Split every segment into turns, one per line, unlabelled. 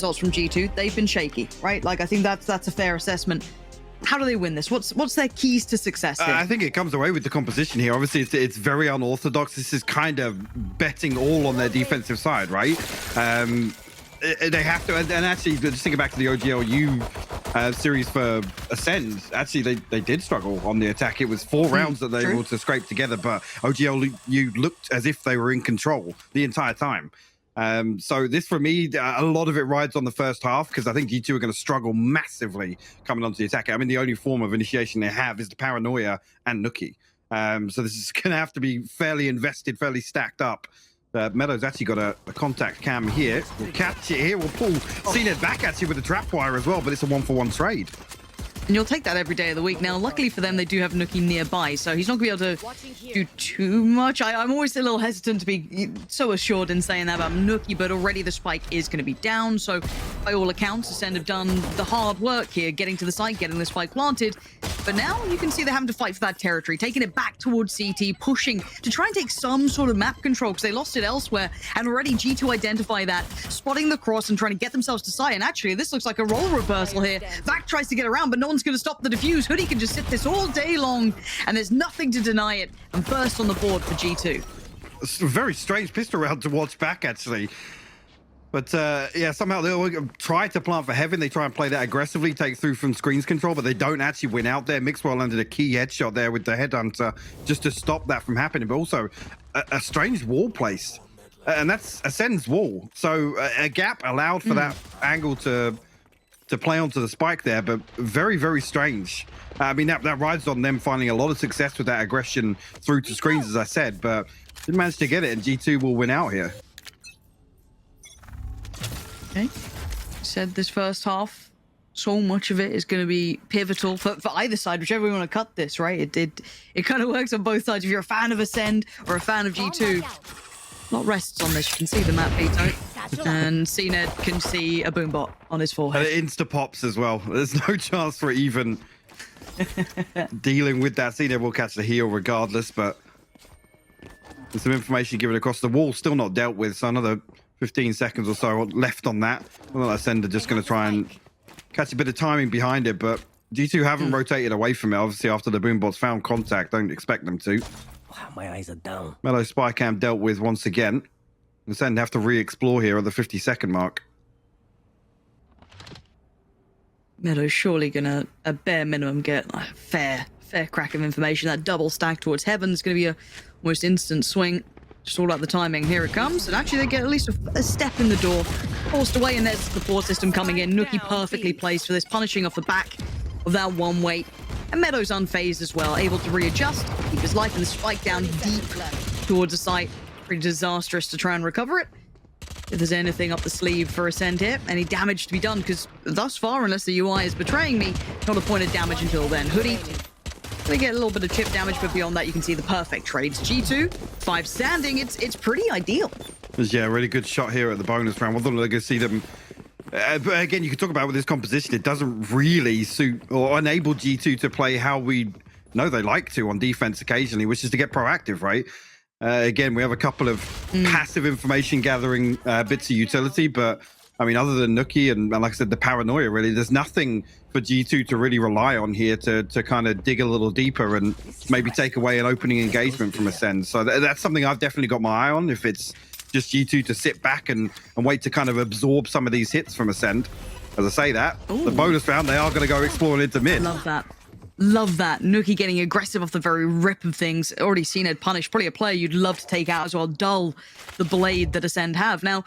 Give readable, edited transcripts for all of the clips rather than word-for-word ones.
results from G2, they've been shaky, right? Like, I think that's a fair assessment. How do they win this? What's their keys to success here?
I think it comes away with the composition here. Obviously, it's very unorthodox. This is kind of betting all on their defensive side, right? They have to, and actually, just thinking back to the OGLU series for Ascend, actually, they did struggle on the attack. It was 4 rounds that they were able to scrape together, but OGLU looked as if they were in control the entire time. So this, for me, a lot of it rides on the first half, because I think G2 are going to struggle massively coming onto the attack. I mean, the only form of initiation they have is the Paranoia and Nookie. So this is going to have to be fairly invested, fairly stacked up. Meadows actually got a contact cam here. We'll catch it here. We'll pull CNED back at you with a trap wire as well, but it's a 1-for-1 trade.
And you'll take that every day of the week. Now, luckily for them, they do have Nookie nearby, so he's not going to be able to do too much. I'm always a little hesitant to be so assured in saying that about Nookie, but already the spike is going to be down. So, by all accounts, Ascend have done the hard work here, getting to the site, getting the spike planted. But now you can see they're having to fight for that territory, taking it back towards CT, pushing to try and take some sort of map control, because they lost it elsewhere. And already G2 identify that, spotting the cross and trying to get themselves to site. And actually, this looks like a role reversal here. Vac tries to get around, but no one's going to stop the defuse. Hoodie can just sit this all day long, and there's nothing to deny it. And first on the board for G2.
It's a very strange pistol round to watch back, actually. But yeah, somehow they'll try to plant for heaven. They try and play that aggressively, take through from screens control, but they don't actually win out there. Mixwell landed a key headshot there with the headhunter just to stop that from happening. But also a strange wall place, and that's Ascend's wall. So a gap allowed for that angle to play onto the spike there, but very, very strange. I mean, that rides on them finding a lot of success with that aggression through to screens, as I said, but didn't manage to get it, and G2 will win out here.
Okay. Said this first half, so much of it is going to be pivotal for either side, whichever we want to cut this, right? It kind of works on both sides. If you're a fan of Ascend or a fan of G2, a lot rests on this. You can see the map, Vito, and CNED can see a boombot on his forehead.
And it insta-pops as well. There's no chance for even dealing with that. CNED will catch the heel regardless, but there's some information given across the wall, still not dealt with, so another 15 seconds or so left on that. Well, Ascend are just going to try and catch a bit of timing behind it, but G2 haven't rotated away from it. Obviously, after the boombots found contact, don't expect them to.
Wow, my eyes are down.
Mellow spy cam dealt with once again. Ascend have to re-explore here at the 50-second mark.
Meadow's surely gonna, at bare minimum, get a fair crack of information. That double stack towards heaven is gonna be a almost instant swing. Just all about the timing. Here it comes, and actually they get at least a step in the door. Forced away, and there's the support system coming in. Nookie perfectly placed for this, punishing off the back of that one weight. And Meadows unfazed as well, able to readjust, keep his life, and the spike down deep towards the site. Pretty disastrous to try and recover it. If there's anything up the sleeve for Ascend here, any damage to be done, because thus far, unless the UI is betraying me, not a point of damage until then. Hoodie, they get a little bit of chip damage, but beyond that, you can see the perfect trades. G2, 5 standing, it's pretty ideal.
Yeah, a really good shot here at the bonus round. Whether they're going to see them... but again, you can talk about with this composition, it doesn't really suit or enable G2 to play how we know they like to on defense occasionally, which is to get proactive, right? Again, we have a couple of passive information gathering bits of utility, but I mean, other than Nookie and like I said, the Paranoia, really, there's nothing for G2 to really rely on here to kind of dig a little deeper and maybe take away an opening engagement from Ascend. So that's something I've definitely got my eye on, if it's just G2 to sit back and wait to kind of absorb some of these hits from Ascend. As I say that, the bonus round, they are going to go exploring into mid.
Love that. Love that. Nookie getting aggressive off the very rip of things. Already seen it punish. Probably a player you'd love to take out as well. Dull the blade that Ascend have. Now,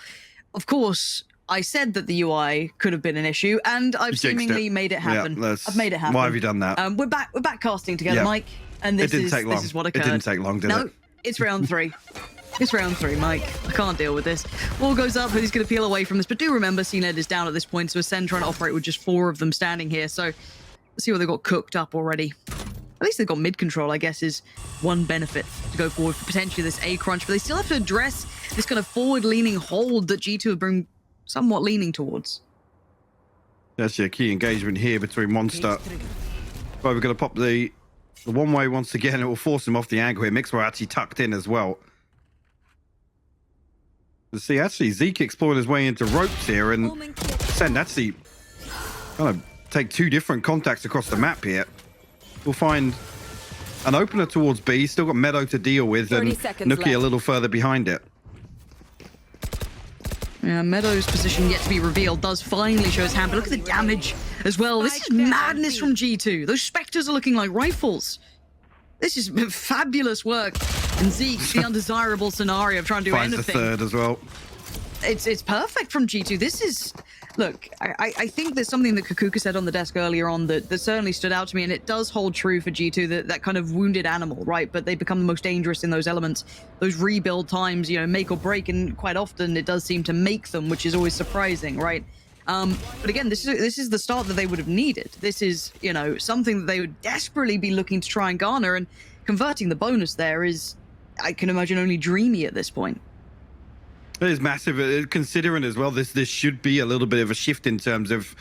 of course, I said that the UI could have been an issue, and I've seemingly made it happen.
Yeah,
I've made it happen.
Why have you done that?
We're back casting together, Mike, and this is what occurred.
It didn't take long, did it?
No, it's round 3. It's round 3, Mike. I can't deal with this. Wall goes up, Hoodie's going to peel away from this, but do remember, CNED is down at this point, so Ascend trying to operate with just 4 of them standing here, so let's see what they've got cooked up already. At least they've got mid control, I guess, is one benefit to go forward for potentially this A crunch, but they still have to address this kind of forward-leaning hold that G2 have been somewhat leaning towards.
That's a key engagement here between Monster. Well, we're going to pop the one-way once again. It will force him off the angle here. Mixwell actually tucked in as well. You see, actually, Zeke exploring his way into ropes here, and Ascend actually kind of take two different contacts across the map here. We'll find an opener towards B. Still got Meadow to deal with, and Nookie a little further behind it.
Yeah, Meadow's position yet to be revealed does finally show his hand, but look at the damage as well. This is madness from G2. Those Spectres are looking like rifles. This is fabulous work. And Zeke, the undesirable scenario of trying to do
Finds
anything.
the third as well.
It's perfect from G2. This is... Look, I think there's something that Kakuka said on the desk earlier on that certainly stood out to me, and it does hold true for G2, that kind of wounded animal, right? But they become the most dangerous in those elements. Those rebuild times, you know, make or break, and quite often it does seem to make them, which is always surprising, right? But again, this is the start that they would have needed. This is, you know, something that they would desperately be looking to try and garner, and converting the bonus there is, I can imagine, only dreamy at this point.
It is massive, considering as well this should be a little bit of a shift in terms of,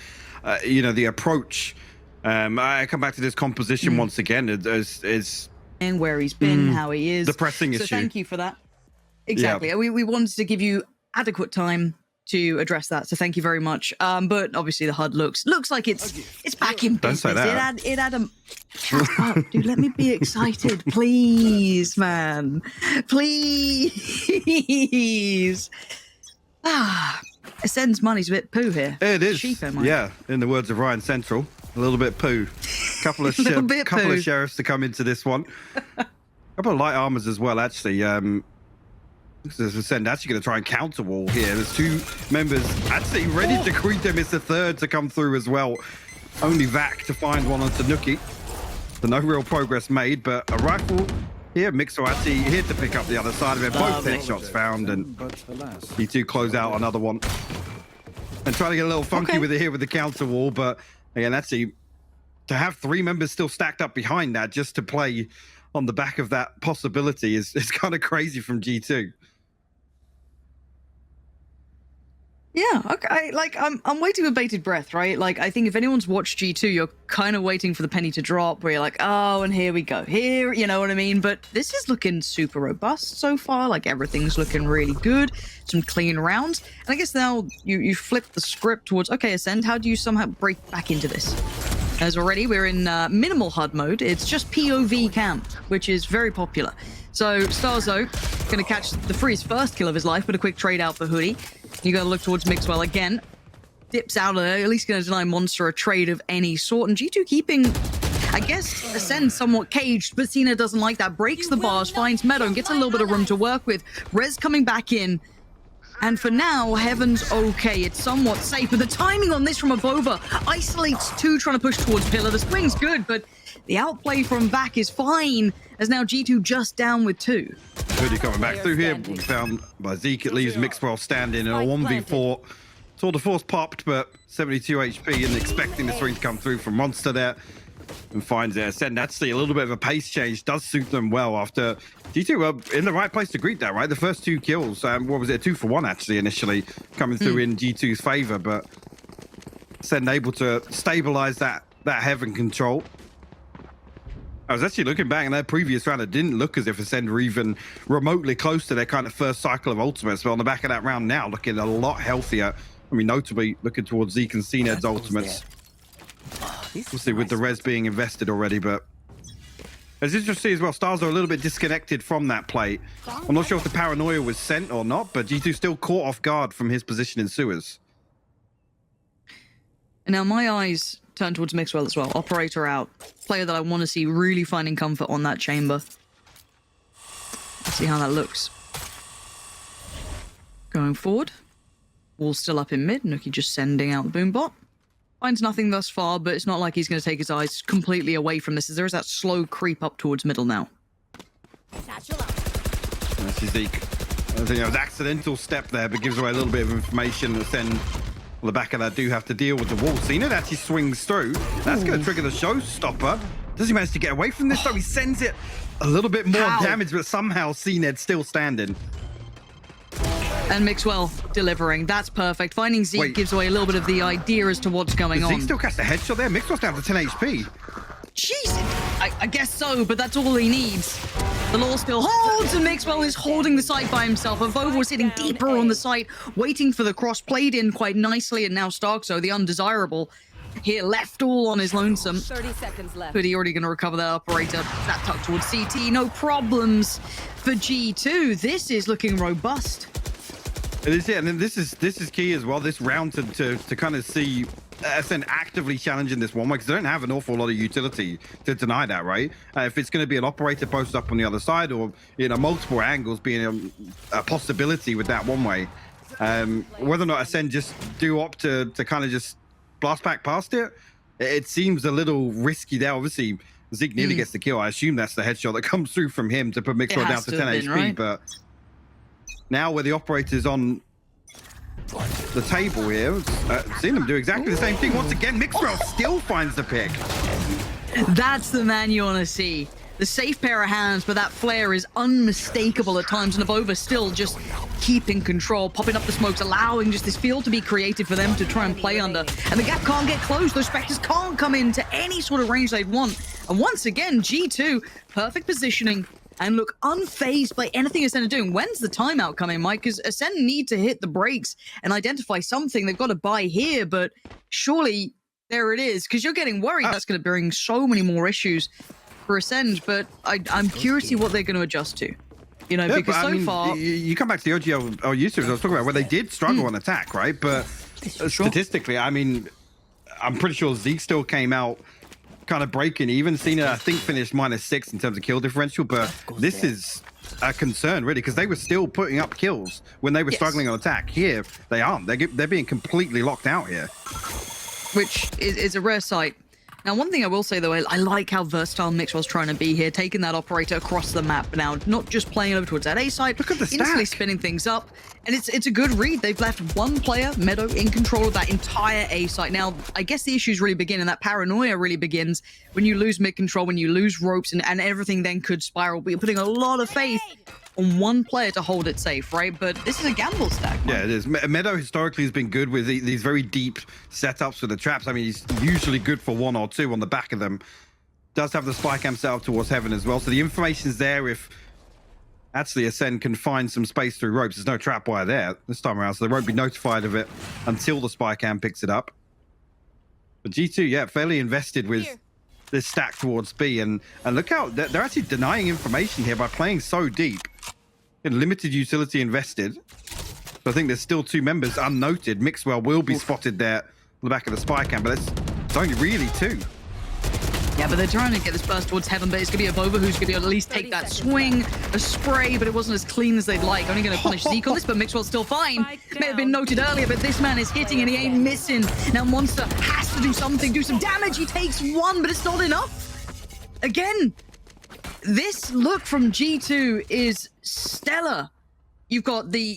you know, the approach. I come back to this composition once again. It's
and where he's been, how he is.
The pressing issue.
So thank you for that. Exactly. Yeah. We wanted to give you adequate time to address that, so thank you very much. But obviously the HUD looks like it's back in business.
Don't say that.
It had a... Shut up, dude. Let me be excited, please, man. Please. Ascend's money's a bit poo here.
It is.
Cheaper,
yeah, in the words of Ryan Central, a little bit poo. Couple of sheriffs to come into this one. Couple of light armors as well, actually. Ascend actually going to try and counter wall here. There's two members actually ready to greet them. It's the third to come through as well. Only Vac to find one onto Nookie. So no real progress made, but a rifle here. Mixer actually here to pick up the other side of it. Both headshots found, and G2 close out another one. And trying to get a little funky with it here with the counter wall, but again, actually to have three members still stacked up behind that just to play on the back of that possibility is kind of crazy from G2.
Yeah, okay. Like, I'm waiting with bated breath, right? Like, I think if anyone's watched G2, you're kind of waiting for the penny to drop, where you're like, oh, and here we go. Here, you know what I mean? But this is looking super robust so far. Like, everything's looking really good. Some clean rounds. And I guess now you flip the script towards, okay, Ascend, how do you somehow break back into this? As already, we're in minimal HUD mode. It's just POV camp, which is very popular. So, Starzo going to catch the free's first kill of his life, but a quick trade out for Hoodie. You got to look towards Mixwell again. Dips out of there, at least going to deny Monster a trade of any sort. And G2 keeping, I guess, Ascend somewhat caged, but Cena doesn't like that. Breaks the bars, finds Meadow, and gets a little bit of room to work with. Rez coming back in. And for now, Heaven's okay. It's somewhat safe, but the timing on this from Avova isolates two trying to push towards Pillar. The swing's good, but the outplay from Vac is fine, as now G2 just down with two.
Hoodie coming back through here, found by Zeke. It leaves Mixwell standing in a 1v4. Tour de Force popped, but 72 HP, and expecting the swing to come through from Monster there. And finds it. Ascend actually a little bit of a pace change does suit them well after G2 were in the right place to greet that, right? The first two kills, what was it, 2 for 1 actually initially coming through in G2's favor, but Ascend able to stabilize that Heaven control. I was actually looking back in that previous round, it didn't look as if Ascend were even remotely close to their kind of first cycle of ultimates, but on the back of that round now, looking a lot healthier. I mean, notably looking towards Zeke and CNED's ultimates. Obviously with the res being invested already, but it's interesting as well, Stars are a little bit disconnected from that play. I'm not sure if the paranoia was sent or not, but G2 still caught off guard from his position in sewers.
And now my eyes turn towards Mixwell as well. Operator out. Player that I want to see really finding comfort on that chamber. Let's see how that looks. Going forward. Wall's still up in mid. Nookie just sending out the boombot. Finds nothing thus far, but it's not like he's going to take his eyes completely away from this, as there is that slow creep up towards middle now.
That's Zeke. I think it was accidental step there, but gives away a little bit of information that then on the back of that do have to deal with the wall. CNED actually swings through. That's going to trigger the showstopper. Does he manage to get away from this though? He sends it a little bit more damage, but somehow CNED's still standing.
And Mixwell delivering. That's perfect. Finding Zeke gives away a little bit of the idea as to what's going on.
Zeke still cast a headshot there. Mixwell's down to 10 HP.
Jeez, I guess so, but that's all he needs. The law still holds, and Mixwell is holding the site by himself. Avova was sitting deeper on the site, waiting for the cross, played in quite nicely, and now Starkso, the undesirable, here left all on his lonesome.
30 seconds left.
But he already going to recover that operator. That tuck towards CT, no problems for G2. This is looking robust.
It is, yeah, and then this is key as well. This round to kind of see ACEND actively challenging this one way, because they don't have an awful lot of utility to deny that, right? If it's going to be an operator posted up on the other side, or multiple angles being a possibility with that one way, whether or not ACEND just do opt to kind of just blast back past it, it seems a little risky there. Obviously, Zeke nearly gets the kill. I assume that's the headshot that comes through from him to put Mixwell down to 10 HP,
right?
But now where the operator's on the table here, seen them do exactly the same thing. Once again, Mixwell still finds the pick.
That's the man you want to see. The safe pair of hands, but that flare is unmistakable at times, and Avova still just keeping control, popping up the smokes, allowing just this field to be created for them to try and play under. And the gap can't get closed. Those Spectres can't come into any sort of range they'd want. And once again, G2, perfect positioning, and look unfazed by anything ACEND are doing. When's the timeout coming, Mike? Because ACEND need to hit the brakes and identify something. They've got to buy here, but surely there it is. Because you're getting worried that's going to bring so many more issues for ACEND. But I'm curious to see what they're going to adjust to. Because so far...
You come back to the OGL users I was talking about, where they did struggle on attack, right? But statistically, I mean, I'm pretty sure Zeke still came out kind of breaking even. Cena, I think, finished -6 in terms of kill differential, but this is a concern really, because they were still putting up kills when they were struggling on attack. Here they aren't. They're being completely locked out here,
which is a rare sight. Now, one thing I will say, though, I like how versatile Mixwell's trying to be here, taking that operator across the map now, not just playing over towards that A side,
look at the
instantly
stack,
spinning things up. And it's a good read. They've left one player, Meadow, in control of that entire A site. Now, I guess the issues really begin, and that paranoia really begins when you lose mid control, when you lose ropes, and everything then could spiral. But you're putting a lot of faith on one player to hold it safe, right? But this is a gamble stack, man.
Yeah, it is. Meadow historically has been good with these very deep setups with the traps. I mean, he's usually good for 1 or 2 on the back of them. Does have the spy cam set up towards heaven as well. So the information's there if actually ACEND can find some space through ropes. There's no trap wire there this time around, so they won't be notified of it until the spy cam picks it up. But G2, yeah, fairly invested with this stack towards B, and look how they're actually denying information here by playing so deep. In limited utility invested. So I think there's still 2 members unnoted. Mixwell will be spotted there on the back of the spy cam, but it's only really 2.
Yeah, but they're trying to get this burst towards heaven, but it's going to be Avova who's going to at least take that swing, a spray, but it wasn't as clean as they'd like. Only going to punish Zeke on this, but Mixwell's still fine. May have been noted earlier, but this man is hitting and he ain't missing. Now Monster has to do something, do some damage. He takes 1, but it's not enough. Again, this look from G2 is stellar. You've got the,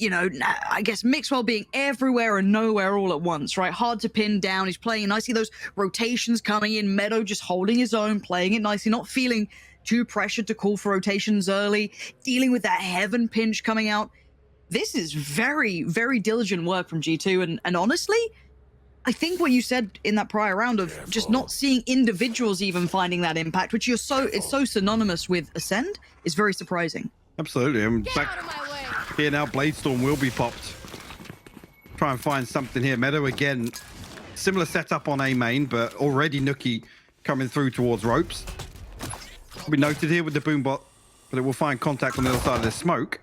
I guess Mixwell being everywhere and nowhere all at once, right? Hard to pin down. He's playing nicely. Those rotations coming in. Meadow just holding his own, playing it nicely, not feeling too pressured to call for rotations early, dealing with that heaven pinch coming out. This is very, very diligent work from G2. And honestly, I think what you said in that prior round of just not seeing individuals even finding that impact, which it's so synonymous with ACEND, is very surprising.
Absolutely. In fact, here now, Bladestorm will be popped. Try and find something here. Meadow again, similar setup on A main, but already Nookie coming through towards ropes. Will be noted here with the boombot, but it will find contact on the other side of the smoke.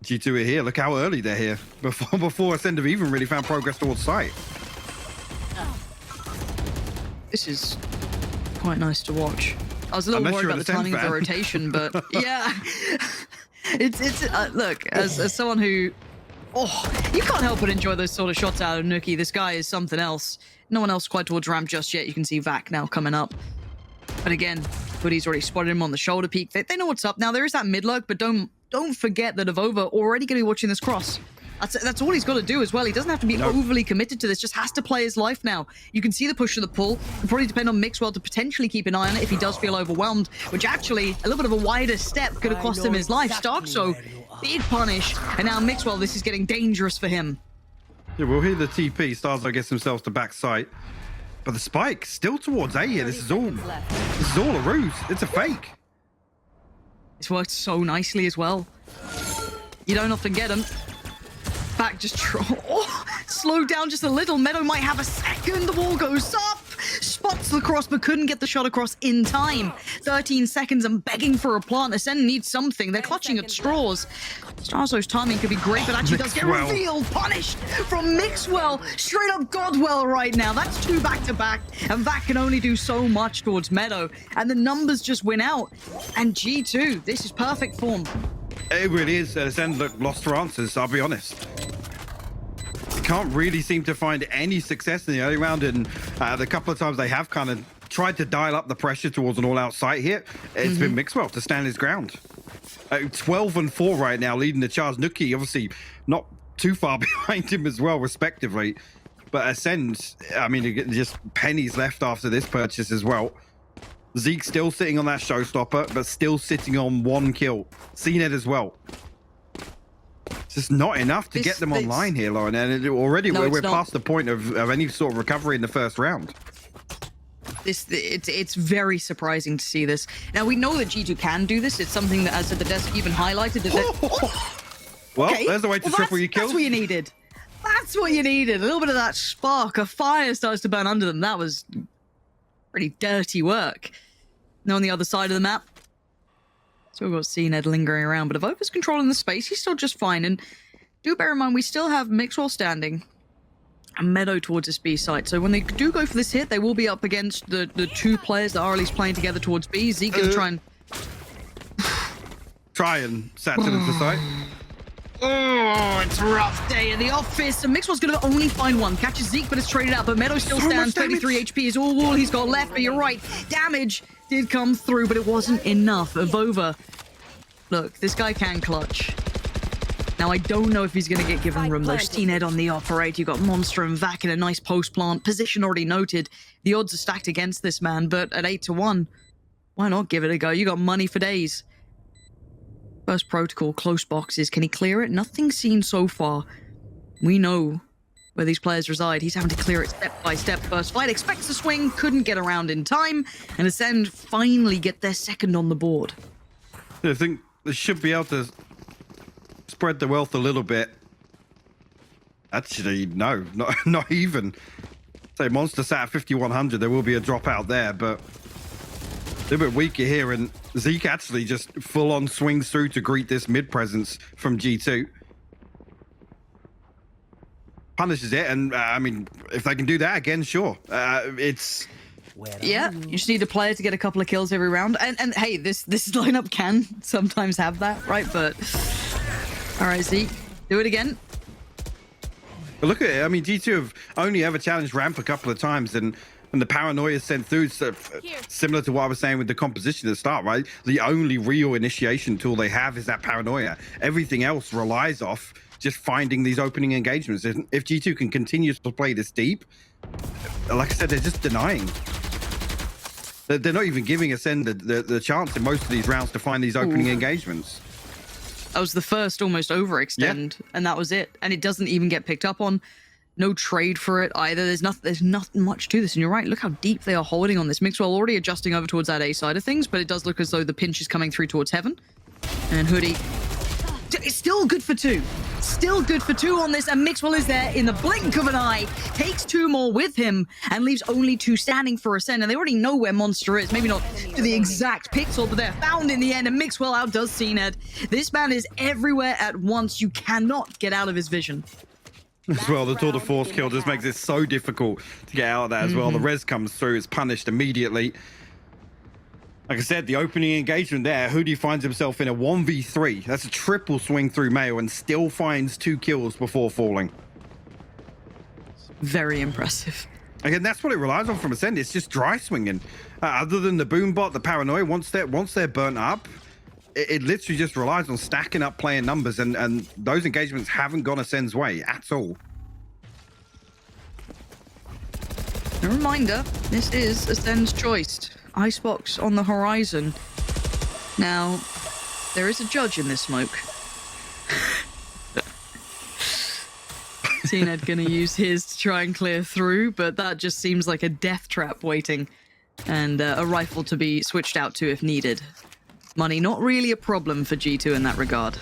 G2 are here. Look how early they're here. Before ACEND have even really found progress towards site.
This is quite nice to watch. I was a little worried about the timing of the rotation, but yeah. It's look, as someone who, you can't help but enjoy those sort of shots out of Nookie. This guy is something else. No one else quite towards ramp just yet. You can see Vac now coming up. But again, Hoodie's already spotted him on the shoulder peak. They know what's up. Now, there is that mid lurk, but don't forget that Avova already going to be watching this cross. That's all he's got to do as well. He doesn't have to be overly committed to this, just has to play his life now. You can see the push to the pull. It'll probably depend on Mixwell to potentially keep an eye on it if he does feel overwhelmed, which actually, a little bit of a wider step could have cost him his life. Starkso, big punish, and now Mixwell, this is getting dangerous for him.
Yeah, we'll hear the TP. Starzar gets themselves to back sight. But the spike still towards A here. This is all a ruse. It's a fake.
It's worked so nicely as well. You don't often get them. Back just slow down just a little. Meadow might have a second. The wall goes up. Spots the cross, but couldn't get the shot across in time. 13 seconds and begging for a plant. Ascend needs something. They're clutching at straws. Starzo's timing could be great, but actually does get revealed. Punished from Mixwell. Straight up Godwell right now. That's 2 back-to-back. And that can only do so much towards Meadow. And the numbers just win out. And G2, this is perfect form.
It really is. Ascend look lost for answers, I'll be honest. Can't really seem to find any success in the early round, and the couple of times they have kind of tried to dial up the pressure towards an all-out sight here, it's been Mixwell to stand his ground. 12-4 right now, leading the charge. Nuki obviously not too far behind him as well, respectively. But Ascend, I mean, just pennies left after this purchase as well. Zeke still sitting on that showstopper, but still sitting on 1 kill. CNED as well. It's just not enough to get them online here, Lauren. And already we're past the point of any sort of recovery in the first round.
It's very surprising to see this. Now, we know that G2 can do this. It's something that, as at the desk, even highlighted.
Well, okay. There's a way to triple your kills.
That's what you needed. That's what you needed. A little bit of that spark. A fire starts to burn under them. That was pretty dirty work. Now on the other side of the map, so we've got CNED lingering around, but if Over's controlling the space, he's still just fine. And do bear in mind, we still have Mixwell standing and Meadow towards this B site. So when they do go for this hit, they will be up against the 2 players that are at least playing together towards B. Zeke gonna
try and sat to the site.
Oh, it's a rough day in the office. And Mixwell's going to only find 1. Catches Zeke, but it's traded out. But Meadow still stands. 33 HP is all he's got left. But you're right. Damage did come through, but it wasn't enough. Vova. Look, this guy can clutch. Now, I don't know if he's going to get given room, though. CNED on the operate. You've got Monster and Vac in a nice post plant. Position already noted. The odds are stacked against this man, but at 8-1, why not give it a go? You got money for days. First protocol, close boxes. Can he clear it? Nothing seen so far. We know where these players reside. He's having to clear it step by step. First fight, expects to swing, couldn't get around in time, and Ascend finally get their second on the board.
I think they should be able to spread the wealth a little bit. Actually, no, not even. Say Monster sat at 5,100. There will be a drop out there, but a little bit weaker here, and Zeke actually just full-on swings through to greet this mid-presence from G2. Punishes it, and I mean, if they can do that again, sure. It's...
Yeah, you just need a player to get a couple of kills every round. And hey, this lineup can sometimes have that, right? But... All right, Zeke, do it again.
But look at it. I mean, G2 have only ever challenged ramp a couple of times, and the paranoia sent through, similar to what I was saying with the composition at the start, right? The only real initiation tool they have is that paranoia. Everything else relies off just finding these opening engagements. If G2 can continue to play this deep, like I said, they're just denying. They're not even giving Ascend the chance in most of these rounds to find these opening engagements.
That was the first almost overextend, and that was it. And it doesn't even get picked up on. No trade for it either. There's nothing much to this. And you're right, look how deep they are holding on this. Mixwell already adjusting over towards that A side of things, but it does look as though the pinch is coming through towards Heaven. And Hoodie, it's still good for 2. Still good for 2 on this, and Mixwell is there in the blink of an eye. Takes 2 more with him, and leaves only 2 standing for Ascend. And they already know where Monster is. Maybe not to the exact pixel, but they're found in the end, and Mixwell outdoes CNED. This man is everywhere at once. You cannot get out of his vision.
As well, the tour de force kill just makes it so difficult to get out of that as well. The res comes through, it's punished immediately. Like I said, the opening engagement there, Hoodie finds himself in a 1v3. That's a triple swing through Mayo and still finds 2 kills before falling.
Very impressive.
Again, that's what it relies on from Ascend. It's just dry swinging. Other than the boom bot, the paranoia, once they're burnt up, it literally just relies on stacking up player numbers, and those engagements haven't gone Ascend's way at all.
A reminder, this is Ascend's choice. Icebox on the horizon. Now, there is a judge in this smoke. CNED gonna use his to try and clear through, but that just seems like a death trap waiting, and a rifle to be switched out to if needed. Money, not really a problem for G2 in that regard.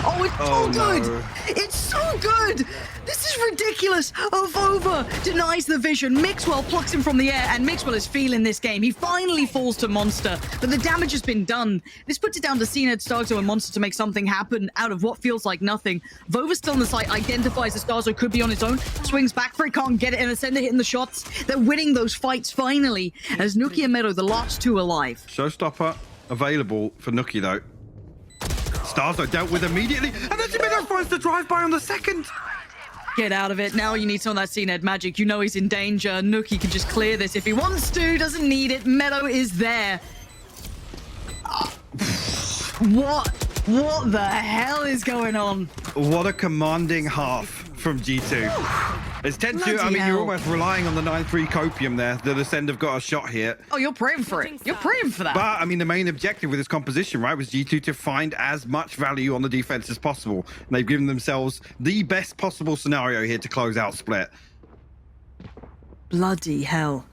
Oh, it's so good!
No.
It's so good! This is ridiculous! Vova denies the vision. Mixwell plucks him from the air, and Mixwell is feeling this game. He finally falls to Monster, but the damage has been done. This puts it down to CNED, Starzo, and Monster to make something happen out of what feels like nothing. Vova's still in the site, identifies that Starzo could be on his own, swings back for it, can't get it, and Ascender hitting the shots. They're winning those fights finally, as Nuki and Meadow, the last two alive.
Showstopper available for Nuki, though. Starzo dealt with immediately, and then Meadow finds the drive-by on the second.
Get out of it. Now you need some of that CNED magic. You know he's in danger. Nuki can just clear this if he wants to. Doesn't need it. Meadow is there. What the hell is going on?
What a commanding half from G2. It's 10-2. I
Bloody
mean,
hell.
you're almost relying on the 9-3 copium there. The Ascend have got a shot here.
Oh, you're praying for it. You're praying for that.
But, I mean, the main objective with this composition, right, was G2 to find as much value on the defense as possible. And they've given themselves the best possible scenario here to close out Split.
Bloody hell.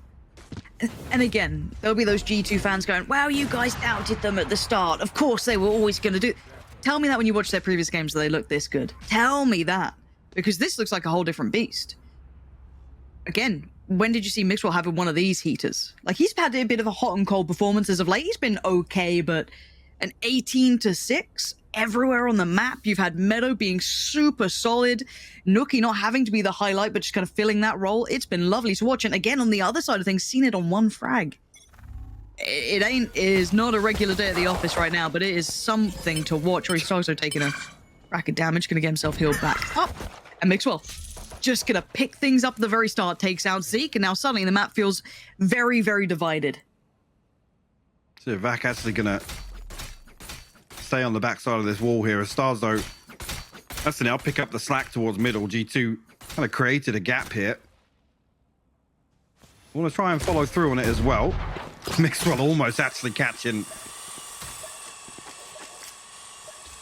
And again, there'll be those G2 fans going, wow, you guys doubted them at the start. Of course they were always going to do... Tell me that when you watch their previous games that they look this good. Tell me that. Because this looks like a whole different beast. Again, when did you see Mixwell having one of these heaters? Like, he's had a bit of a hot and cold performance as of late. He's been okay, but an 18-6 everywhere on the map. You've had Meadow being super solid. Nuki not having to be the highlight, but just kind of filling that role. It's been lovely to watch. And again, on the other side of things, seen it on one frag. It is not a regular day at the office right now, but it is something to watch. Or he's also taking a rack of damage, going to get himself healed back up. And Mixwell just going to pick things up at the very start, takes out Zeke, and now suddenly the map feels very, very divided.
So Vac actually going to stay on the backside of this wall here. As Starzo, that's now pick up the slack towards middle. G2 kind of created a gap here. Want to try and follow through on it as well. Mixwell almost actually catching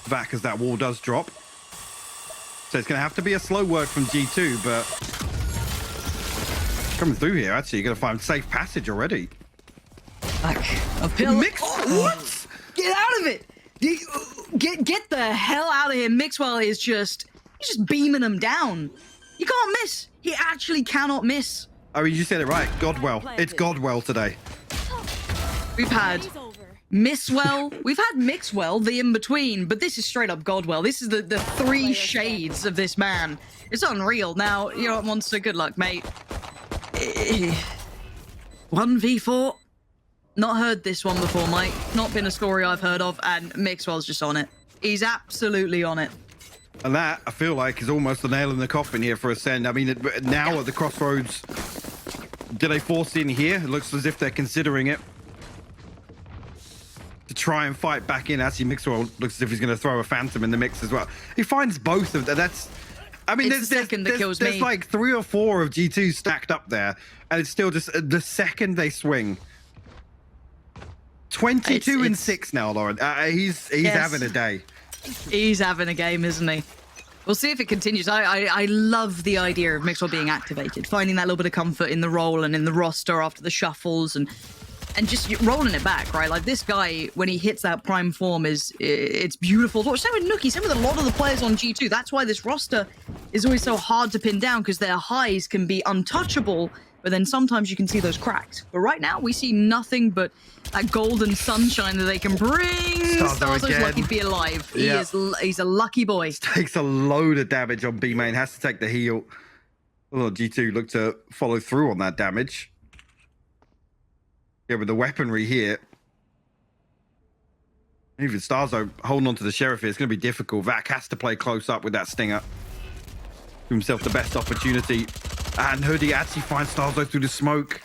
Vac as that wall does drop. So it's going to have to be a slow work from G2, but coming through here, actually, you're going to find safe passage already.
Like a pill.
What?
Get out of it! Get the hell out of here. Mixwell is he's just beaming them down. You can't miss. He actually cannot miss.
I mean, you said it right. Godwell. It's Godwell today.
We've had Misswell, we've had Mixwell, the in-between, but this is straight up Godwell. This is the three shades of this man. It's unreal. Now, you know what, Monster? Good luck, mate. 1v4. Not heard this one before, mate. Not been a story I've heard of, and Mixwell's just on it. He's absolutely on it.
And that, I feel like, is almost the nail in the coffin here for Ascend. I mean, now at the crossroads, do they force in here? It looks as if they're considering it. To try and fight back in. Actually, Mixwell looks as if he's going to throw a Phantom in the mix as well. He finds both of them. That's... I mean,
It's the second that kills me.
There's like 3 or 4 of G2 stacked up there, and it's still just the second they swing. 22 and 6 now, Lauren. He's having a day.
He's having a game, isn't he? We'll see if it continues. I love the idea of Mixwell being activated, finding that little bit of comfort in the role and in the roster after the shuffles and just rolling it back, right? Like, this guy, when he hits that prime form, it's beautiful to watch. Same with Nuki, same with a lot of the players on G2. That's why this roster is always so hard to pin down, because their highs can be untouchable, but then sometimes you can see those cracks. But right now, we see nothing but that golden sunshine that they can bring. Starzo's lucky to be alive. He's a lucky boy.
Takes a load of damage on B main, has to take the heal. Well, G2 look to follow through on that damage. Yeah, with the weaponry here. Even Starzo holding on to the Sheriff here, it's going to be difficult. Vac has to play close up with that Stinger. Give himself the best opportunity. And Hoodie actually finds Starzo through the smoke.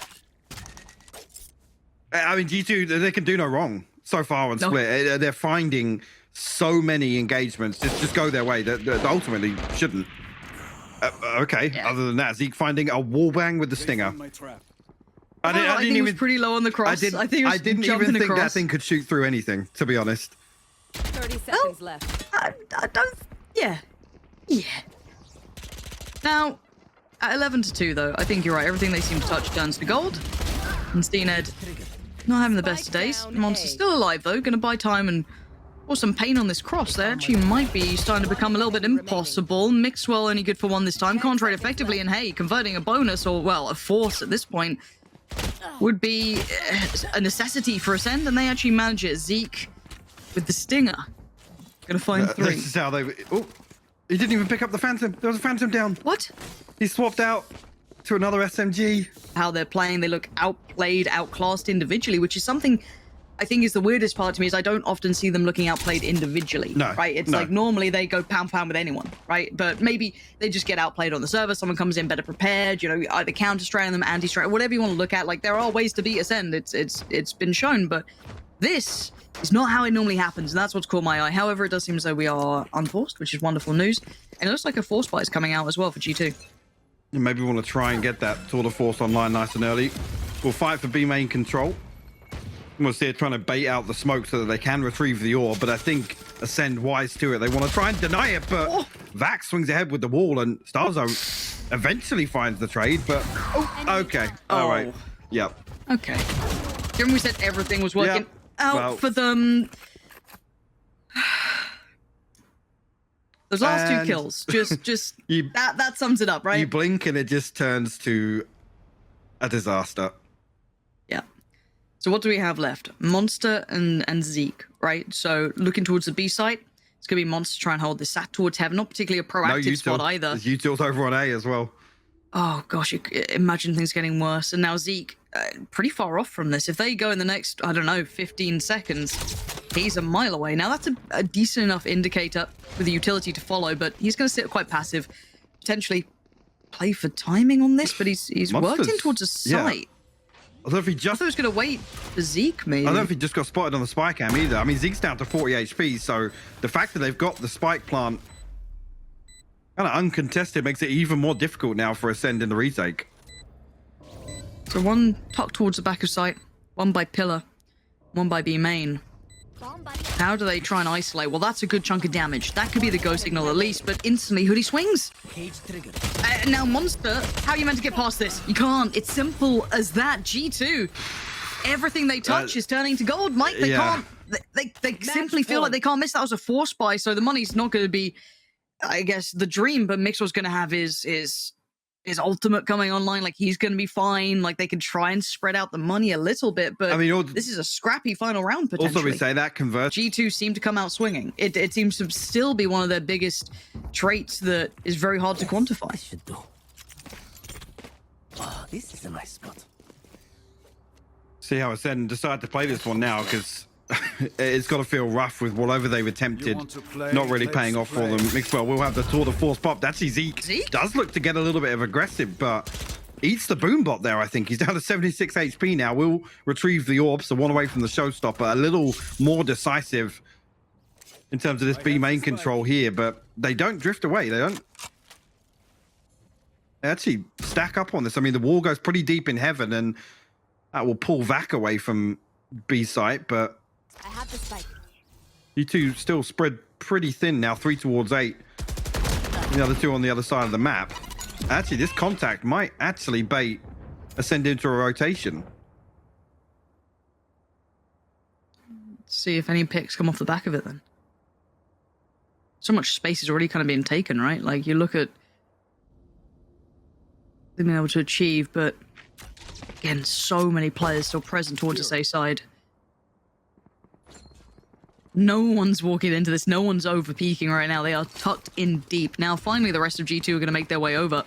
I mean, G2, they can do no wrong so far on Split. They're finding so many engagements. Just go their way. They ultimately shouldn't. Okay, yeah. Other than that, Zeke finding a wallbang with the Stinger.
I didn't think he was pretty low on the cross. I didn't even think
that thing could shoot through anything, to be honest.
30 seconds left.
I don't... Yeah. Now, at 11-2, though, I think you're right. Everything they seem to touch turns to gold. And CNED Not having the best of
Spike
days.
down
Monster's
A.
still alive though. Gonna buy time and or some pain on this cross. They actually might be starting to become a little bit impossible. Mixwell only good for one this time. Can't trade effectively, and hey, converting a bonus or well a force at this point would be a necessity for Ascend, and they actually manage it. Zeke with the stinger. Gonna find 3.
This is how they. Oh, he didn't even pick up the Phantom. There was a Phantom down.
What?
He swapped out to another SMG.
How they're playing, they look outplayed, outclassed individually, which is something I think is the weirdest part to me. Is I don't often see them looking outplayed individually.
No,
right? It's
no.
like normally they go pound for pound with anyone, right? But maybe they just get outplayed on the server. Someone comes in better prepared, you know, either counter strike them, anti strike, whatever you want to look at. Like there are ways to beat Ascend. It's been shown, but this is not how it normally happens, and that's what's caught my eye. However, it does seem as though we are unforced, which is wonderful news. And it looks like a force buy is coming out as well for G2.
And maybe we want to try and get that Tour de Force online nice and early. We'll fight for B main control. We'll see it trying to bait out the smoke so that they can retrieve the ore, but I think Ascend wise to it. They want to try and deny it, but Vax swings ahead with the wall, and Starzo eventually finds the trade, but okay. All right. Yep.
Okay. Given we said everything was working out
Well,
for them. Those last 2
and
kills, just
You-
that sums it up, right?
You blink and it just turns to a disaster.
Yeah. So what do we have left? Monster and Zeke, right? So looking towards the B site, it's gonna be Monster try and hold this sat towards heaven. Not particularly a proactive spot either.
There's Util's over on A as well.
Oh gosh, imagine things getting worse. And now Zeke, pretty far off from this. If they go in the next, I don't know, 15 seconds, he's a mile away. Now that's a decent enough indicator for the utility to follow, but he's going to sit quite passive, potentially play for timing on this, but he's worked in towards a site.
Yeah. I don't know if he
I
just.
thought he was going to wait for Zeke, maybe.
I don't know if he just got spotted on the spy cam either. I mean, Zeke's down to 40 HP, so the fact that they've got the spike plant kind of uncontested makes it even more difficult now for Ascend in the retake.
So one tucked towards the back of site, one by pillar, one by B main. How do they try and isolate? Well, that's a good chunk of damage. That could be the go signal at least, but instantly Hoodie swings.
Cage triggered.
Now, Monster, how are you meant to get past this? You can't. It's simple as that. G2. Everything they touch is turning to gold, Mike. They
yeah.
can't. They simply feel like they can't miss. That was a force buy, so the money's not going to be, I guess, the dream. But Mixwell's going to have his ultimate coming online. Like he's going to be fine. Like they can try and spread out the money a little bit, but
I mean,
this is a scrappy final round potentially.
Also, we say that converts.
G2 seem to come out swinging. It seems to still be one of their biggest traits that is very hard to quantify.
This should do. Oh, this is a nice spot.
See how Ascend decide to play this one now, because it's got to feel rough with whatever they've attempted not really paying off for them. Mixwell will have the Tour de Force pop. Actually, Zeke does look to get a little bit of aggressive, but eats the boom bot there, I think. He's down to 76 HP now. Will retrieve the orb, so one away from the showstopper. A little more decisive in terms of this B main control here, but they don't drift away. They actually stack up on this. I mean, the wall goes pretty deep in heaven, and that will pull Vac away from B site, but
I have the spike.
you two still spread pretty thin now, 3 towards 8. The other 2 on the other side of the map. Actually, this contact might actually bait Ascend into a rotation.
Let's see if any picks come off the back of it then. So much space is already kind of being taken, right? Like you look at them being able to achieve, but again, so many players still present towards the safe side. No one's walking into this. No one's over peeking right now. They are tucked in deep. Now, finally, the rest of G2 are going to make their way over.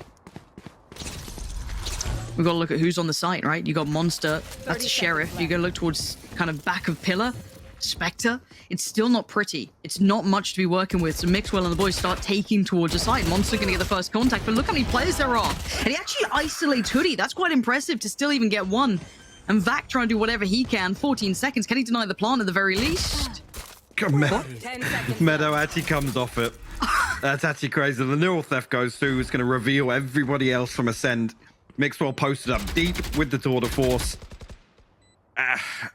We've got to look at who's on the site, right? You got Monster. That's a Sheriff. You're going to look towards kind of back of Pillar. Spectre. It's still not pretty. It's not much to be working with. So Mixwell and the boys start taking towards the site. Monster going to get the first contact. But look how many players there are. And he actually isolates Hoodie. That's quite impressive to still even get one. And Vac trying to do whatever he can. 14 seconds. Can he deny the plant at the very least?
10 seconds.
Meadow actually comes off it. That's actually crazy. The neural theft goes through. It's going to reveal everybody else from Ascend. Mixwell posted up deep with the Tour de Force.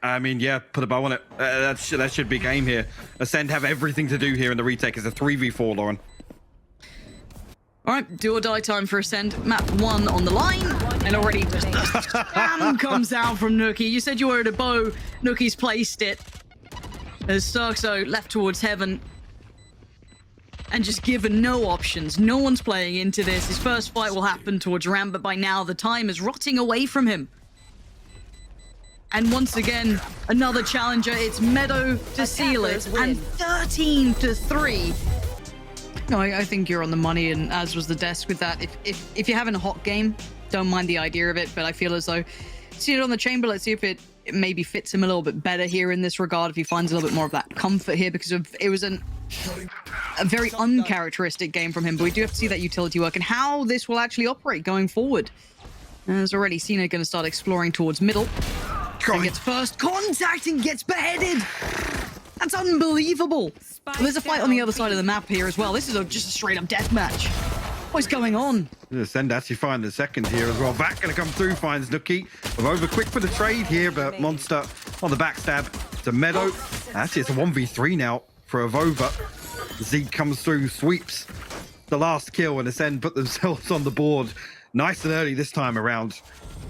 I mean, yeah, put a bow on it. That should be game here. Ascend have everything to do here in the retake. It's a 3v4, Lauren.
All right, do or die time for Ascend. Map 1 on the line, and already just spam comes out from Nookie. You said you were at a bow. Nookie's placed it. As Starkso left towards heaven, and just given no options. No one's playing into this. His first fight will happen towards Ram, but by now the time is rotting away from him. And once again, another challenger. It's Meadow to seal it, and 13-3. No, I think you're on the money, and as was the desk with that. If you're having a hot game, don't mind the idea of it, but I feel as though see it on the chamber. Let's see if it maybe fits him a little bit better here in this regard, if he finds a little bit more of that comfort here, because it was a very uncharacteristic game from him, but we do have to see that utility work and how this will actually operate going forward. There's already Cena going to start exploring towards middle. So gets first contact and gets beheaded. That's unbelievable. There's a fight on the other side of the map here as well. This is just a straight up death match. What's going on?
Ascend actually find the second here as well. Vac going to come through, finds Nookie. We're over quick for the trade here, but Monster on the backstab to Meadow. Actually, it's a 1v3 now for Avova. Zeke comes through, sweeps the last kill, and Ascend put themselves on the board nice and early this time around.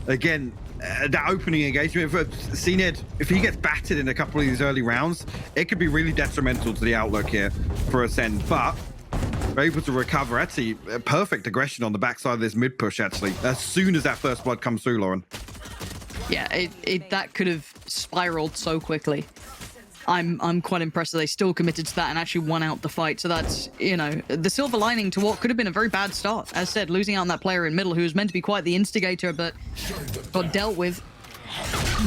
Again, that opening engagement for CNED, if he gets battered in a couple of these early rounds, it could be really detrimental to the outlook here for Ascend, but they're able to recover. Actually, perfect aggression on the backside of this mid push, actually, as soon as that first blood comes through, Lauren.
Yeah, that could have spiraled so quickly. I'm quite impressed that they still committed to that and actually won out the fight. So that's, you know, the silver lining to what could have been a very bad start. As said, losing out on that player in middle who was meant to be quite the instigator, but got dealt with.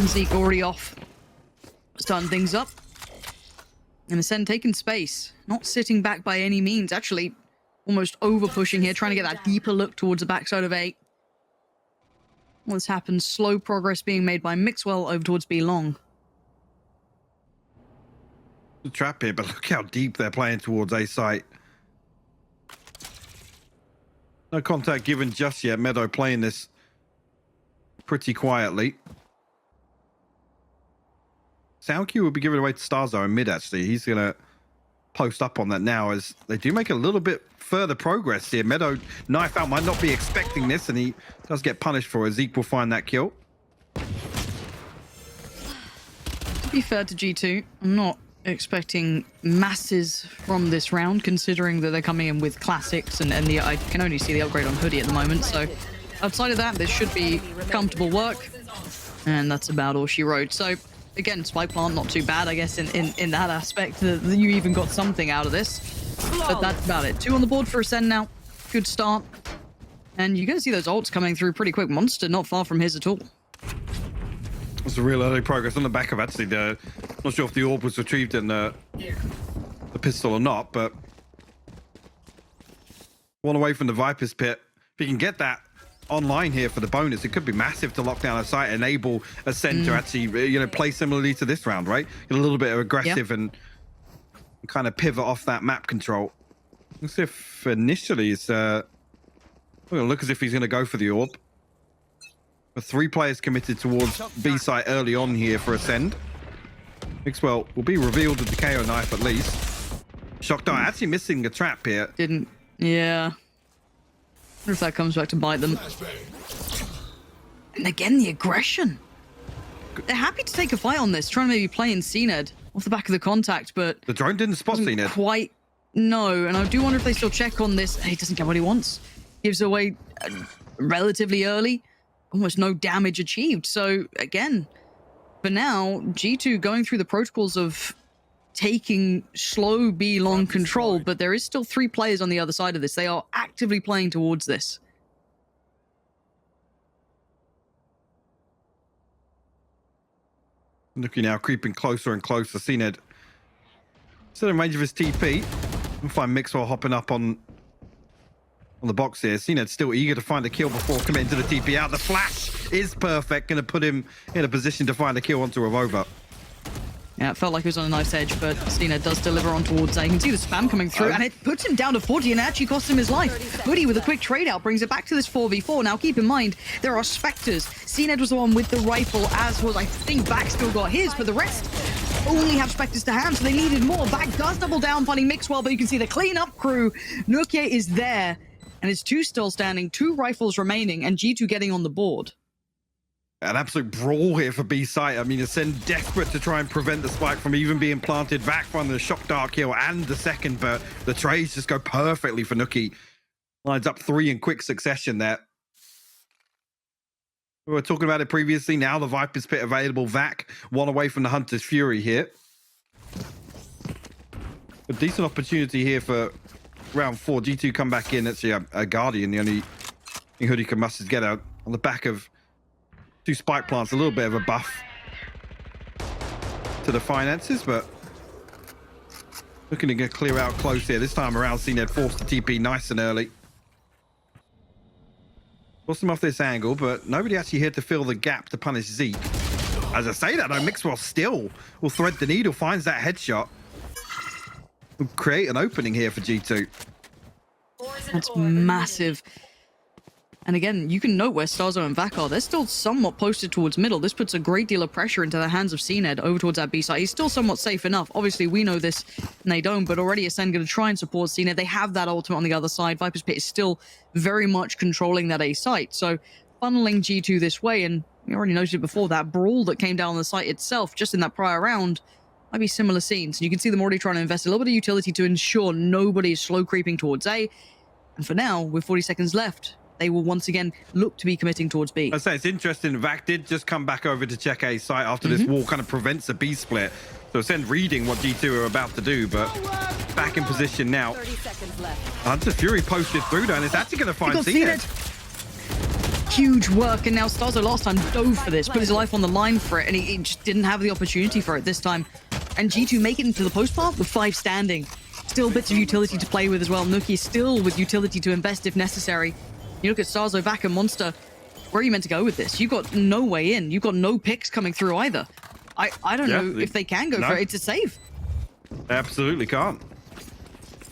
Zeke already off, starting things up. And Ascend taking space, not sitting back by any means, actually almost over pushing here, trying to get that deeper look towards the backside of A. What's happened? Slow progress being made by Mixwell over towards B long.
The trap here, but look how deep they're playing towards A site. No contact given just yet. Meadow playing this pretty quietly. Sound Q will be given away to Starzo in mid, actually. He's going to post up on that now as they do make a little bit further progress here. Meadow, knife out, might not be expecting this, and he does get punished for it. Zeke will find that kill.
To be fair to G2, I'm not expecting masses from this round, considering that they're coming in with classics and I can only see the upgrade on Hoodie at the moment. So outside of that, this should be comfortable work, and that's about all she wrote. So again, Spike Plant, not too bad, I guess, in that aspect, that you even got something out of this. But that's about it. 2 on the board for Ascend now. Good start. And you're going to see those ults coming through pretty quick. Monster not far from his at all.
It's a real early progress on the back of actually the... Not sure if the orb was retrieved in the pistol or not, but... One away from the Viper's Pit. If you can get that online here for the bonus, it could be massive to lock down a site, enable Ascend to actually, you know, play similarly to this round, right? Get a little bit of aggressive and kind of pivot off that map control. Looks if initially it's going to look as if he's going to go for the orb. But 3 players committed towards B site early on here for Ascend. Mixwell will be revealed with the KO knife at least. Shock Dart actually missing a trap here.
Didn't, yeah. Wonder if that comes back to bite them. And again, the aggression. They're happy to take a fight on this, trying to maybe play in CNED off the back of the contact, but
the drone didn't spot CNED.
Quite, no. And I do wonder if they still check on this. He doesn't get what he wants. Gives away relatively early. Almost no damage achieved. So again, for now, G2 going through the protocols of taking slow B long control, but there is still 3 players on the other side of this. They are actively playing towards this.
Looking now, creeping closer and closer. CNED still in range of his TP. We'll find Mixwell hopping up on the box here. CNED still eager to find a kill before committing to the TP out. The flash is perfect. Going to put him in a position to find a kill onto Avova.
Yeah, it felt like it was on a nice edge, but Cena does deliver on towards A. You can see the spam coming through, and it puts him down to 40, and it actually costs him his life. Hoodie with a quick trade out brings it back to this 4v4. Now, keep in mind, there are Spectres. CNED was the one with the rifle, as was, I think, Back still got his, but the rest only have Spectres to hand, so they needed more. Back does double down, finding Mixwell, but you can see the cleanup crew. Nuke is there. And it's 2 still standing, 2 rifles remaining, and G2 getting on the board.
An absolute brawl here for B site. I mean, Ascend desperate to try and prevent the spike from even being planted. Vac from the shock dark kill and the second, but the trades just go perfectly for Nuki. Lines up 3 in quick succession there. We were talking about it previously. Now the Viper's Pit available. Vac 1 away from the Hunter's Fury here. A decent opportunity here for round 4. G2 come back in. Actually, a Guardian. The only thing Hoodie can must is get out on the back of 2 spike plants. A little bit of a buff to the finances, but looking to get clear out close here. This time around, CNED forced the TP nice and early. Forced him off this angle, but nobody actually here to fill the gap to punish Zeke. As I say that, though, Mixwell still will thread the needle, finds that headshot. Will create an opening here for G2.
That's massive. And again, you can note where Starzo and Vac are. They're still somewhat posted towards middle. This puts a great deal of pressure into the hands of CNED over towards that B side. He's still somewhat safe enough. Obviously, we know this and they don't, but already Ascend going to try and support CNED. They have that ultimate on the other side. Viper's Pit is still very much controlling that A site. So funneling G2 this way, and we already noticed it before, that brawl that came down on the site itself just in that prior round might be similar scenes. And you can see them already trying to invest a little bit of utility to ensure nobody is slow creeping towards A. And for now, with 40 seconds left, they will once again look to be committing towards B.
I say it's interesting. Vac did just come back over to check A site after this wall kind of prevents a B split. So Ascend reading what G2 are about to do, but back in position now.
30 seconds left.
Hunter Fury posted through there, and it's actually going to find CNED.
Huge work, and now Starzo last time dove for this, put his life on the line for it, and he just didn't have the opportunity for it this time. And G2 make it into the post path with 5 standing. Still bits of utility to play with as well. Nuki still with utility to invest if necessary. You look at Starzo, Vac, and Monster. Where are you meant to go with this? You've got no way in. You've got no picks coming through either. I don't know if they can go for it. It's a save.
They absolutely can't.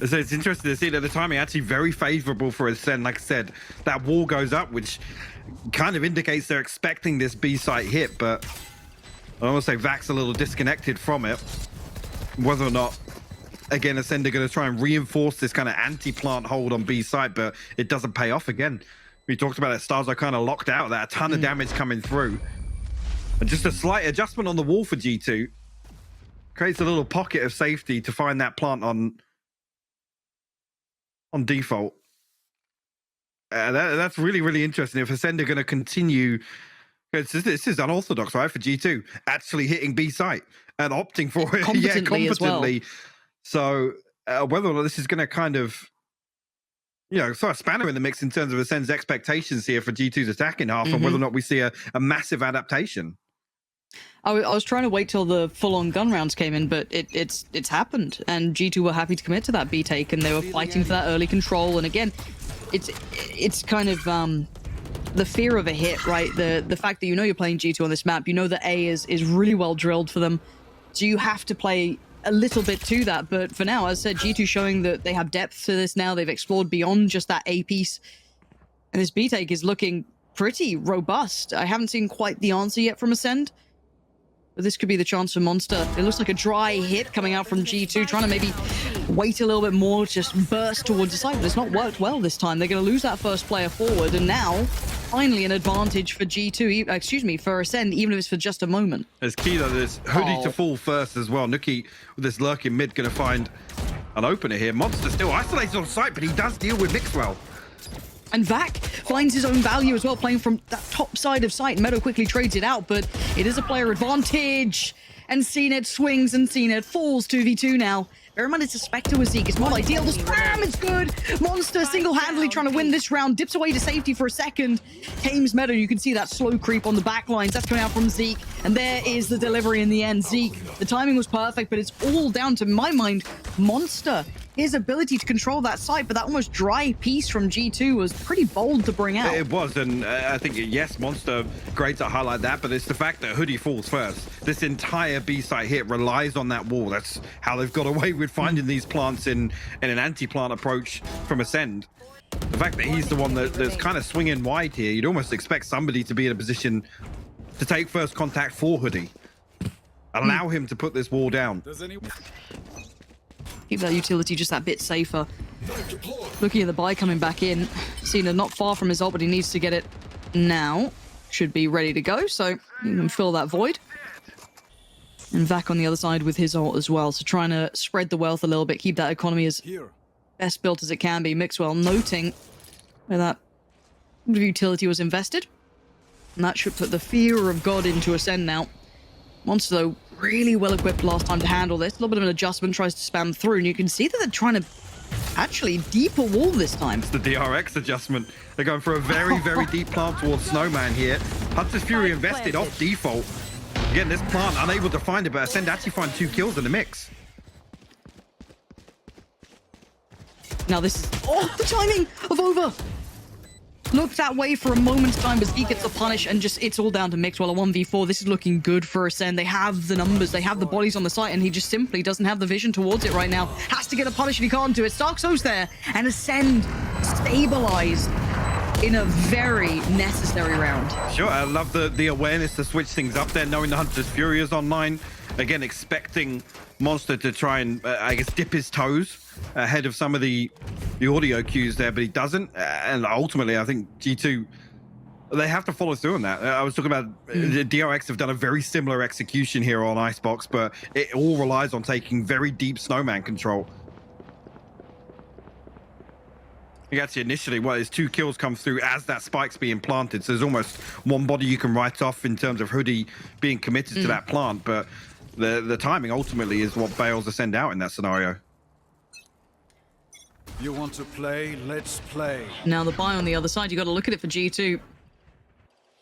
So it's interesting to see that the timing actually very favorable for Ascend. Like I said, that wall goes up, which kind of indicates they're expecting this B site hit, but I almost say Vac's a little disconnected from it. Whether or not, again, Ascend are going to try and reinforce this kind of anti-plant hold on B site, but it doesn't pay off again. We talked about it, Stars are kind of locked out, that a ton of damage coming through. And just a slight adjustment on the wall for G2 creates a little pocket of safety to find that plant on default. That's really, really interesting. If Ascend are going to continue, this is unorthodox, right, for G2, actually hitting B site and opting for it, competently.
As well.
So whether or not this is going to kind of, you know, throw a spanner in the mix in terms of Ascend's expectations here for G2's attacking half, and whether or not we see a massive adaptation.
I was trying to wait till the full-on gun rounds came in, but it's happened, and G2 were happy to commit to that B take, and they were fighting for that early control. And again, it's kind of the fear of a hit, right? The fact that you know you're playing G2 on this map, you know that A is really well drilled for them, so you have to play a little bit to that. But for now, as I said, G2 showing that they have depth to this now. They've explored beyond just that A piece, and this B take is looking pretty robust. I haven't seen quite the answer yet from Ascend, but this could be the chance for Monster. It looks like a dry hit coming out from G2, trying to maybe wait a little bit more, just burst towards the side, but it's not worked well this time. They're going to lose that first player forward, and now finally an advantage for G2, excuse me, for Ascend, even if it's for just a moment.
It's key though, there's Hoodie to fall first as well. Nuki with this lurking mid going to find an opener here. Monster still isolated on site, but he does deal with Mixwell.
And Vac finds his own value as well, playing from that top side of sight. Meadow quickly trades it out, but it is a player advantage. And CNED swings, and CNED falls 2v2 now. Bear in mind, it's a Spectre with Zeke. It's not ideal. The spam, it's good. Monster single-handedly trying to win this round. Dips away to safety for a second. Tames Meadow. You can see that slow creep on the back lines. That's coming out from Zeke. And there is the delivery in the end. Zeke, the timing was perfect, but it's all down to, my mind, Monster. His ability to control that site, but that almost dry piece from G2 was pretty bold to bring out.
It was, and I think, yes, Monster, great to highlight that, but it's the fact that Hoodie falls first. This entire B site hit relies on that wall. That's how they've got away with finding these plants in an anti-plant approach from Ascend. The fact that he's the one that's kind of swinging wide here, you'd almost expect somebody to be in a position to take first contact for Hoodie. Allow him to put this wall down.
Keep that utility just that bit safer. Looking at the buy coming back in. Cena not far from his ult, but he needs to get it now. Should be ready to go, so you can fill that void. And Vac on the other side with his ult as well. So trying to spread the wealth a little bit, keep that economy as best built as it can be. Mixwell noting where that utility was invested. And that should put the fear of God into Ascend now. Monster, though, really well equipped last time to handle this. A little bit of an adjustment, tries to spam through, and you can see that they're trying to actually deeper wall this time.
It's the DRX adjustment. They're going for a very, very deep plant towards Snowman here. Hunter's Fury invested off default. Again, this plant unable to find it, but Ascend actually find 2 kills in the mix.
Now this is... Oh, the timing of over! Looked that way for a moment's time, but Zeke gets the punish, and just it's all down to Mixwell. A 1v4. This is looking good for Ascend. They have the numbers, they have the bodies on the site, and he just simply doesn't have the vision towards it right now. Has to get a punish, and he can't do it. Starkso's there, and Ascend stabilized in a very necessary round.
Sure, I love the awareness to switch things up there, knowing the Hunter's Fury is online. Again, expecting Monster to try and, I guess, dip his toes ahead of some of the audio cues there, but he doesn't. And ultimately, I think G2, they have to follow through on that. I was talking about the DRX have done a very similar execution here on Icebox, but it all relies on taking very deep Snowman control. I think actually initially, well, his 2 kills come through as that spike's being planted, so there's almost one body you can write off in terms of Hoodie being committed to that plant, but the timing ultimately is what bails Ascend out in that scenario.
You want to play? Let's play.
Now the buy on the other side, you got to look at it for G2.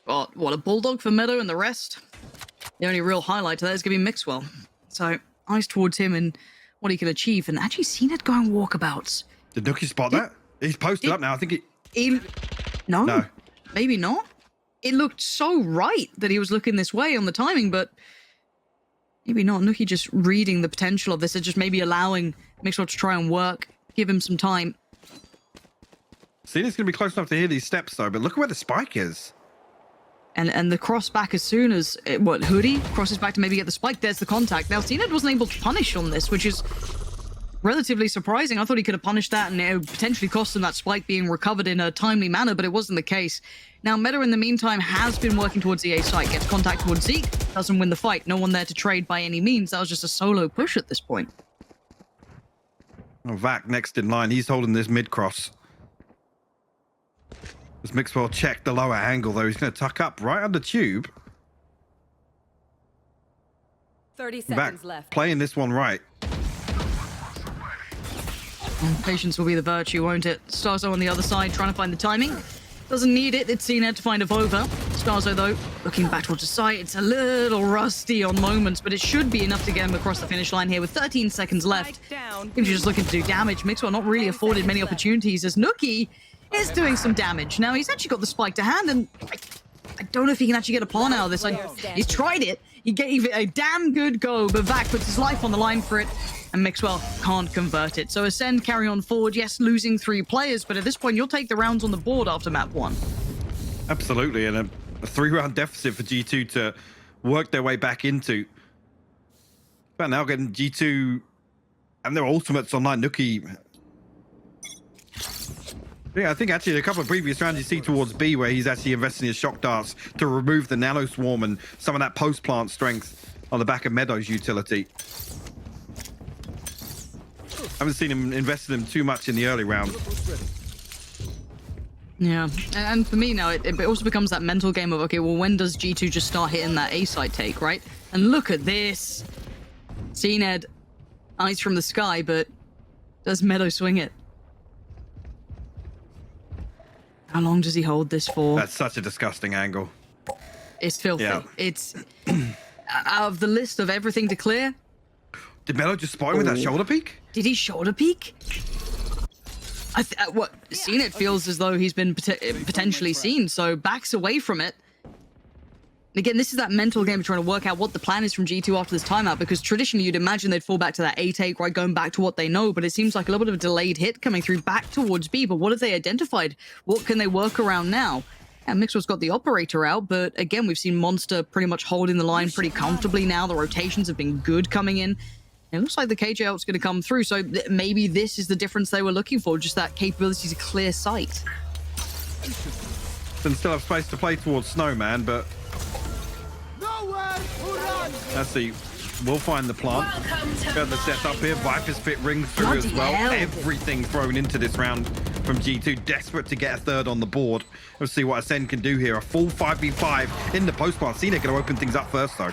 Oh, what, a Bulldog for Meadow and the rest? The only real highlight to that is going to be Mixwell. So eyes towards him and what he can achieve, and actually seen it going walkabouts.
Did Nookie spot that? He's posted up now. I think
No, maybe not. It looked so right that he was looking this way on the timing, but maybe not. Nookie just reading the potential of this and just maybe allowing Mixwell to try and work, give him some time.
Cena's going to be close enough to hear these steps, though, but look at where the spike is.
And the cross back as soon as, Hoodie crosses back to maybe get the spike, there's the contact. Now, Cena wasn't able to punish on this, which is relatively surprising. I thought he could have punished that and it would potentially cost him that spike being recovered in a timely manner, but it wasn't the case. Now, Meta, in the meantime, has been working towards the A site, gets contact towards Zeke, doesn't win the fight. No one there to trade by any means. That was just a solo push at this point.
Oh, Vac next in line. He's holding this mid-cross. As Mixwell checked the lower angle, though, he's going to tuck up right under tube.
30
Vac
seconds left.
playing this one right.
And patience will be the virtue, won't it? Starzo on the other side, trying to find the timing. Doesn't need it. It's Cena to find a Vova. Starzo, though, looking back towards the site. It's a little rusty on moments, but it should be enough to get him across the finish line here with 13 seconds left. If you're just looking to do damage, Mixwell not really afforded many opportunities as Nookie is doing some damage. Now, he's actually got the spike to hand, and I don't know if he can actually get a pawn out of this. He's tried it. He gave it a damn good go, but Vac puts his life on the line for it, and Mixwell can't convert it. So Ascend carry on forward. Yes, losing 3 players, but at this point, you'll take the rounds on the board after map 1.
Absolutely, and a 3-round deficit for G2 to work their way back into. But now getting G2 and their ultimates online. Nookie. Yeah, I think actually a couple of previous rounds you see towards B where he's actually investing his shock darts to remove the nano swarm and some of that post-plant strength on the back of Meadow's utility. I haven't seen him invest in them too much in the early round.
Yeah, and for me now, it also becomes that mental game of, okay, well, when does G2 just start hitting that A-side take, right? And look at this. CNED, eyes from the sky, but does Meadow swing it? How long does he hold this for?
That's such a disgusting angle.
It's filthy.
Yeah.
It's out of the list of everything to clear.
Did Meadow just spot him with that shoulder peek?
Did he shoulder peek? Seen it feels as though he's been potentially seen, so backs away from it. And again, this is that mental game of trying to work out what the plan is from G2 after this timeout, because traditionally you'd imagine they'd fall back to that A take, right, going back to what they know, but it seems like a little bit of a delayed hit coming through back towards B. But what have they identified? What can they work around now? And Mixwell's got the operator out, but again, we've seen Monster pretty much holding the line pretty comfortably now. The rotations have been good coming in. It looks like the KJ ult's going to come through, so maybe this is the difference they were looking for, just that capability to clear sight.
And still have space to play towards Snowman, but let's see. We'll find the plant. Got the set up here. Viper's Pit rings through
Bloody
as well.
hell.
Everything thrown into this round from G2. Desperate to get a third on the board. Let's see what Ascend can do here. A full 5v5 in the post plant. Cena going to open things up first, though.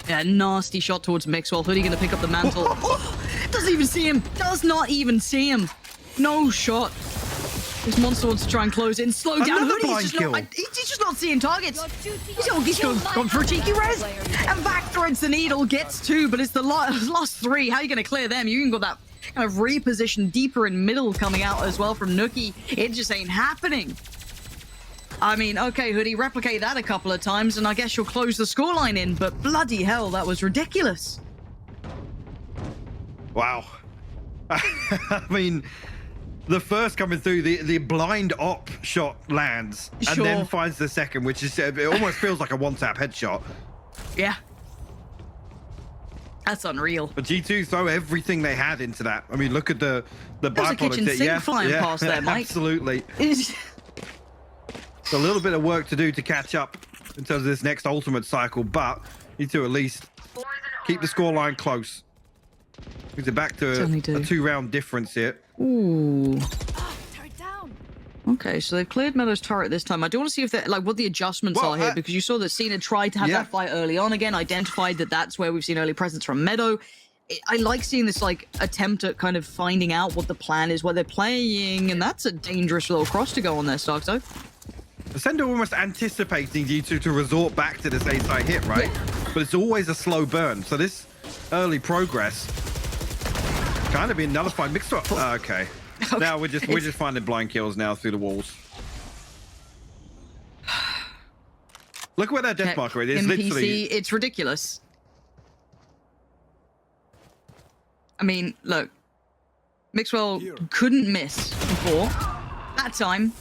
Yeah, nasty shot towards Mixwell. Hoodie going to pick up the mantle. Doesn't even see him. Does not even see him. No shot. This monster wants to try and close in. Slow down.
Another
Hoodie.
blind kill.
He's just not seeing targets. He's gone for a cheeky res. And back threads the needle. Gets two, but it's the last three. How are you going to clear them? You even got that kind of reposition deeper in middle coming out as well from Nookie. It just ain't happening. I mean, okay, Hoodie, replicate that a couple of times, and I guess you'll close the scoreline in, but bloody hell, that was ridiculous.
Wow. I mean, the first coming through, the blind op shot lands, and
Sure.
then finds the second, which is, it almost feels like a one-tap headshot.
Yeah. That's unreal.
But G2 throw everything they had into that. I mean, look at the
There's a kitchen
byproduct.
sink flying past there, Mike.
Absolutely.
It's-
A little bit of work to do to catch up in terms of this next ultimate cycle, but you two at least keep the scoreline close. Brings it back to
Certainly
a
do.
2-round difference here.
Ooh.
Turret down.
Okay, so they've cleared Meadow's turret this time. I do want to see if they're like what the adjustments
Well,
are here, because you saw that Cena tried to have
yeah.
that fight early on again, identified that that's where we've seen early presence from Meadow. I like seeing this like attempt at kind of finding out what the plan is, what they're playing, and that's a dangerous little cross to go on there, Starkzo.
Ascend are almost anticipating G2 to resort back to this A-side hit, right? But it's always a slow burn. So this early progress kind of being nullified. Mixed up. Okay. Now we're just finding blind kills now through the walls. Look where that death marker is. It's
NPC,
literally.
it's ridiculous. I mean, look, Mixwell couldn't miss before. That time,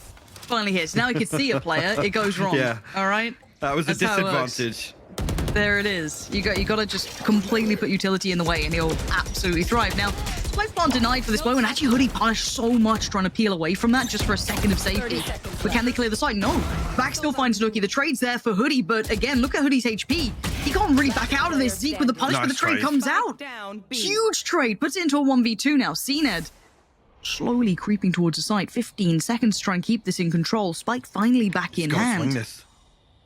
finally hits. Now he can see a player. It goes wrong.
Yeah.
All right.
That was a
That's how it works.
disadvantage.
There it is. You got to just completely put utility in the way, and he'll absolutely thrive. Now, Spike Plant denied for this blow, and actually Hoodie punished so much trying to peel away from that just for a second of safety. But can they clear the site? No. Back still finds Nookie. The trade's there for Hoodie, but again, look at Hoodie's HP. He can't read back out of this. Zeke with the punish, but the
Nice
trade
trade.
comes out.
Down. B.
Huge trade. Puts it into a 1v2 now. CNED slowly creeping towards the site. 15 seconds to try and keep this in control. Spike finally back in
Gotta swing
hand.
this.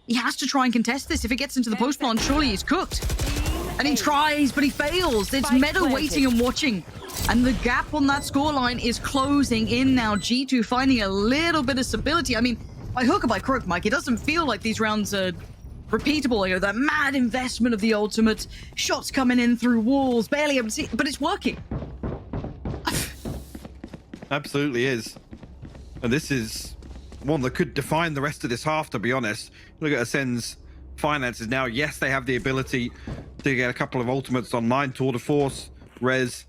He has to try and contest this. If it gets into the post plant, surely he's cooked. And he tries, but he fails. It's
Spike
Meadow
planted.
waiting and watching. And the gap on that scoreline is closing in now. G2 finding a little bit of stability. I mean, by hook or by crook, Mike, it doesn't feel like these rounds are repeatable. You know, that mad investment of the ultimate, shots coming in through walls, barely able to see, but it's working.
Absolutely is. And this is one that could define the rest of this half, to be honest. Look at Ascend's finances now. Yes, they have the ability to get a couple of ultimates online. Tour de Force, Res,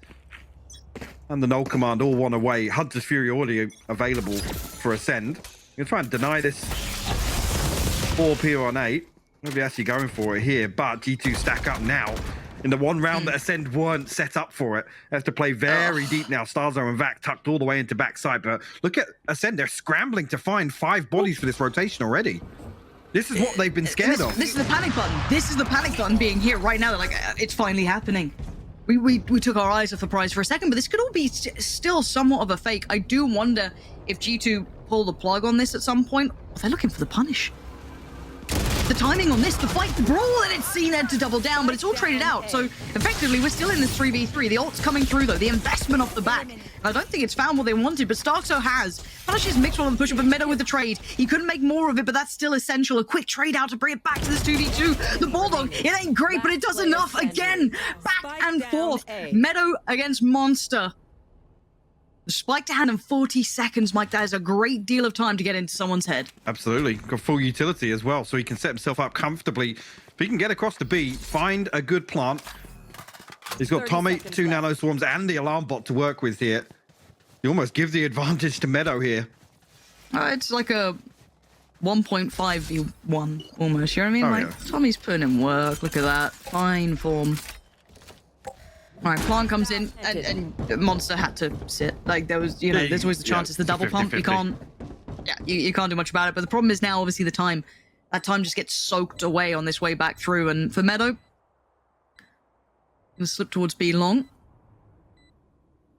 and the Null Command all one away. Hunter's Fury already available for Ascend. You're going to try and deny this 4P on 8. Maybe actually going for it here, but G2 stack up now. In the one round that Ascend weren't set up for it. They have to play very deep now. Starzo and Vac tucked all the way into backside. But look at Ascend. They're scrambling to find 5 bodies for this rotation already. This is what they've been scared of.
This is the panic button. This is the panic button being here right now. They're like, it's finally happening. We took our eyes off the prize for a second, but this could all be still somewhat of a fake. I do wonder if G2 pull the plug on this at some point. They're looking for the punish. The timing on this, the fight, the brawl, and it's CNED to double down, but it's all traded out. So effectively, we're still in this 3v3. The ult's coming through, though. The investment off the back. And I don't think it's found what they wanted, but Starkzo has. Punishes Mixwell on the push-up, but Meadow with the trade. He couldn't make more of it, but that's still essential. A quick trade out to bring it back to this 2v2. The Bulldog, it ain't great, but it does enough. Again, back and forth. Meadow against Monster. The spike to hand in 40 seconds, Mike. That is a great deal of time to get into someone's head.
Absolutely. Got full utility as well, so he can set himself up comfortably. If he can get across the B, find a good plant. He's got Tommy, 2 nanoswarms, and the alarm bot to work with here. You almost give the advantage to Meadow here.
It's like a 1.5v1 almost, you know what I mean?
Oh,
like,
yeah.
Tommy's putting in work. Look at that. Fine form. All right, Plant comes in, and Monster had to sit. Like, there was, you know, there's always the chance it's the double pump. You can't, you can't do much about it. But the problem is now, obviously, the time. That time just gets soaked away on this way back through. And for Meadow, he'll slip towards B long.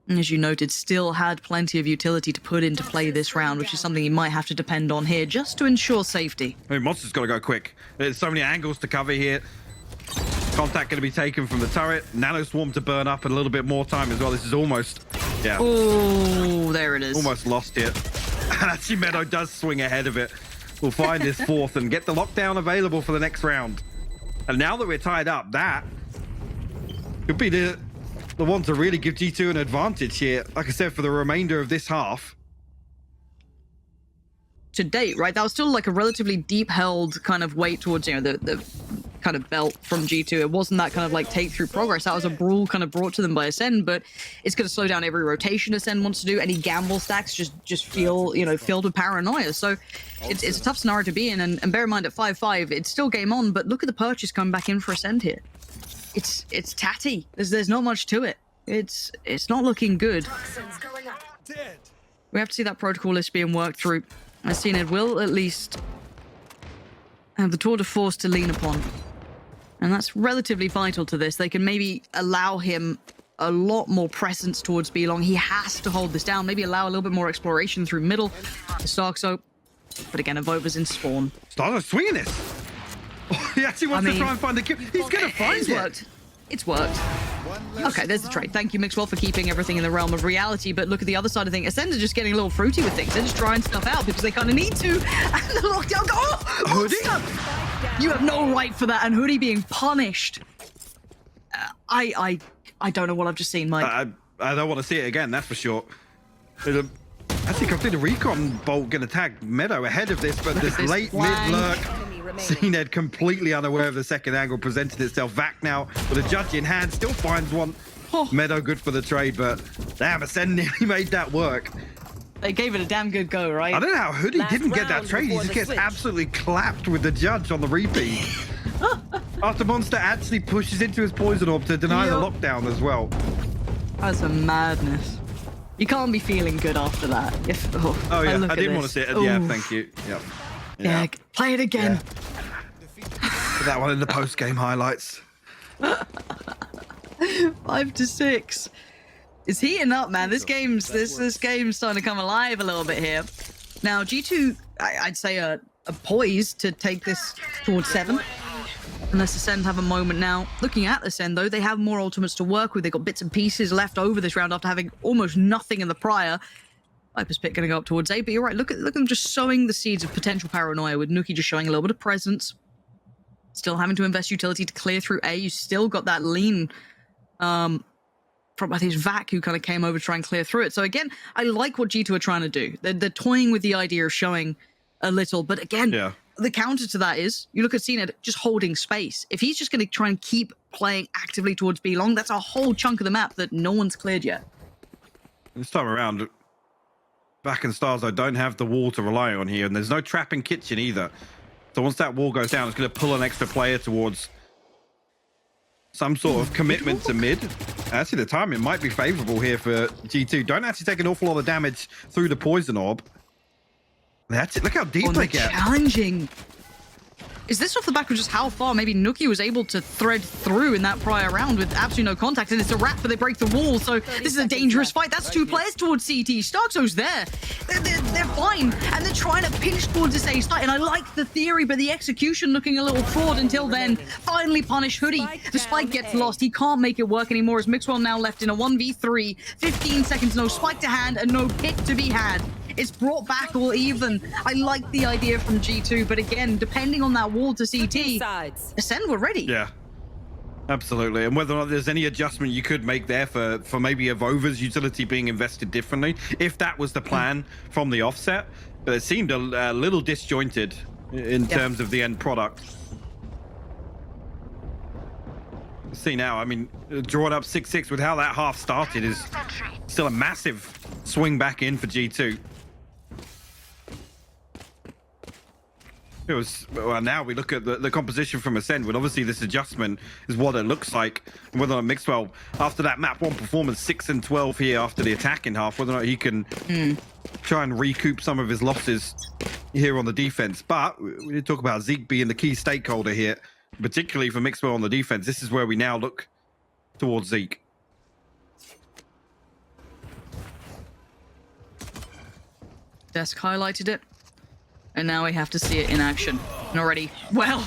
And as you noted, still had plenty of utility to put into play this round, which is something you might have to depend on here just to ensure safety.
I mean, Monster's got to go quick. There's so many angles to cover here. Contact going to be taken from the turret. Nano Swarm to burn up and a little bit more time as well. This is almost,
Oh, there it is.
almost lost here. And actually, Meadow does swing ahead of it. We'll find his fourth and get the lockdown available for the next round. And now that we're tied up, that could be the one to really give G2 an advantage here. Like I said, for the remainder of this half.
To date, right? That was still like a relatively deep held kind of weight towards, you know, the kind of belt from G2. It wasn't that kind of like take through progress. That was a brawl kind of brought to them by ACEND, but it's going to slow down every rotation ACEND wants to do. Any gamble stacks just feel, you know, filled with paranoia. So it's a tough scenario to be in. And bear in mind at 5-5, it's still game on, but look at the purchase coming back in for ACEND here. It's tatty. There's not much to it. It's not looking good. We have to see that protocol list being worked through. ACEND will at least have the tour de force to lean upon. And that's relatively vital to this. They can maybe allow him a lot more presence towards B long. He has to hold this down. Maybe allow a little bit more exploration through middle to Starkso. But again, Evova's in spawn.
Starkso swinging this. Oh, he actually wants to try and find the kill. He's going to find it.
Worked. It's worked. Okay, there's the trade. Thank you, Mixwell, for keeping everything in the realm of reality. But look at the other side of things. ACEND are just getting a little fruity with things. They're just trying stuff out because they kind of need to. And the lockdown go. Oh, Hoodie! You have no right for that. And Hoodie being punished. I don't know what I've just seen, Mike.
I don't want to see it again, that's for sure. Actually, complete a recon bolt going to tag Meadow ahead of this, but this late mid lurk. ACEND completely unaware of the second angle presented itself. Vac now with a judge in hand, still finds one. Meadow good for the trade, but damn, ACEND nearly made that work.
They gave it a damn good go, right?
I don't know how Hoodie didn't get that trade. He just gets absolutely clapped with the judge on the repeat. After Monster actually pushes into his poison orb to deny the lockdown as well.
That's a madness. You can't be feeling good after that.
Oh yeah, I didn't want to see it. Yeah, thank you. Yep.
Yeah, play it again.
Put that one in the post-game highlights.
5-6. It's heating up, man. This game's starting to come alive a little bit here. Now, G2, I'd say are poised to take this towards 7. Unless ACEND have a moment now. Looking at ACEND, though, they have more ultimates to work with. They've got bits and pieces left over this round after having almost nothing in the prior. Viper's Pit going to go up towards A, but you're right. Look at them just sowing the seeds of potential paranoia with Nuki just showing a little bit of presence. Still having to invest utility to clear through A. You still got that lean from, I think, Vac, who kind of came over to try and clear through it. So again, I like what G2 are trying to do. They're toying with the idea of showing a little, but again, the counter to that is, you look at ACEND just holding space. If he's just going to try and keep playing actively towards B long, that's a whole chunk of the map that no one's cleared yet.
This time around, Vac and Stars, I don't have the wall to rely on here, and there's no trapping kitchen either. So once that wall goes down, it's going to pull an extra player towards some sort of commitment to mid. Actually, the timing might be favorable here for G2. Don't actually take an awful lot of damage through the poison orb. That's it. Look how deep they get.
Challenging. Is this off the back of just how far maybe Nuki was able to thread through in that prior round with absolutely no contact? And it's a wrap, but they break the wall. So this is a dangerous fight. That's 2 players towards CT. Starkso's there. They're fine. And they're trying to pinch towards this A site. And I like the theory, but the execution looking a little fraud until then. Finally punish Hoodie. The spike gets lost. He can't make it work anymore as Mixwell now left in a 1v3. 15 seconds, no spike to hand and no pick to be had. It's brought back all even. I like the idea from G2, but again, depending on that wall to CT, ACEND were ready.
Yeah, absolutely. And whether or not there's any adjustment you could make there for maybe Evova's utility being invested differently, if that was the plan from the offset, but it seemed a little disjointed in terms of the end product. See now, I mean, drawn up 6-6 with how that half started is still a massive swing back in for G2. It was, well, now we look at the composition from ACEND, when obviously this adjustment is what it looks like. And whether or not Mixwell, after that map 1 performance, 6 and 12 here after the attacking half, whether or not he can try and recoup some of his losses here on the defense. But we did talk about Zeke being the key stakeholder here, particularly for Mixwell on the defense. This is where we now look towards Zeke.
Desk highlighted it, and now we have to see it in action. And already, well,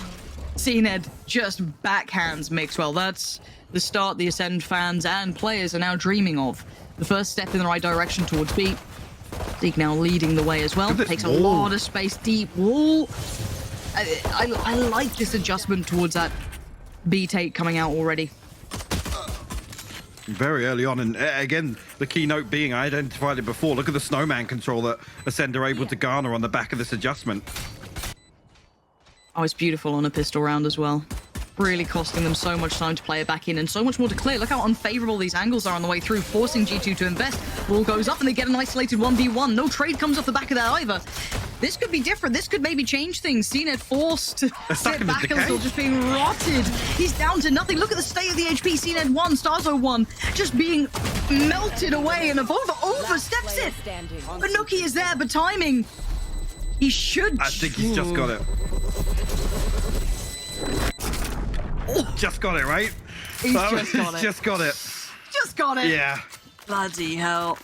CNED just backhands Mixwell. That's the start the ACEND fans and players are now dreaming of. The first step in the right direction towards B. Zeke now leading the way as well. Takes a lot of space, deep wall. I like this adjustment towards that B take coming out already.
Very early on, and again, the keynote being, I identified it before, look at the snowman control that ACEND are able to garner on the back of this adjustment.
Oh, it's beautiful on a pistol round as well. Really costing them so much time to play it back in and so much more to clear. Look how unfavorable these angles are on the way through, forcing G2 to invest. Ball goes up and they get an isolated 1v1. No trade comes off the back of that either. This could be different. This could maybe change things. CNED forced to sit back a little, just being rotted. He's down to nothing. Look at the state of the HP. CNED 1, Starzo 1, just being melted away, and Avova oversteps it. But Nuki is there, but timing. He should.
I think he's just got it. Just got it, right?
He's just got it.
Just got it.
Just got it.
Yeah.
Bloody hell.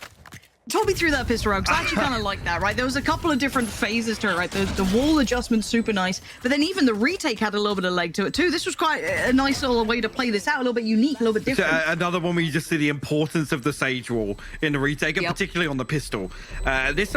Talk me through that pistol round, because I actually kind of like that, right? There was a couple of different phases to it, right? The wall adjustment, super nice, but then even the retake had a little bit of leg to it too. This was quite a nice little way to play this out, a little bit unique, a little bit different.
So, another one where you just see the importance of the Sage wall in the retake, and particularly on the pistol. This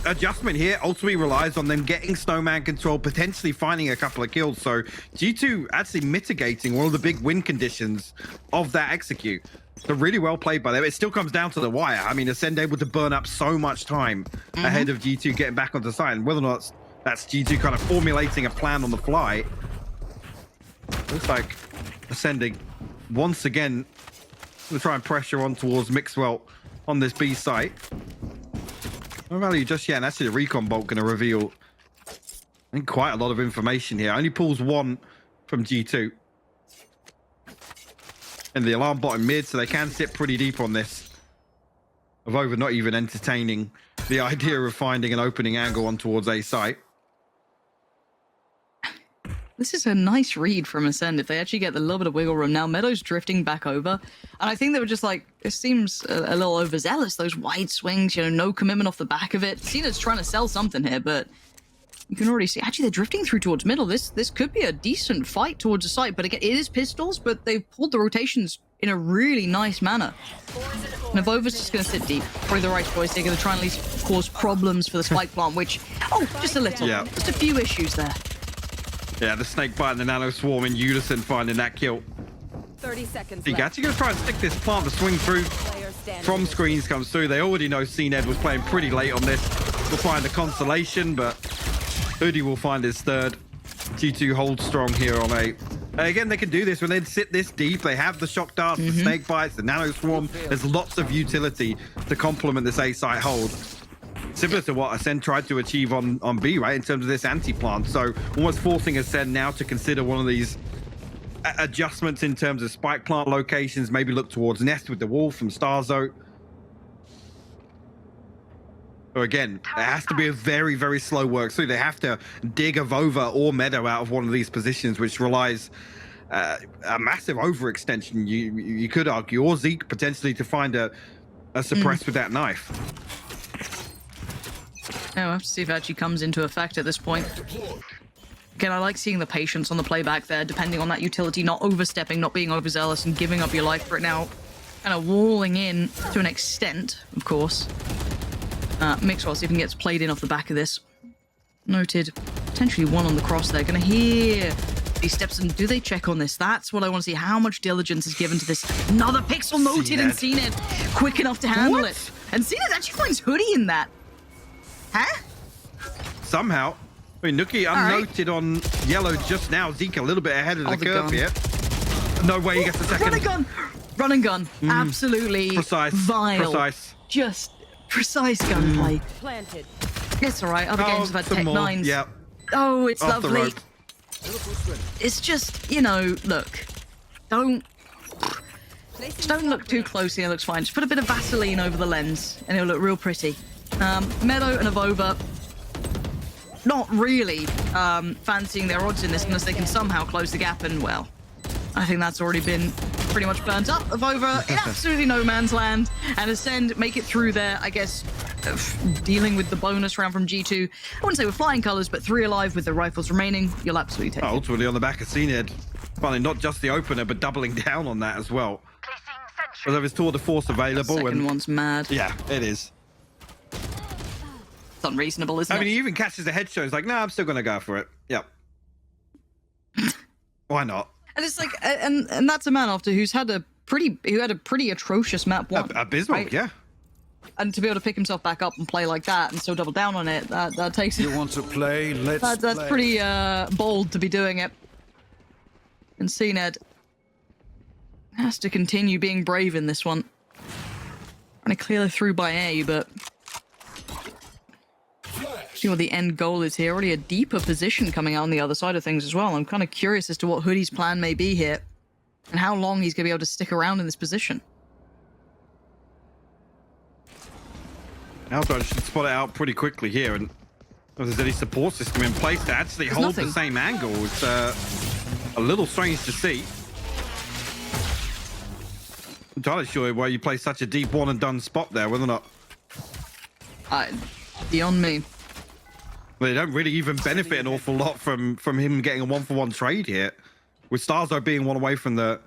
adjustment here ultimately relies on them getting snowman control, potentially finding a couple of kills. So G2 actually mitigating one of the big win conditions of that execute. So really well played by them. It still comes down to the wire. I mean, ACEND able to burn up so much time ahead of G2 getting back onto side. And whether or not that's G2 kind of formulating a plan on the fly, looks like ACEND once again to try and pressure on towards Mixwell on this B site. No value just yet, and actually the recon bolt going to reveal, I think, quite a lot of information here. Only pulls 1 from G2. And the alarm bot in mid, so they can sit pretty deep on this. Avova not even entertaining the idea of finding an opening angle on towards A site.
This is a nice read from ACEND if they actually get the little bit of wiggle room. Now Meadows drifting back over, and I think they were just like, it seems a little overzealous, those wide swings, you know, no commitment off the back of it. CNED's trying to sell something here, but you can already see, actually they're drifting through towards middle. This could be a decent fight towards the site, but again, it is pistols, but they've pulled the rotations in a really nice manner. And Avova's just going to sit deep. Probably the right choice. They're going to try and at least cause problems for the spike plant, which, just a little. Yeah. Just a few issues there.
Yeah, the snake bite and the nano swarm in unison finding that kill.
30 seconds
You're actually going to try and stick this plant. The swing through from screens comes through. They already know CNED was playing pretty late on this. We'll find a consolation, but Hoodie will find his third. G2 holds strong here on A. Again, they can do this when they sit this deep. They have the shock darts, the snake bites, the nano swarm. There's lots of utility to complement this A site hold. Similar to what ACEND tried to achieve on B, right, in terms of this anti-plant. So almost forcing ACEND now to consider one of these adjustments in terms of spike plant locations, maybe look towards Nest with the wall from Starzo. So again, it has to be a very, very slow work through. They have to dig Avova or Meadow out of one of these positions, which relies a massive overextension, you could argue, or Zeke potentially to find a suppress with that knife.
Yeah, we'll have to see if it actually comes into effect at this point. Again, I like seeing the patience on the playback there, depending on that utility, not overstepping, not being overzealous, and giving up your life for it now. Kind of walling in to an extent, of course. Mixwell, see if he gets played in off the back of this. Noted. Potentially 1 on the cross there. Gonna hear these steps, and do they check on this? That's what I want to see. How much diligence is given to this? Another pixel noted, and CNED quick enough to handle it. And CNED actually finds Hoodie in that. Huh?
Somehow. I mean, Nuki unnoted on yellow just now. Zeke a little bit ahead of the curve here. No way he gets the second.
Run and gun. Run and gun. Absolutely
precise.
Vile.
Precise.
Just precise gunplay.
Planted.
It's all right. Other games have had Tech 9s.
Yeah.
Oh, it's
Off the
lovely.
rope.
It's just, you know, look, don't look too closely. It looks fine. Just put a bit of Vaseline over the lens, and it'll look real pretty. Meadow and Avova, not really fancying their odds in this unless they can somehow close the gap, and well, I think that's already been pretty much burnt up. Avova in absolutely no man's land, and Ascend make it through there, I guess, dealing with the bonus round from G2. I wouldn't say with flying colors, but 3 alive with the rifles remaining. You'll absolutely take it.
Ultimately on the back of ACEND, finally not just the opener, but doubling down on that as well. Because of his tour de force available.
Second one's mad.
Yeah, it is.
It's unreasonable, isn't
I mean,
it?
he even catches a headshot. He's like, no, I'm still going to go for it. Yep. Why not?
And it's like, and that's a man after who had a pretty atrocious map one.
Abysmal,
right?
yeah.
And to be able to pick himself back up and play like that and still double down on it, that takes
You want to play? Let's
that's
play.
pretty bold to be doing it. And CNED has to continue being brave in this one. Trying to clear through by A, but see what the end goal is here. Already a deeper position coming out on the other side of things as well. I'm kind of curious as to what Hoodie's plan may be here and how long he's going to be able to stick around in this position.
Aldo should spot it out pretty quickly here, and if there's any support system in place to actually hold
nothing.
the same angle, it's a little strange to see. I'm entirely sure why you play such a deep one and done spot there, whether or not
Beyond me.
they don't really even benefit an awful lot from him getting a 1-for-1 trade here. With Starzo being one away from the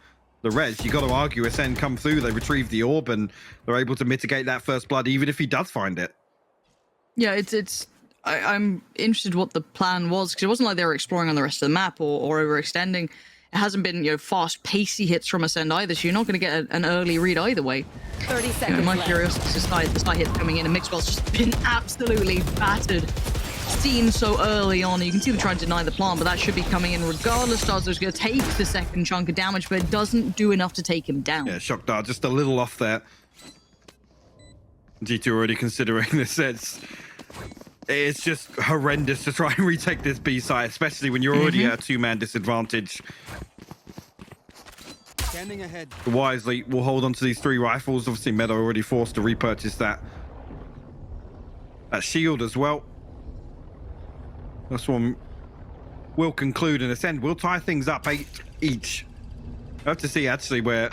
res, you got to argue Ascend come through, they retrieve the orb, and they're able to mitigate that first blood, even if he does find it.
Yeah, I'm interested what the plan was, because it wasn't like they were exploring on the rest of the map or overextending. It hasn't been, fast, pacey hits from Ascend either, so you're not going to get an early read either way.
30 seconds
My
left.
curiosity is the side hits coming in, and Mixwell's just been absolutely battered. Seen so early on, you can see them trying to deny the plant, but that should be coming in regardless. Starzo's going to take the second chunk of damage, but it doesn't do enough to take him down.
Yeah, shock dart just a little off there. G2 already considering this. It's just horrendous to try and retake this B side, especially when you're already at a 2-man disadvantage.
Standing ahead.
Wisely, we'll hold on to these 3 rifles. Obviously, Meadow already forced to repurchase that shield as well. This one will conclude, and Ascend will tie things up 8 each. I have to see actually where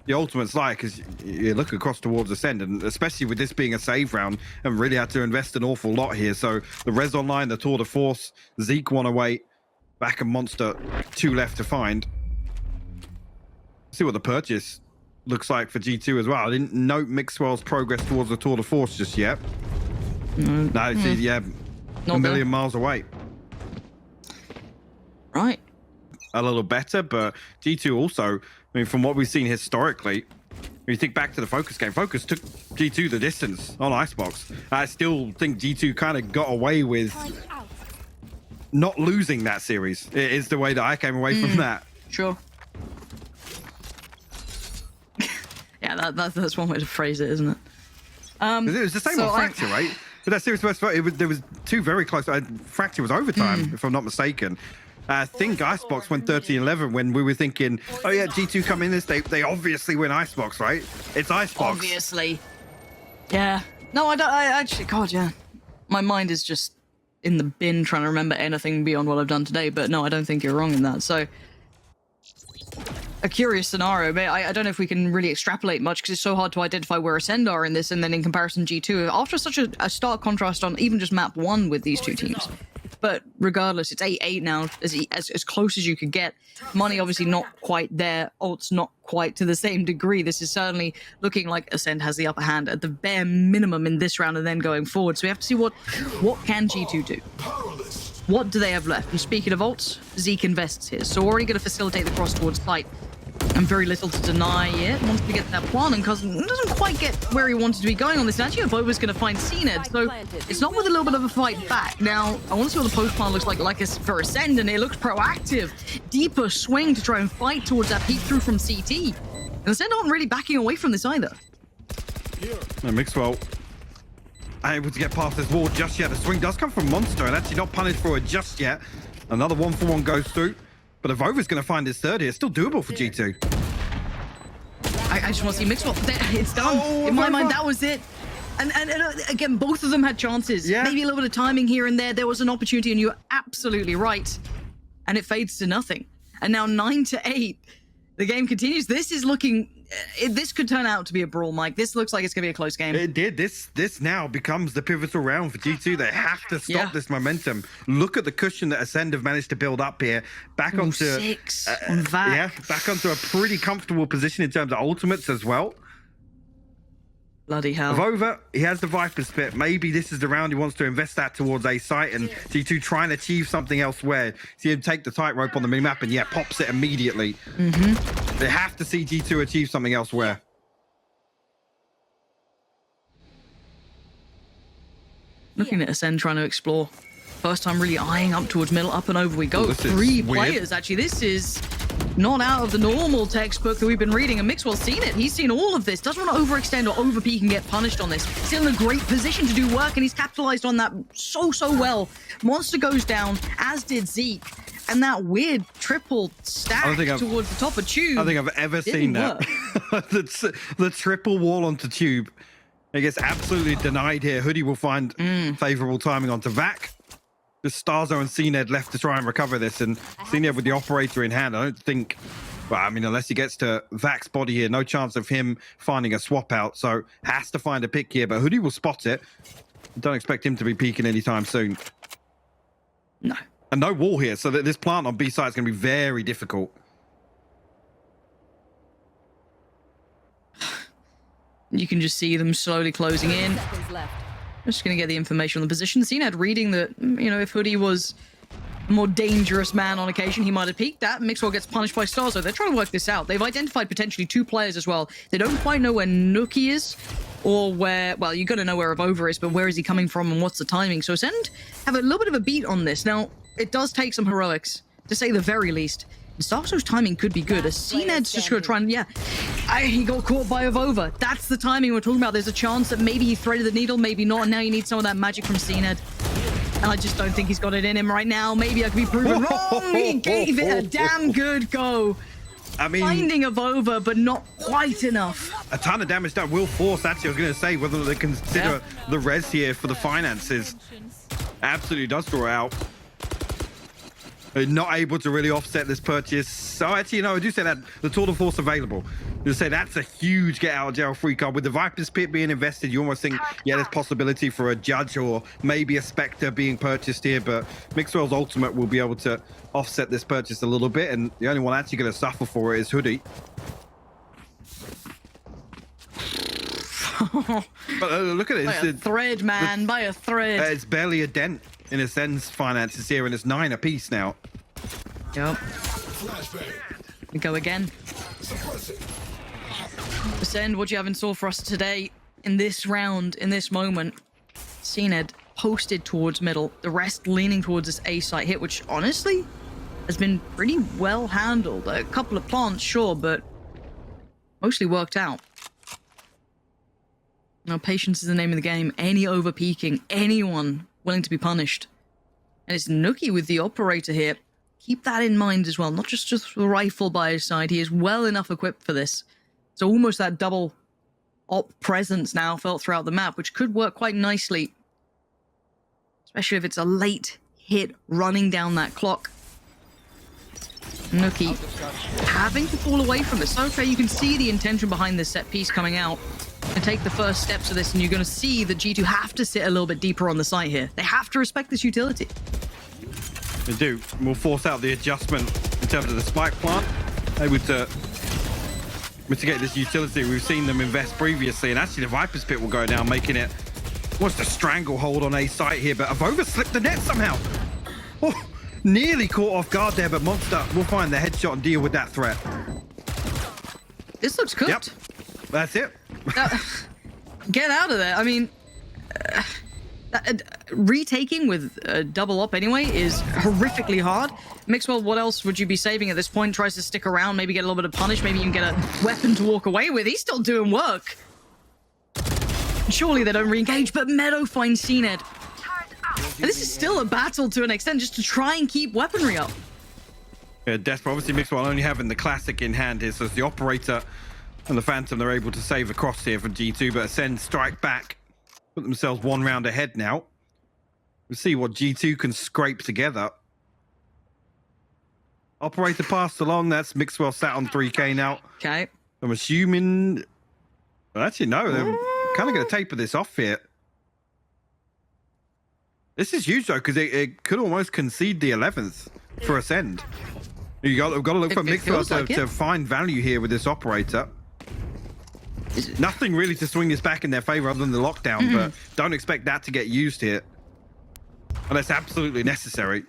the ultimates lie, because you look across towards Ascend, and especially with this being a save round, and really had to invest an awful lot here. So the res online, the tour de force, Zeke 1 away, back and Monster 2 left to find. See what the purchase looks like for G2 as well. I didn't note Mixwell's progress towards the tour de force just yet. No, see, yeah,
Not
a million
there.
miles away.
Right.
A little better, but G2 also, I mean, from what we've seen historically, when you think back to the Focus game, Focus took G2 the distance on Icebox. I still think G2 kind of got away with not losing that series. It is the way that I came away from that.
Sure. Yeah, that's one way to phrase it, isn't it?
'Cause it was the same
so
on Fracture, right? But that series, there was 2 very close. Fracture was overtime, if I'm not mistaken. I think Icebox went 13-11 when we were thinking, oh yeah, G2 come in this, they obviously win Icebox, right? It's Icebox.
Obviously. Yeah. No, I actually, God, yeah. My mind is just in the bin trying to remember anything beyond what I've done today, but no, I don't think you're wrong in that. So, a curious scenario, but I don't know if we can really extrapolate much because it's so hard to identify where Ascend are in this, and then in comparison G2, after such a stark contrast on even just map 1 with these 2 teams. But regardless, it's 8-8 now, as close as you could get. Money obviously not quite there, ults not quite to the same degree. This is certainly looking like Ascend has the upper hand at the bare minimum in this round and then going forward. So we have to see what can G2 do. What do they have left? And speaking of ults, Zeke invests here. So already going to facilitate the cross towards site. And very little to deny yet. Wants to get that plan, and doesn't quite get where he wanted to be going on this. And actually, Avova's going to find CNED, so it's not with a little bit of a fight back. Now, I want to see what the post plan looks like for Ascend, and it looks proactive. Deeper swing to try and fight towards that peek through from CT. And Ascend aren't really backing away from this either.
No, Mixwell able to get past this wall just yet. The swing does come from Monster and actually not punished for it just yet. Another 1-for-1 goes through. But if Over's going to find his third here, it's still doable for G2.
I just want to see Mixwell. It's done.
Oh,
in my
Over.
mind, that was it. And again, both of them had chances.
Yeah.
Maybe a little bit of timing here and there. There was an opportunity, and you're absolutely right. And it fades to nothing. And now 9-8. The game continues. This is looking... this could turn out to be a brawl, Mike. This looks like it's going to be a close game.
It did. This now becomes the pivotal round for G2. They have to stop this momentum. Look at the cushion that Ascend have managed to build up here. Back onto
6 on VAC.
Yeah, back onto a pretty comfortable position in terms of ultimates as well.
Bloody hell.
Vova, he has the Viper Spit. Maybe this is the round he wants to invest that towards a site, and G2 try and achieve something elsewhere. See him take the tightrope on the minimap and pops it immediately. They have to see G2 achieve something elsewhere.
Looking at Ascend trying to explore. First time really eyeing up towards middle, up and over we go.
Oh, this is
3
weird.
players, actually. This is not out of the normal textbook that we've been reading, and Mixwell's seen it. He's seen all of this. Doesn't want to overextend or overpeak and get punished on this. Still in a great position to do work, and he's capitalized on that so well. Monster goes down, as did Zeke. And that weird triple stack towards the top of Tube.
I don't think I've ever seen that. the triple wall onto Tube. It gets absolutely denied here. Hoodie will find favorable timing onto VAC. Just Starzo and CNED left to try and recover this, and CNED with the operator in hand. I don't think, well, I mean, unless he gets to VAC's body here, no chance of him finding a swap out. So has to find a pick here, but Hoodie will spot it. Don't expect him to be peeking anytime soon.
No.
And no wall here, so that this plant on B side is going to be very difficult.
You can just see them slowly closing in.
Seconds left.
I'm just going to get the information on the position. CNED reading that, you know, if Hoodie was a more dangerous man on occasion, he might have peaked that. Mixwell gets punished by Starzo. They're trying to work this out. They've identified potentially 2 players as well. They don't quite know where Nookie is or where, well, you got to know where Avova is, but where is he coming from and what's the timing? So Ascend have a little bit of a beat on this. Now, it does take some heroics, to say the very least. And Starzo's timing could be good. As CNED's just going to try and, he got caught by Avova. That's the timing we're talking about. There's a chance that maybe he threaded the needle, maybe not. And now you need some of that magic from CNED. And I just don't think he's got it in him right now. Maybe I could be proven wrong. He gave it a damn good go.
I mean,
Finding Avova, but not quite enough.
a ton of damage that will force, actually, I was going to say, whether they consider the res here for the finances. Absolutely does draw out. They're not able to really offset this purchase. So actually, you know, I do say that the Tour de Force available. You say that's a huge get out of jail free card. With the Viper's Pit being invested, you almost think, there's possibility for a Judge or maybe a Spectre being purchased here. But Mixwell's ultimate will be able to offset this purchase a little bit. And the only one actually going to suffer for it is Hoodie. But look at it.
By a thread, man. By a thread.
It's barely a dent in Ascend's finances here, and it's 9 apiece now.
Yep. We go again. Ascend, what do you have in store for us today? In this round, in this moment, CNED posted towards middle, the rest leaning towards this A site hit, which honestly has been pretty well handled. A couple of plants, sure, but mostly worked out. Now, patience is the name of the game. Any over-peaking, anyone willing to be punished. And it's Nookie with the operator here. Keep that in mind as well. Not just the rifle by his side. He is well enough equipped for this. So almost that double op presence now felt throughout the map, which could work quite nicely. Especially if it's a late hit running down that clock. Nookie having to fall away from this. Okay, you can see the intention behind this set piece coming out. And take the first steps of this, and you're going to see that G2 have to sit a little bit deeper on the site here. They have to respect this utility.
They do. We'll force out the adjustment in terms of the spike plant. Able to mitigate this utility. We've seen them invest previously, and actually the Viper's Pit will go down, making it almost a stranglehold on a site here. But Avova slipped the net somehow. Oh, nearly caught off guard there, but Monster will find the headshot and deal with that threat.
This looks cooked.
Yep, that's it.
Get out of there. I mean, retaking with a double op anyway is horrifically hard. Mixwell, what else would you be saving at this point? Tries to stick around, maybe get a little bit of punish, maybe you can get a weapon to walk away with. He's still doing work. Surely they don't re-engage, but Meadow finds CEND. And this is still a battle to an extent just to try and keep weaponry up.
Yeah, desperate. Obviously, Mixwell only having the classic in hand here, so it's the Operator and the Phantom they're able to save across here for G2, but ACEND strike back, put themselves 1 round ahead now. We'll see what G2 can scrape together. Operator passed along. That's Mixwell sat on 3k now.
Okay.
I'm assuming... Well, actually, no. They're kind of going to taper this off here. This is huge, though, because it could almost concede the 11th for ACEND. We've got to look for Mixwell to find value here with this Operator. Nothing really to swing this back in their favor other than the lockdown, but don't expect that to get used here. Unless absolutely necessary.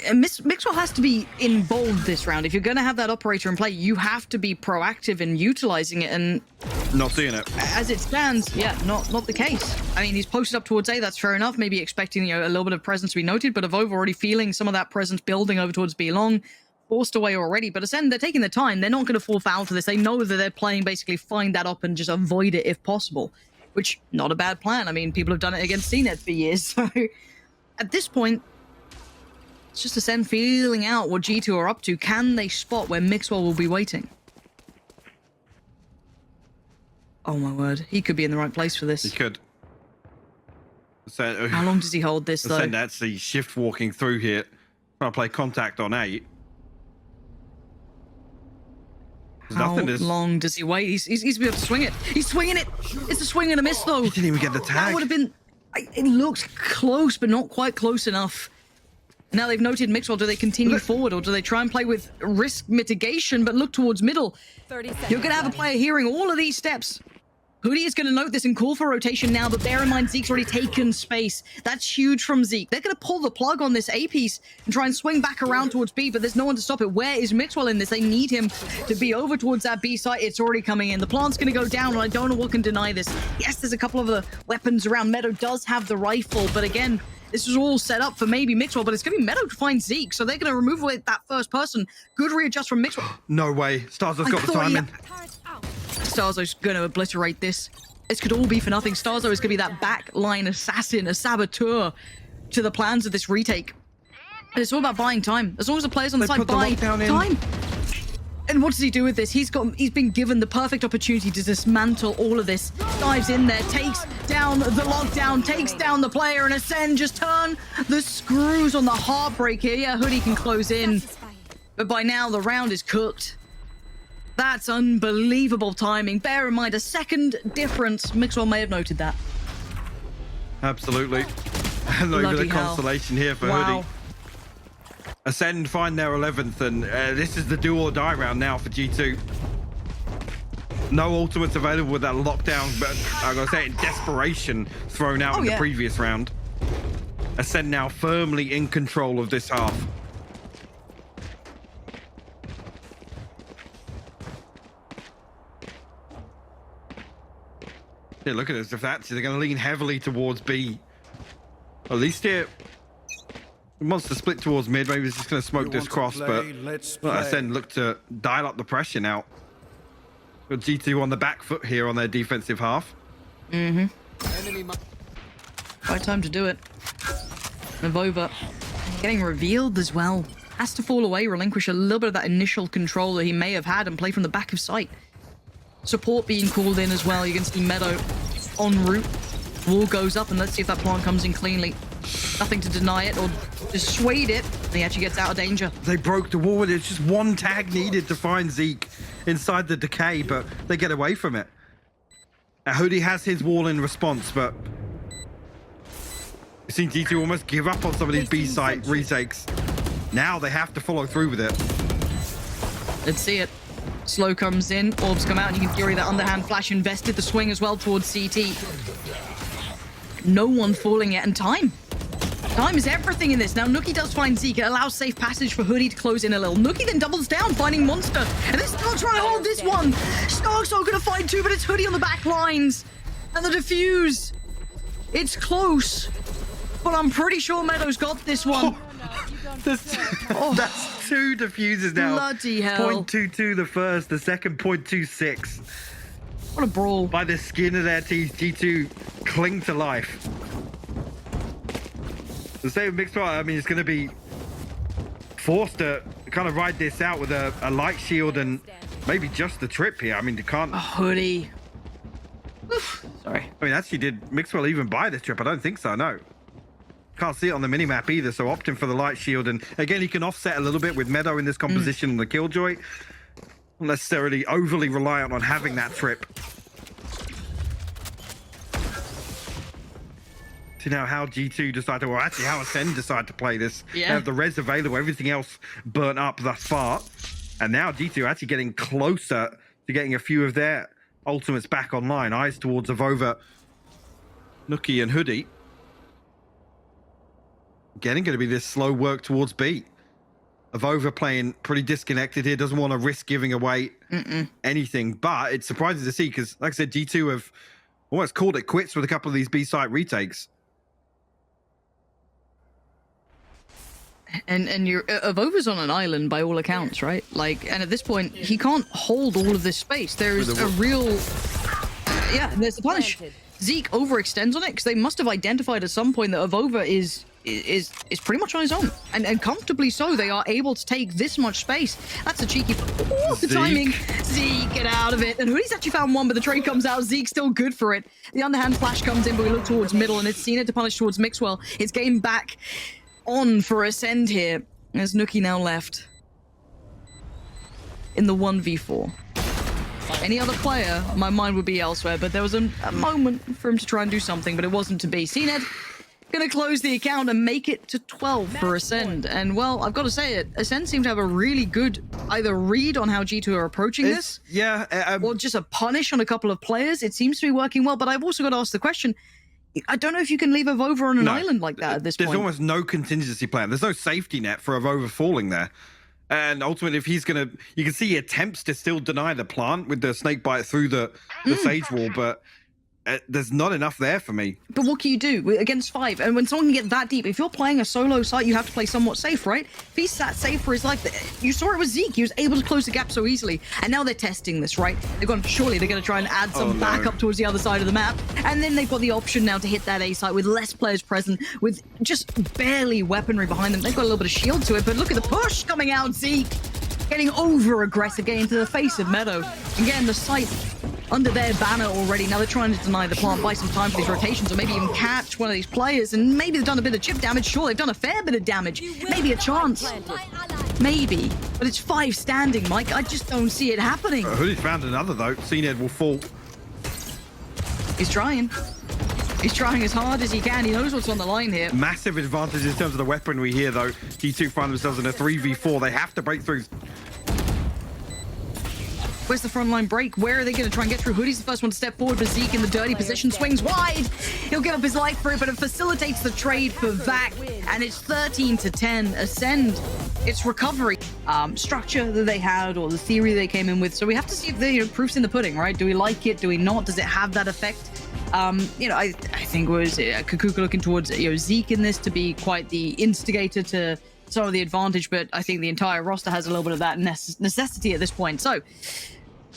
And Mixwell has to be involved this round. If you're going to have that Operator in play, you have to be proactive in utilizing it, and
not seeing it.
As it stands, yeah, not the case. I mean, he's posted up towards A, that's fair enough. Maybe expecting, a little bit of presence to be noted, but Evoke already feeling some of that presence building over towards B long. Forced away already, but ACEND, they're taking the time. They're not going to fall foul to this. They know that they're playing basically find that up and just avoid it if possible, which not a bad plan. I mean, people have done it against CNET for years. So at this point, it's just ACEND feeling out what G2 are up to. Can they spot where Mixwell will be waiting? Oh my word, he could be in the right place for this.
He could. So,
how long does he hold this though?
ACEND actually shift walking through here, trying to play contact on 8.
How long does he wait? He's been able to swing it. He's swinging it. It's a swing and a miss, though.
He didn't even get the tag.
That would have been... It looks close, but not quite close enough. Now they've noted Mixwell. Do they continue forward, or do they try and play with risk mitigation, but look towards middle?
30 seconds.
You're going to have a player hearing all of these steps. Hoodie is going to note this and call for rotation now, but bear in mind Zeke's already taken space. That's huge from Zeke. They're going to pull the plug on this A piece and try and swing back around towards B, but there's no one to stop it. Where is Mixwell in this? They need him to be over towards that B site. It's already coming in. The plant's going to go down, and I don't know what can deny this. Yes, there's a couple of the weapons around. Meadow does have the rifle, but again, this was all set up for maybe Mixwell, but it's going to be Meadow to find Zeke, so they're going to remove away that first person. Good readjust from Mixwell.
No way. Starzo's got the timing.
Starzo's going to obliterate this. This could all be for nothing. Starzo is going to be that backline assassin, a saboteur to the plans of this retake. And it's all about buying time. As long as the players on the side buy time. And what does he do with this? He's been given the perfect opportunity to dismantle all of this. Dives in there, takes down the lockdown, takes down the player, and ACEND just turn the screws on the heartbreak here. Yeah, Hoodie can close in. But by now, the round is cooked. That's unbelievable timing. Bear in mind, a second difference. Mixwell may have noted that.
Absolutely. Not even a consolation here for Hoodie. ACEND find their 11th, and this is the do or die round now for G2. No ultimates available with that lockdown, but I'm going to say in desperation thrown out in the previous round. ACEND now firmly in control of this half. Yeah, look at this. If that's, they're going to lean heavily towards B. At least here, it wants to split towards mid. Maybe it's just going to smoke this cross, but ACEND look to dial up the pressure now. Got G2 on the back foot here on their defensive half.
Right time to do it. Navova getting revealed as well. Has to fall away, relinquish a little bit of that initial control that he may have had and play from the back of sight. Support being called in as well. You can see Meadow en route. Wall goes up, and let's see if that plant comes in cleanly. Nothing to deny it or dissuade it. And he actually gets out of danger.
They broke the wall. There's just one tag needed to find Zeke inside the decay, but they get away from it. Hoodie has his wall in response, but you've seen G2 almost give up on some of these B-site retakes. Now they have to follow through with it.
Let's see it. Slow comes in, orbs come out, and you can Fury that underhand flash invested the swing as well towards CT. No one falling yet, and time. Time is everything in this. Now, Nookie does find Zeke. It allows safe passage for Hoodie to close in a little. Nookie then doubles down, finding Monster. And this Stark's trying to hold this one. Stark's not going to find two, but it's Hoodie on the back lines. And the defuse. It's close. But I'm pretty sure Meadow's got this one.
That's 2 diffuses now.
Bloody hell.
0.22 the first, the second 0.26.
What a brawl.
By the skin of their teeth, G2 cling to life. The same with Mixwell, I mean, it's going to be forced to kind of ride this out with a light shield and maybe just the trip here. I mean, you can't...
A hoodie. Oof. Sorry.
I mean, actually, did Mixwell even buy this trip? I don't think so, no. Can't see it on the minimap either, so opting for the light shield. And again, he can offset a little bit with Meadow in this composition on the Killjoy. Not necessarily overly reliant on having that trip. See now how G2 decided, well, actually how ACEND decided to play this.
Yeah.
They have the res available, everything else burnt up thus far. And now G2 actually getting closer to getting a few of their ultimates back online. Eyes towards Avova, Nookie, and Hoodie. Again, going to be this slow work towards B. Avova playing pretty disconnected here, doesn't want to risk giving away anything, but it's surprising to see because, like I said, G2 have almost called it quits with a couple of these B-site retakes.
And you're Avova's on an island by all accounts, right? Like, and at this point, he can't hold all of this space. There's a real, there's the punish. Zeke overextends on it because they must have identified at some point that Avova is pretty much on his own, and comfortably so. They are able to take this much space. That's a cheeky. Ooh, the timing. Zeke, get out of it. And Hoodie's actually found one, but the trade comes out. Zeke's still good for it. The underhand flash comes in, but we look towards middle, and it's seen it to punish towards Mixwell. It's game back on for ACEND here. There's Nookie now left in the 1v4. Any other player, my mind would be elsewhere, but there was a moment for him to try and do something, but it wasn't to be. CNED gonna close the account and make it to 12 for ACEND. And well, I've got to say it, ACEND seem to have a really good either read on how G2 are approaching this, or just a punish on a couple of players. It seems to be working well, but I've also got to ask the question, I don't know if you can leave Avova on an island like that at this point.
There's almost no contingency plan. There's no safety net for Avova falling there. And ultimately, if he's going to... You can see he attempts to still deny the plant with the snake bite through the Sage Wall, but there's not enough there for me.
But what can you do against 5? And when someone can get that deep, if you're playing a solo site, you have to play somewhat safe, right? If he's sat safe for his life, you saw it with Zeke. He was able to close the gap so easily. And now they're testing this, right? They've gone, surely they're going to try and add some backup towards the other side of the map. And then they've got the option now to hit that A site with less players present, with just barely weaponry behind them. They've got a little bit of shield to it, but look at the push coming out, Zeke. Getting over-aggressive, getting into the face of Meadow. Again, the site under their banner already. Now they're trying to deny the plant, buy some time for these rotations, or maybe even catch one of these players, and maybe they've done a bit of chip damage. Sure, they've done a fair bit of damage. Maybe a chance. Maybe. But it's 5 standing, Mike. I just don't see it happening.
Hoodie's found another, though. CNED will fall.
He's trying. He's trying as hard as he can. He knows what's on the line here.
Massive advantage in terms of the weaponry here, though. G2 find themselves in a 3v4. They have to break through.
Where's the front line break? Where are they going to try and get through? Hoodie's the first one to step forward, but Zeke in the dirty position swings wide. He'll give up his life for it, but it facilitates the trade for Vac, and it's 13-10. ACEND, it's recovery. Structure that they had, or the theory they came in with. So we have to see if the proof's in the pudding, right? Do we like it? Do we not? Does it have that effect? I think it was Kukuka looking towards Zeke in this to be quite the instigator to some of the advantage, but I think the entire roster has a little bit of that necessity at this point. So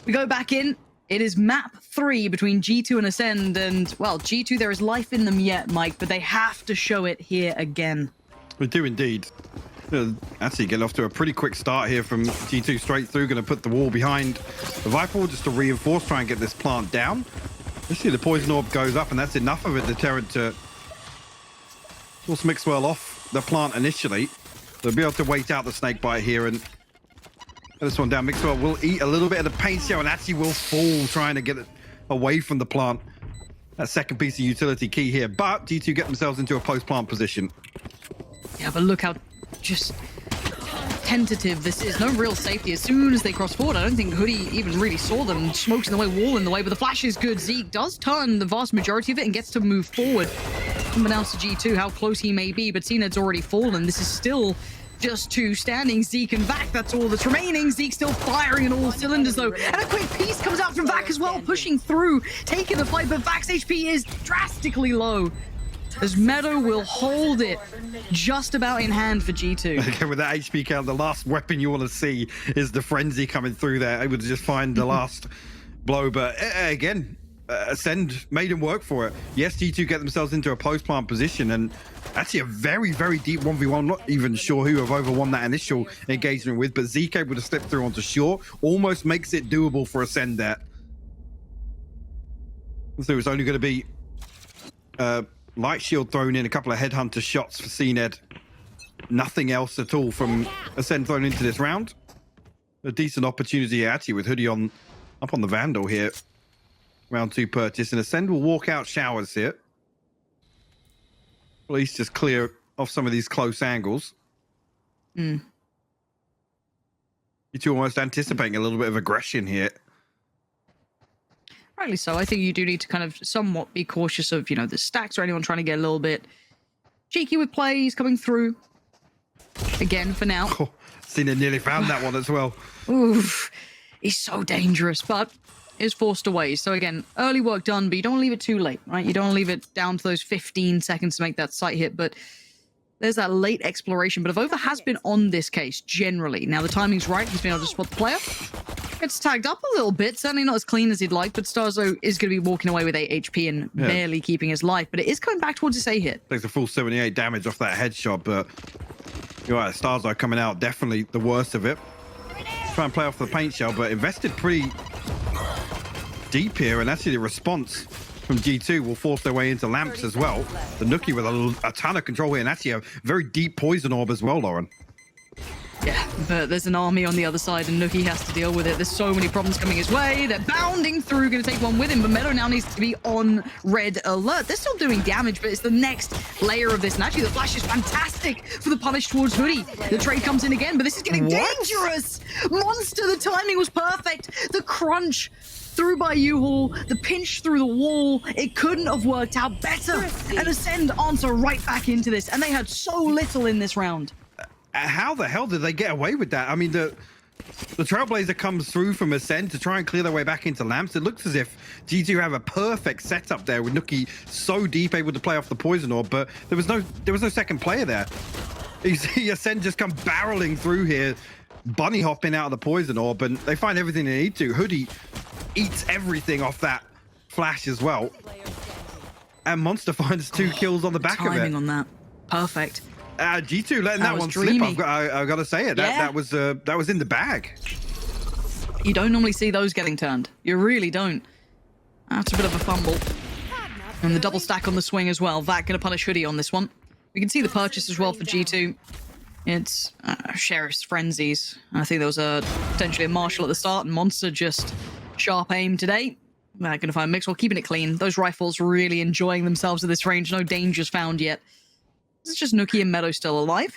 we go back in. It is map 3 between G2 and ACEND, and well, G2, there is life in them yet, Mike, but they have to show it here again.
We do indeed. Actually get off to a pretty quick start here from G2 straight through. Going to put the wall behind the Viper Wall just to reinforce, try and get this plant down. Let's see, the poison orb goes up, and that's enough of a deterrent to force Mixwell off the plant initially. They'll be able to wait out the snake bite here and get this one down. Mixwell will eat a little bit of the paint shell and actually will fall trying to get it away from the plant. That second piece of utility key here, but G2 get themselves into a post-plant position.
Yeah, but look how just tentative this is. No real safety. As soon as they cross forward, I don't think Hoodie even really saw them. Smokes in the way, wall in the way, but the flash is good. Zeke does turn the vast majority of it and gets to move forward. Unbeknownst to G2 how close he may be, but CNED's already fallen. This is still just 2 standing. Zeke and Vac, that's all that's remaining. Zeke still firing on all cylinders though. And a quick piece comes out from Vac as well, pushing through, taking the fight, but Vac's HP is drastically low, as Meadow will hold it just about in hand for G2.
Again, with that HP count, the last weapon you want to see is the Frenzy coming through there, able to just find the last blow, but again, Ascend made him work for it. Yes, G2 get themselves into a post-plant position, and actually a very, very deep 1v1. Not even sure who have overwon that initial engagement with, but Zeke able to slip through onto shore almost makes it doable for Ascend there. So it's only going to be light shield thrown in, a couple of headhunter shots for CNED. Nothing else at all from Ascend thrown into this round. A decent opportunity actually with Hoodie up on the Vandal here. Round 2 purchase, and Ascend will walk out showers here. At least just clear off some of these close angles. You two almost anticipating a little bit of aggression here.
Rightly so. I think you do need to kind of somewhat be cautious of, you know, the stacks or anyone trying to get a little bit cheeky with play. He's coming through again for now.
Oh, Cena nearly found that one as well.
Oof. He's so dangerous, but is forced away. So again, early work done, but you don't want to leave it too late, right? You don't want to leave it down to those 15 seconds to make that sight hit, but there's that late exploration. But Avova has been on this case, generally. Now, the timing's right. He's been able to spot the player. Gets tagged up a little bit. Certainly not as clean as he'd like, but Starzo is going to be walking away with 8 HP and barely keeping his life. But it is coming back towards his A hit.
Takes a full 78 damage off that headshot, but you're right, Starzo coming out, definitely the worst of it. Try and play off the paint shell, but invested pretty deep here, and actually the response from G2 will force their way into lamps as well. The Nookie with a ton of control here, and actually a very deep poison orb as well, Lauren.
Yeah, but there's an army on the other side, and Nookie has to deal with it. There's so many problems coming his way. They're bounding through, going to take one with him, but Meadow now needs to be on red alert. They're still doing damage, but it's the next layer of this, and actually the flash is fantastic for the punish towards Hoodie. The trade comes in again, but this is getting dangerous. Monster, the timing was perfect. The crunch through by U-Haul, the pinch through the wall, it couldn't have worked out better. And Ascend answer right back into this, and they had so little in this round.
How the hell did they get away with that? I mean, the Trailblazer comes through from Ascend to try and clear their way back into lamps. It looks as if G2 have a perfect setup there with Nookie so deep, able to play off the poison orb, but there was no second player there. You see Ascend just come barreling through here, bunny hopping out of the poison orb, and they find everything they need to. Hoodie eats everything off that flash as well, and Monster finds 2 kills on the back of it.
Timing on that, perfect.
G2 letting that one slip. I've got to say it. That was in the bag.
You don't normally see those getting turned. You really don't. That's a bit of a fumble. And the double stack on the swing as well. That going to punish Hoodie on this one. We can see the purchase as well for G2. It's Sheriff's Frenzies. I think there was potentially a Marshal at the start, and Monster just sharp aim today. Going to find Mixwell, keeping it clean. Those rifles really enjoying themselves at this range. No dangers found yet. It's just Nookie and Meadow still alive.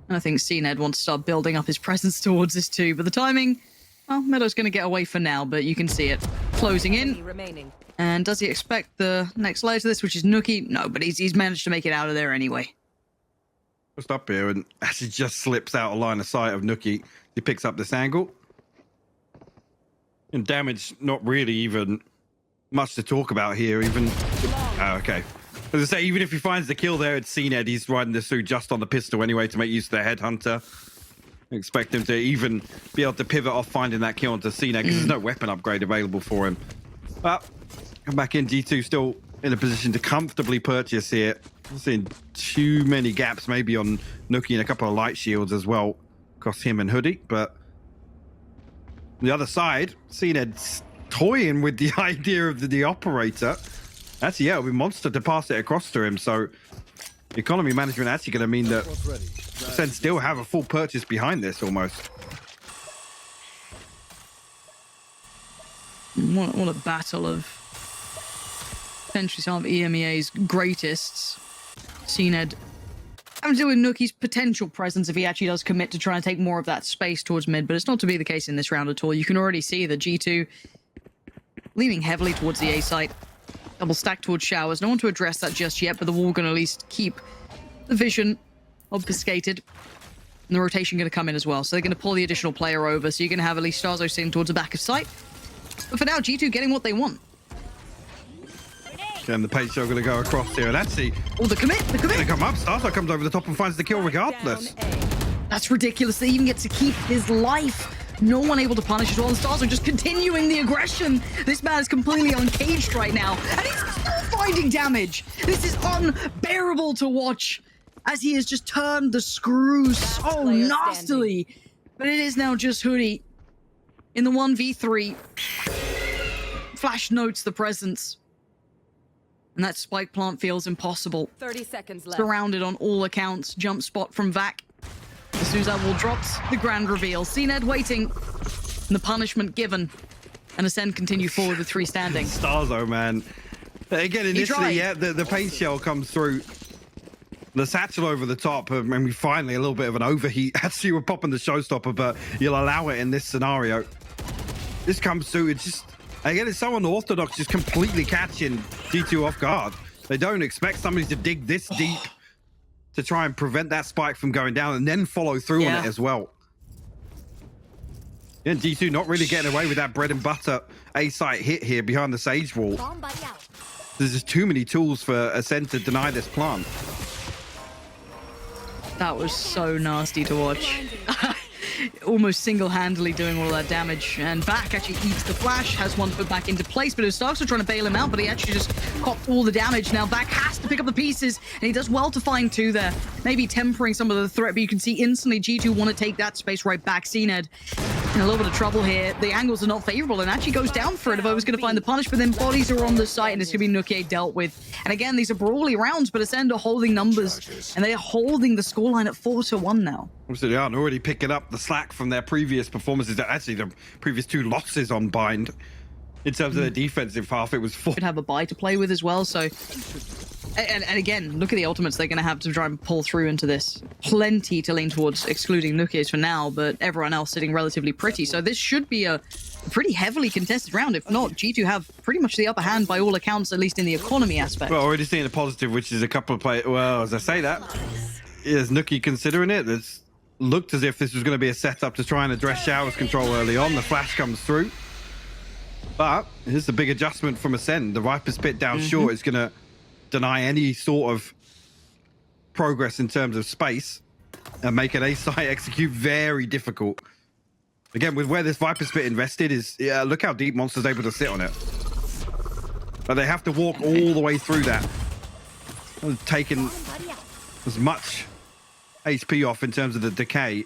And I think CNED wants to start building up his presence towards this too. But the timing, well, Meadow's going to get away for now, but you can see it closing in. And does he expect the next layer to this, which is Nookie? No, but he's managed to make it out of there anyway.
Just up here, and as he just slips out of line of sight of Nookie, he picks up this angle. And damage, not really even much to talk about here. Even okay. As I say, even if he finds the kill there, it's CNED. He's riding this through just on the pistol anyway to make use of the headhunter. I expect him to even be able to pivot off finding that kill onto CNED because there's no weapon upgrade available for him. But come back in, G2 still in a position to comfortably purchase here. I'm seeing too many gaps maybe on Nookie and a couple of light shields as well across him and Hoodie. But on the other side, CNED's toying with the idea of the operator. Actually, yeah, it'll be Monster to pass it across to him. So economy management actually going to mean that Ascend still have a full purchase behind this almost.
What a battle of potentially some of EMEA's greatest. CNED having to do with Nookie's potential presence if he actually does commit to try and take more of that space towards mid, but it's not to be the case in this round at all. You can already see that G2 leaning heavily towards the A site. Double stack towards showers. No one to address that just yet, but the wall going to at least keep the vision obfuscated. And the rotation going to come in as well. So they're going to pull the additional player over. So you're going to have at least Starzo sitting towards the back of sight. But for now, G2 getting what they want.
And the paint shell going to go across here. And actually,
oh, the commit.
They come up. Starzo comes over the top and finds the kill regardless.
That's ridiculous. They even get to keep his life. No one able to punish as well. The Stars are just continuing the aggression. This man is completely uncaged right now, and he's still finding damage. This is unbearable to watch as he has just turned the screws so nastily. But it is now just Hoodie in the 1v3. Flash notes the presence. And that spike plant feels impossible.
30 seconds left.
Surrounded on all accounts. Jump spot from Vac. As soon as that wall drops, the grand reveal. CNED waiting. And the punishment given. And ACEND continue forward with 3 standing.
Stars though, man. Again, initially, yeah, the paint shell comes through. The satchel over the top, and we finally a little bit of an overheat. Actually, we're popping the showstopper, but you'll allow it in this scenario. This comes through. It's just, again, it's so unorthodox, just completely catching G2 off guard. They don't expect somebody to dig this deep to try and prevent that spike from going down and then follow through on it as well. Yeah, G2 not really getting away with that bread and butter A-site hit here behind the Sage wall. There's just too many tools for ACEND to deny this plant.
That was so nasty to watch. Almost single-handedly doing all that damage. And Vac actually eats the flash, has one put back into place, but his Starks are trying to bail him out, but he actually just copped all the damage. Now Vac has to pick up the pieces, and he does well to find 2 there. Maybe tempering some of the threat, but you can see instantly G2 want to take that space right back. CNED in a little bit of trouble here. The angles are not favorable, and actually goes down for it if I was going to find the punish, but then bodies are on the site, and it's going to be Nuke dealt with. And again, these are brawly rounds, but ACEND are holding numbers, and they are holding the scoreline at 4-1 now.
Obviously, they aren't already picking up the slack from their previous performances. Actually, the previous 2 losses on Bind. In terms of the defensive half, it was 4.
Could have a buy to play with as well, so... And again, look at the ultimates they're going to have to try and pull through into this. Plenty to lean towards, excluding Nuke's for now, but everyone else sitting relatively pretty. So this should be a pretty heavily contested round. If not, G2 have pretty much the upper hand by all accounts, at least in the economy aspect.
Well, already seeing a positive, which is a couple of players. Well, as I say that, is Nuke considering it? It's looked as if this was going to be a setup to try and address Shower's control early on. The flash comes through. But here's the big adjustment from ACEND. The Viper's Pit down short is going to deny any sort of progress in terms of space and make an A-site execute very difficult. Again, with where this Viper's Pit invested is, yeah, look how deep Monster's able to sit on it. But they have to walk all the way through that. Taking as much HP off in terms of the decay.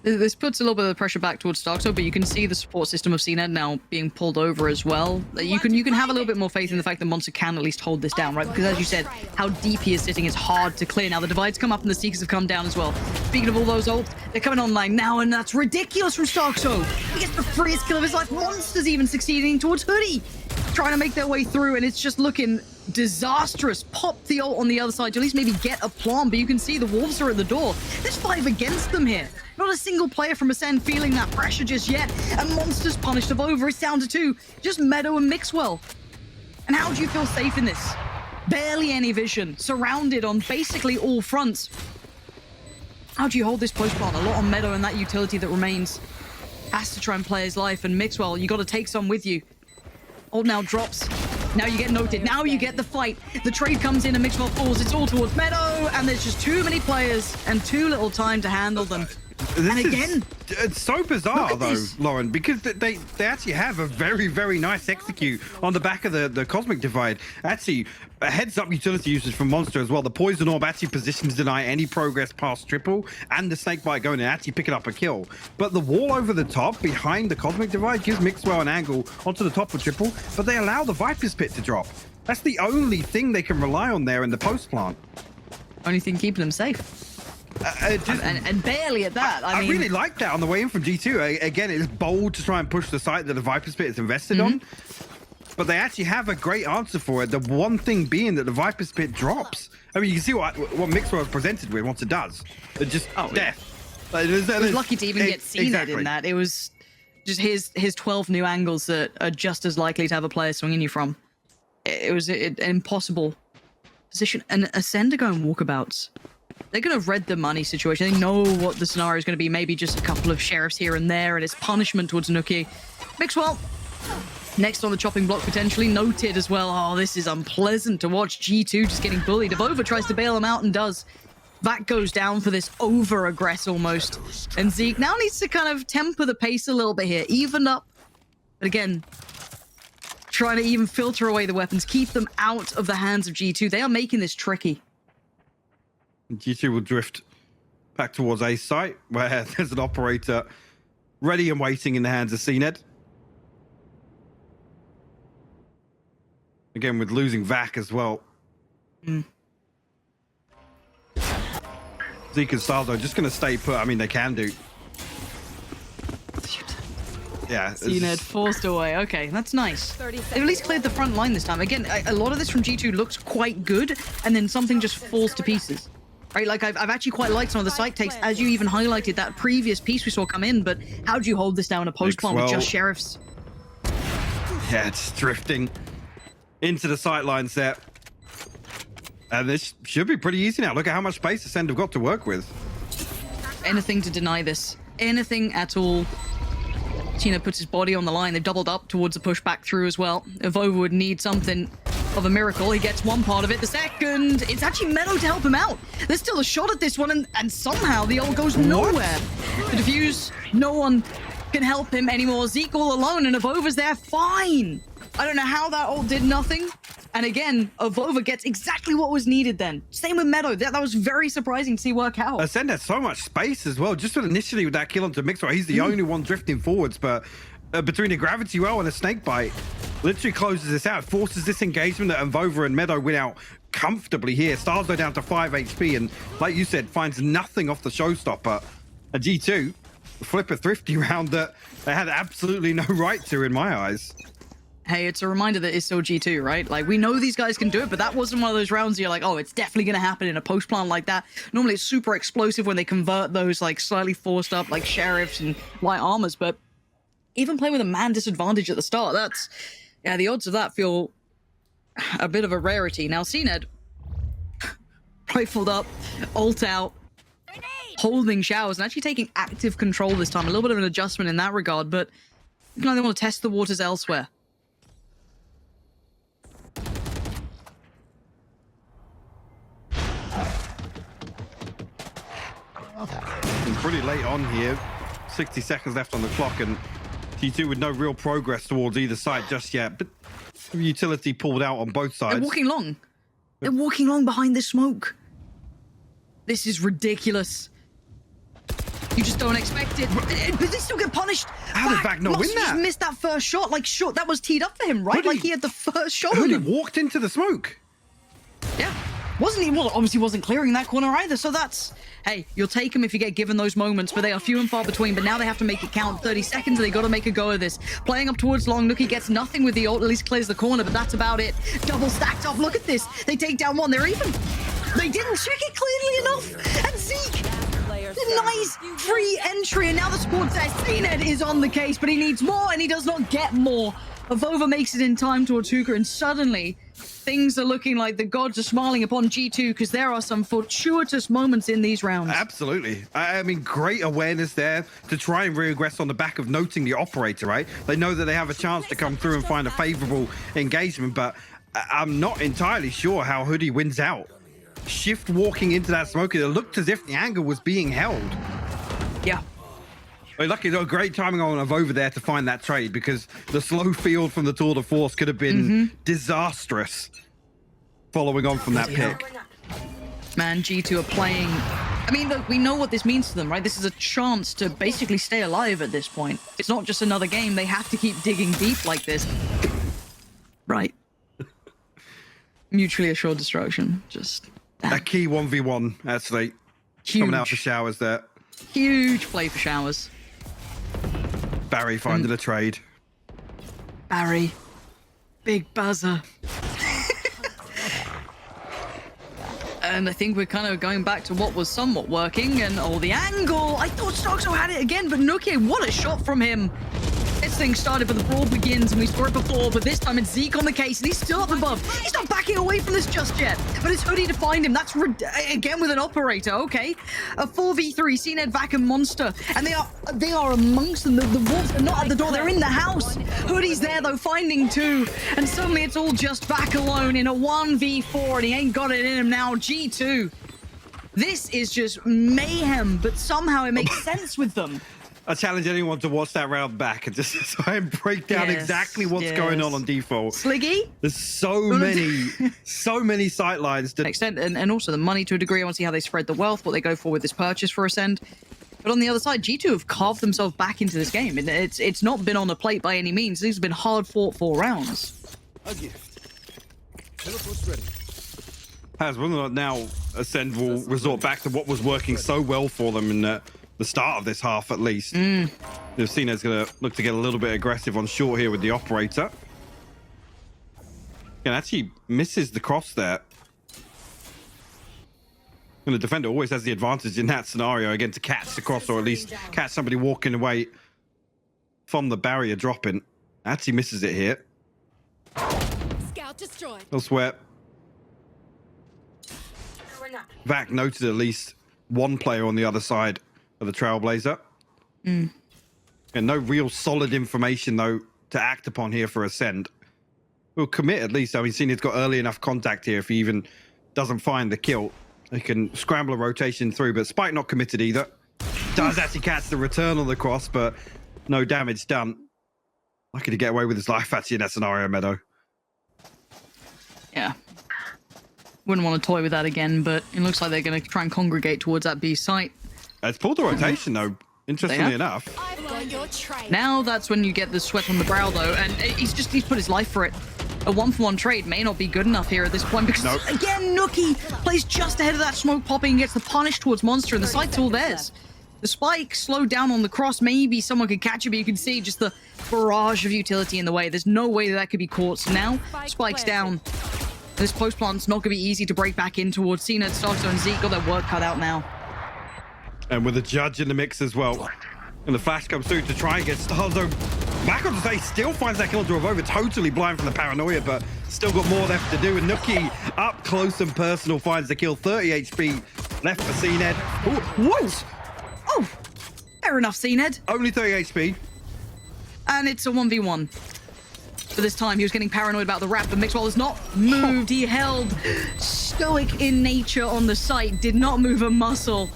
This puts a little bit of the pressure back towards Starkso, but you can see the support system of CNED now being pulled over as well. You can have a little bit more faith in the fact that Monster can at least hold this down, right? Because as you said, how deep he is sitting is hard to clear. Now the divides come up and the Seekers have come down as well. Speaking of all those ults, they're coming online now, and that's ridiculous from Starkso. He gets the freest kill of his life. Monster's even succeeding towards Hoodie, trying to make their way through, and it's just looking disastrous. Pop the ult on the other side to at least maybe get a plant, but you can see the Wolves are at the door. There's 5 against them here. Not a single player from ACEND feeling that pressure just yet, and Monster's punished of over. It's down to 2. Just Meadow and Mixwell. And how do you feel safe in this? Barely any vision, surrounded on basically all fronts. How do you hold this post plant? A lot on Meadow and that utility that remains. Has to try and play his life, and Mixwell, you got to take some with you. Ult now drops. Now you get noted. Now you get the fight. The trade comes in and Mixwell falls. It's all towards Meadow, and there's just too many players and too little time to handle them. And again,
it's so bizarre though, Lauren, because they actually have a very, very nice execute on the back of the Cosmic Divide. Actually, a heads up utility usage from Monster as well. The Poison Orb actually positions to deny any progress past triple, and the Snakebite going in actually picking up a kill. But the wall over the top behind the Cosmic Divide gives Mixwell an angle onto the top of triple, but they allow the Viper's Pit to drop. That's the only thing they can rely on there in the post plant.
Only thing keeping them safe. And barely at that. I mean,
really like that on the way in from G2. Again, it's bold to try and push the site that the Viper's Pit is invested on, but they actually have a great answer for it. The one thing being that the Viper's Pit drops. I mean, you can see what Mixwell was presented with once it does. It's just death.
Like, he was lucky to even get CNED in that. It was just his 12 new angles that are just as likely to have a player swinging you from. It was an impossible position. And ACEND to go and walkabouts. They're going to have read the money situation. They know what the scenario is going to be. Maybe just a couple of sheriffs here and there, and it's punishment towards Nuki. Mixwell, next on the chopping block, potentially noted as well. Oh, this is unpleasant to watch. G2 just getting bullied. Avova tries to bail him out and does. Vac goes down for this over-aggress almost. And Zeke now needs to kind of temper the pace a little bit here. Even up. But again, trying to even filter away the weapons. Keep them out of the hands of G2. They are making this tricky.
G2 will drift back towards A site, where there's an operator ready and waiting in the hands of CNED. Again, with losing Vac as well. Zeke and Saldo just going to stay put. I mean, they can do. Yeah.
CNED forced away. Okay, that's nice. They've at least cleared the front line this time. Again, a lot of this from G2 looks quite good, and then something just falls to pieces. Right, like I've actually quite liked some of the site takes, as you even highlighted that previous piece we saw come in, but how do you hold this down a post plant with just sheriffs?
Yeah, it's drifting into the sight lines there. And this should be pretty easy now. Look at how much space ACEND have got to work with.
Anything to deny this. Anything at all. Tina puts his body on the line. They've doubled up towards the push back through as well. Evovo would need something of a miracle. He gets one part of it. The second, it's actually Meadow to help him out. There's still a shot at this one, and somehow the ult goes nowhere. The defuse, no one can help him anymore. Zeke all alone, and Evova's there, fine. I don't know how that ult did nothing. And again, Evovo gets exactly what was needed then. Same with Meadow. That was very surprising to see work out.
ACEND has so much space as well. Just initially with that kill onto Mixer, he's the only one drifting forwards, but between the gravity well and a snake bite, literally closes this out, forces this engagement that Evovo and Meadow win out comfortably here. Starzo down to 5 HP, and like you said, finds nothing off the showstopper. A G2 flip a thrifty round that they had absolutely no right to in my eyes.
Hey, it's a reminder that it's still G2, right? Like, we know these guys can do it, but that wasn't one of those rounds you're like, oh, it's definitely going to happen in a post plant like that. Normally, it's super explosive when they convert those, like, slightly forced up, like, sheriffs and light armors, but even playing with a man disadvantage at the start, that's... Yeah, the odds of that feel a bit of a rarity. Now, CNED, rifled up, ult out, holding showers, and actually taking active control this time. A little bit of an adjustment in that regard, but you know, they want to test the waters elsewhere.
And pretty late on here, 60 seconds left on the clock, and G2 with no real progress towards either side just yet, but utility pulled out on both sides.
They're walking long. They're walking long behind this smoke. This is ridiculous. You just don't expect it. But they still get punished.
How did Vac not win that?
Just missed that first shot. Like, sure, that was teed up for him, right? Like, he had the first shot on
Hoodie
him.
walked into the smoke.
Yeah. Wasn't he? Well, obviously wasn't clearing that corner either, so that's... Hey, you'll take them if you get given those moments, but they are few and far between. But now they have to make it count. 30 seconds, and they got to make a go of this. Playing up towards long. Nookie gets nothing with the ult, at least clears the corner, but that's about it. Double stacked up. Look at this. They take down one. They're even. They didn't check it clearly enough. And Zeke, nice free entry. And now the squad says CNED is on the case, but he needs more, and he does not get more. Avova makes it in time towards Hooker, and suddenly things are looking like the gods are smiling upon G2, because there are some fortuitous moments in these rounds.
Absolutely. I mean, great awareness there to try and regress on the back of noting the operator, right? They know that they have a chance to come through and find a favorable engagement, but I'm not entirely sure how Hoodie wins out. Shift walking into that smoke, it looked as if the angle was being held.
Yeah.
Lucky though, great timing on over there to find that trade, because the slow field from the Tour de Force could have been disastrous following on from that pick.
Man, G2 are playing... I mean, look, we know what this means to them, right? This is a chance to basically stay alive at this point. It's not just another game. They have to keep digging deep like this. Right. Mutually assured destruction. Just...
A key 1v1, actually.
Huge.
Coming out for showers there.
Huge play for showers.
Barry finding a trade.
Barry. Big buzzer. And I think we're kind of going back to what was somewhat working, and the angle. I thought Stoxo had it again, but Nookie, what a shot from him. This thing started, but the brawl begins, and we saw it before, but this time it's Zeke on the case, and he's still up above. He's not backing away from this just yet, but it's Hoodie to find him. That's again with an operator, okay. A 4v3, CNED, Vac, and Monster, and they are amongst them. The wolves are not at the door, they're in the house. Hoodie's there, though, finding two, and suddenly it's all just Vac alone in a 1v4, and he ain't got it in him now. G2. This is just mayhem, but somehow it makes sense with them.
I challenge anyone to watch that round back and just try and break down
Yes,
exactly what's going on default.
Sliggy?
There's so many sight lines to
Extent and also the money to a degree. I want to see how they spread the wealth, what they go for with this purchase for Ascend. But on the other side, G2 have carved themselves back into this game. And it's not been on a plate by any means. These have been hard fought 4 rounds.
A gift. Teleport's ready.
Has whether or not now Ascend will resort back to what was working so well for them in the start of this half, at least. They've seen it's going to look to get a little bit aggressive on short here with the operator. And actually misses the cross there. And the defender always has the advantage in that scenario, again, to catch the cross or at least catch somebody walking away from the barrier dropping. Actually misses it here.
Scout destroyed.
Elsewhere, Vac noted at least one player on the other side of the Trailblazer. And no real solid information, though, to act upon here for Ascend. We'll commit at least. I mean, seeing it's got early enough contact here, if he even doesn't find the kill, he can scramble a rotation through. But Spike not committed either. Does actually catch the return on the cross, but no damage done. Lucky to get away with his life actually in that scenario, Meadow.
Yeah. Wouldn't want to toy with that again, but it looks like they're going to try and congregate towards that B site.
It's pulled the rotation, though, interestingly enough.
I've got your trade.
Now that's when you get the sweat on the brow, though, and he's put his life for it. A 1-for-1 trade may not be good enough here at this point because,
Nope.
again, Nookie plays just ahead of that smoke popping and gets the punish towards Monster, and the site's all theirs. The spike slowed down on the cross. Maybe someone could catch it, but you can see just the barrage of utility in the way. There's no way that could be caught. So now, Spike's down. This post plant's not going to be easy to break back in towards Cena, Starzo, and Zeke. Got their work cut out now.
And with the judge in the mix as well. And the flash comes through to try and get Starzo back on the stage. Still finds that kill to Rovova. Totally blind from the paranoia, but still got more left to do. And Nookie up close and personal finds the kill. 30 HP left for CNED. What?
Oh, fair enough, CNED.
Only 30 HP.
And it's a 1v1. But this time he was getting paranoid about the wrap, but Mixwell has not moved. He held stoic in nature on the site, did not move a muscle,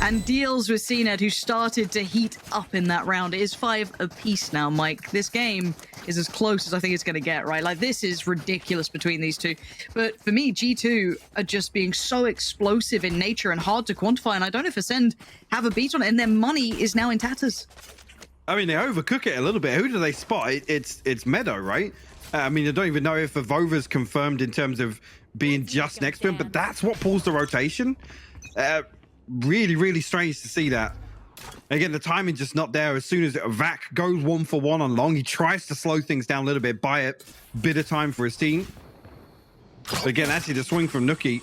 and deals with CNED, who started to heat up in that round. It is 5 apiece now, Mike. This game is as close as I think it's going to get, right? Like, this is ridiculous between these two. But for me, G2 are just being so explosive in nature and hard to quantify, and I don't know if Ascend have a beat on it, and their money is now in tatters.
I mean, they overcook it a little bit. Who do they spot? It's Meadow, right? I mean, I don't even know if Vova's confirmed in terms of being just next to him, but that's what pulls the rotation. Really, really strange to see that. Again, the timing just not there. As soon as Vac goes 1-for-1 on long, he tries to slow things down a little bit, buy a bit of time for his team. But again, actually, the swing from Nookie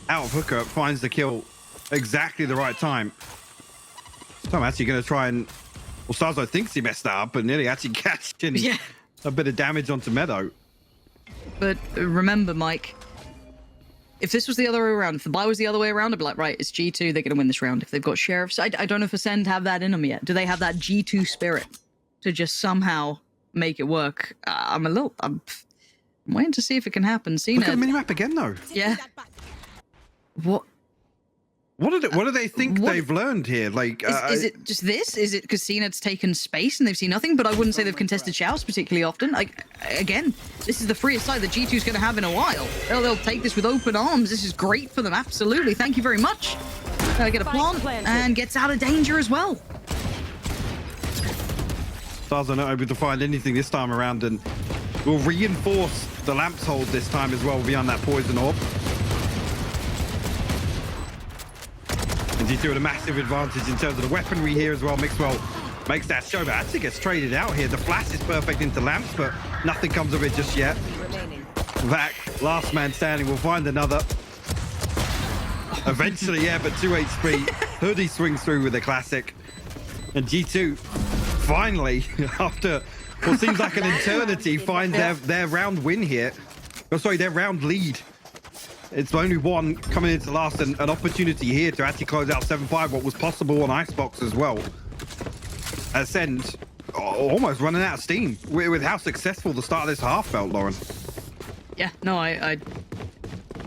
out of hooker finds the kill exactly the right time. So I'm actually going to try and... Well, Starzo thinks he messed that up and nearly actually catching a bit of damage onto Meadow.
But remember, Mike, if this was the other way around, if the buy was the other way around, I'd be like, right, it's G2, they're going to win this round. If they've got Sheriffs, I don't know if Ascend have that in them yet. Do they have that G2 spirit to just somehow make it work? I'm waiting to see if it can happen.
Look at the minimap again, though.
Yeah. What?
What do they think they've learned here? Like,
is it just this? Is it because CNED's taken space and they've seen nothing? But I wouldn't say they've contested shouts particularly often. Like, again, this is the freest side that G2's going to have in a while. They'll take this with open arms. This is great for them. Absolutely. Thank you very much. Get a plant and gets out of danger as well.
Stars are not able to find anything this time around, and will reinforce the lamp's hold this time as well beyond that poison orb. And G2 with a massive advantage in terms of the weaponry here as well. Mixwell makes that show, but actually gets traded out here. The flash is perfect into lamps, but nothing comes of it just yet. Vac, last man standing, will find another. Eventually, yeah, but 2 HP. Hoodie swings through with a classic. And G2 finally, after what seems like an eternity, find their round win here. Oh, sorry, their round lead. It's only one coming into last, and an opportunity here to actually close out 7-5, what was possible on Icebox as well. Ascend almost running out of steam with how successful the start of this half felt, Lauren.
Yeah, no, I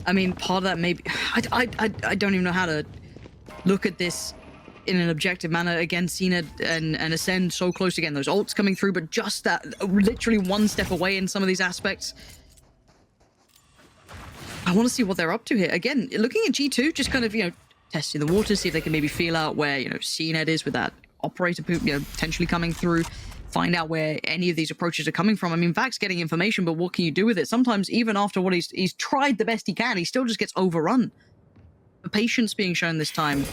I mean, part of that maybe... I don't even know how to look at this in an objective manner. Again, Cena and Ascend so close again. Those ults coming through, but just that literally one step away in some of these aspects. I want to see what they're up to here. Again, looking at G2, just kind of, you know, testing the waters, see if they can maybe feel out where, you know, CNED is with that operator poop, you know, potentially coming through. Find out where any of these approaches are coming from. I mean, Vac's getting information, but what can you do with it? Sometimes, even after what he's tried the best he can, he still just gets overrun. The patience being shown this time.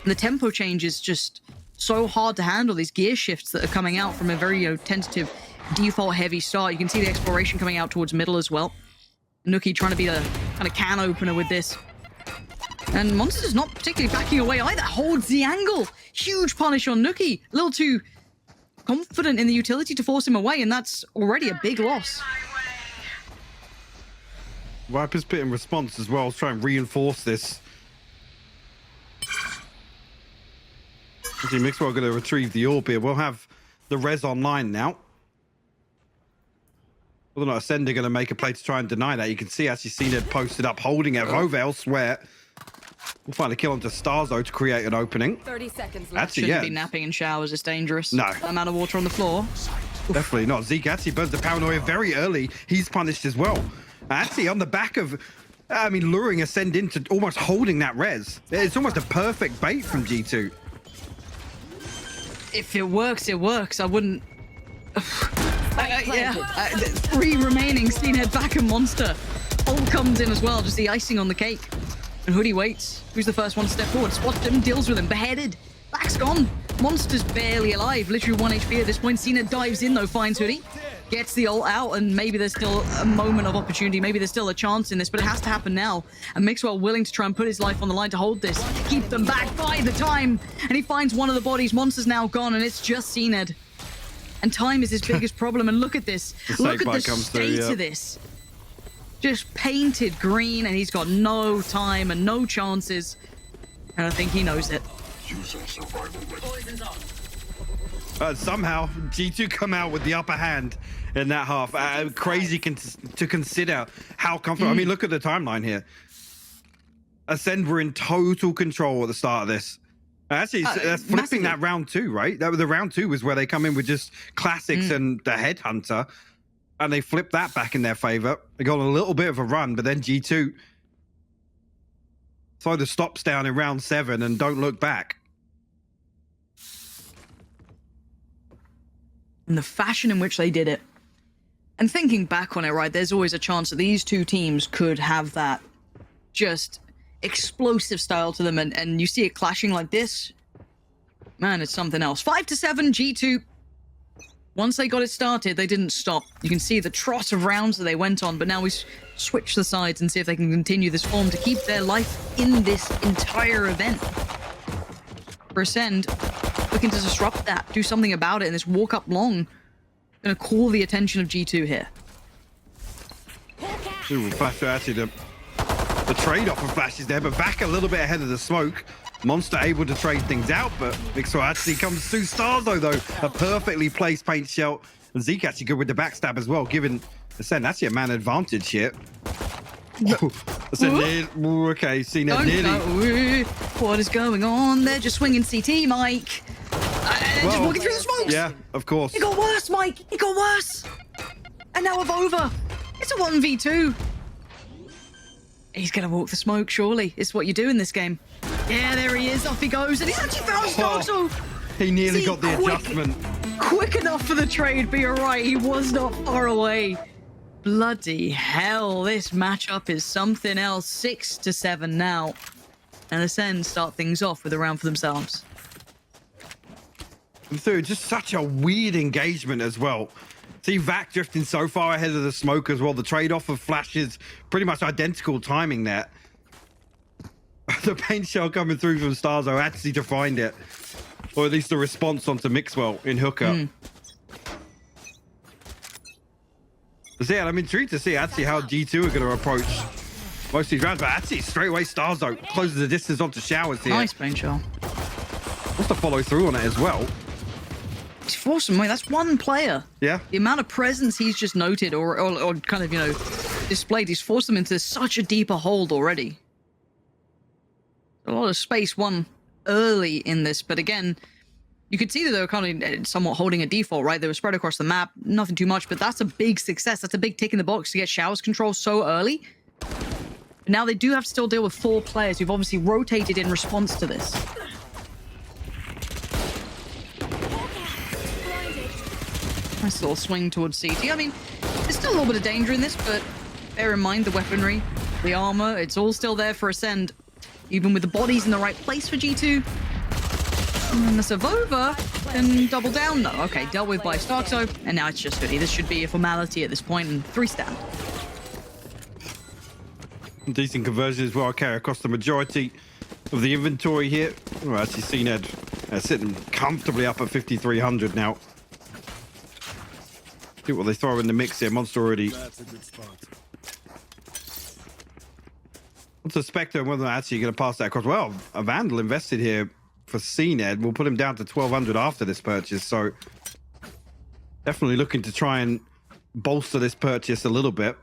And the tempo change is just so hard to handle. These gear shifts that are coming out from a very, you know, tentative, default heavy start. You can see the exploration coming out towards middle as well. Nuki trying to be the kind of can opener with this. And Monster's not particularly backing away either. Holds the angle. Huge punish on Nuki. A little too confident in the utility to force him away, and that's already a big loss.
Viper's Pit in response as well, try and reinforce this. Mixwell going to retrieve the orb here. We'll have the res online now. Whether or not Ascend are going to make a play to try and deny that. You can see actually CNED posted up, holding it. Over elsewhere. We'll find a kill onto Starzo to create an opening.
30 seconds left.
Actually,
Shouldn't
yeah.
be napping in showers. It's dangerous.
No.
That amount of water on the floor.
Definitely not. Zeke actually burns the paranoia very early. He's punished as well. Actually, on the back of, I mean, luring Ascend into almost holding that res. It's almost a perfect bait from G2.
If it works, it works. I wouldn't... yeah. 3 remaining. CNED, Vac, and Monster. Ult comes in as well. Just the icing on the cake. And Hoodie waits. Who's the first one to step forward? Spots him, deals with him. Beheaded. Vac's gone. Monster's barely alive. Literally 1 HP at this point. CNED dives in though, finds Hoodie. Gets the ult out, and maybe there's still a moment of opportunity. Maybe there's still a chance in this, but it has to happen now. And Mixwell willing to try and put his life on the line to hold this. Keep them back by the time. And he finds one of the bodies. Monster's now gone, and it's just CNED. And time is his biggest problem. And look at this. Look at the state of this. Just painted green, and he's got no time and no chances. And I think he knows it.
Somehow, G2 come out with the upper hand in that half. Crazy to consider how comfortable. I mean, look at the timeline here. Ascend were in total control at the start of this. Actually, that's flipping
massively.
that round 2, right? That was the round 2 was where they come in with just classics and the headhunter, and they flip that back in their favor. They got a little bit of a run, but then G2 throw the stops down in round 7 and don't look back.
And the fashion in which they did it. And thinking back on it, right, there's always a chance that these two teams could have that just explosive style to them, and you see it clashing like this. Man, it's something else. 5-7, G2. Once they got it started, they didn't stop. You can see the trot of rounds that they went on, but now we switch the sides and see if they can continue this form to keep their life in this entire event. For Ascend, looking to disrupt that, do something about it, and this walk up long gonna call the attention of G2 here.
Ooh, Flash actually the trade-off of Flash is there, but back a little bit ahead of the smoke. Monster able to trade things out, but Mixwell actually comes through Starzo though. A perfectly placed paint shell. And Zeke actually good with the backstab as well, giving Ascend actually a man advantage here. Okay, CNED nearly.
What is going on? They're just swinging CT, Mike. Just walking through the smokes.
Yeah, of course.
It got worse, Mike. It got worse. And now we're over. It's a 1v2. He's going to walk the smoke, surely. It's what you do in this game. Yeah, there he is. Off he goes. And he's actually found Starzo.
He nearly got the adjustment.
Quick enough for the trade, but you're right. He was not far away. Bloody hell. This matchup is something else. 6-7 now. And Ascend start things off with a round for themselves.
And through just such a weird engagement as well. See Vac drifting so far ahead of the smoke as well. The trade-off of Flash's pretty much identical timing there. The paint shell coming through from Starzo actually to find it. Or at least the response onto Mixwell in hookup. So yeah, I'm intrigued to see actually how G2 are going to approach most of these rounds. But actually straight away Starzo closes the distance onto Showers here.
Nice paint shell.
Wants to follow through on it as well.
It's forcing, that's one player.
Yeah.
The amount of presence he's just noted or kind of, you know, displayed. He's forced them into such a deeper hold already. A lot of space won early in this, but again, you could see that they were kind of somewhat holding a default, right? They were spread across the map, nothing too much, but that's a big success. That's a big tick in the box to get showers control so early. But now they do have to still deal with 4 players who've obviously rotated in response to this. Nice little swing towards CT. I mean, there's still a little bit of danger in this, but bear in mind the weaponry, the armor, it's all still there for Ascend. Even with the bodies in the right place for G2. And then the Savova can double down though. Okay, dealt with by Starkzo, and now it's just Hoodie. This should be a formality at this point, and 3 stand.
Decent conversion as well. Carry across the majority of the inventory here. Well, actually, CNED sitting comfortably up at 5,300 now. See what they throw in the mix here. Monster already.
That's a good spot.
What's the Spectre and whether they're actually going to pass that across? Well, a Vandal invested here for CNED. We'll put him down to 1,200 after this purchase. So definitely looking to try and bolster this purchase a little bit.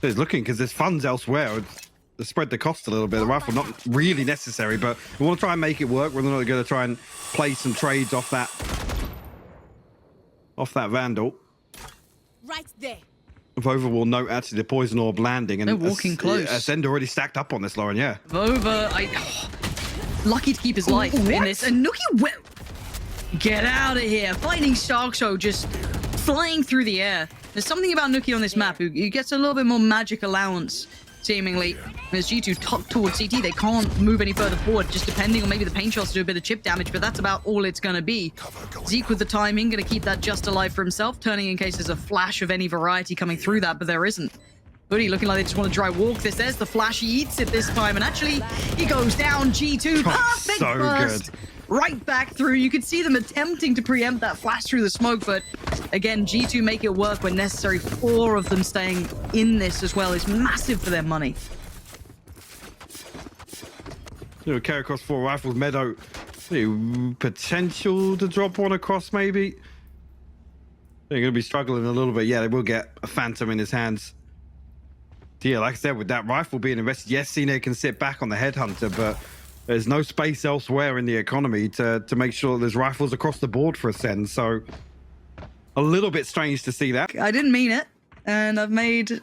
So he's looking because there's funds elsewhere to spread the cost a little bit. The rifle not really necessary, but we want to try and make it work. We're not going to try and play some trades off that Vandal.
Right there.
Vova will note actually the poison orb landing, and
They're walking close.
Ascend already stacked up on this, Lauren. Yeah.
Vova, lucky to keep his life in this. And Nookie, get out of here! Fighting Starkzo, just flying through the air. There's something about Nookie on this map who gets a little bit more magic allowance, seemingly. As G2 tucked towards CT, they can't move any further forward, just depending on maybe the paint shots to do a bit of chip damage, but that's about all it's going to be. Zeke with the timing, going to keep that just alive for himself, turning in case there's a flash of any variety coming through that, but there isn't. Hoodie looking like they just want to dry walk this. There's the flash, he eats it this time, and actually, he goes down. G2, perfect
so
burst.
good.
Right back through. You could see them attempting to preempt that flash through the smoke, but again, G2 make it work when necessary. 4 of them staying in this as well is massive for their money.
Carry across 4 rifles. Meadow, potential to drop one across maybe. They're going to be struggling a little bit. Yeah, they will get a Phantom in his hands. Yeah, like I said, with that rifle being invested, yes, CNED can sit back on the Headhunter, but there's no space elsewhere in the economy to make sure there's rifles across the board for Ascend. So a little bit strange to see that.
I didn't mean it, and I've made it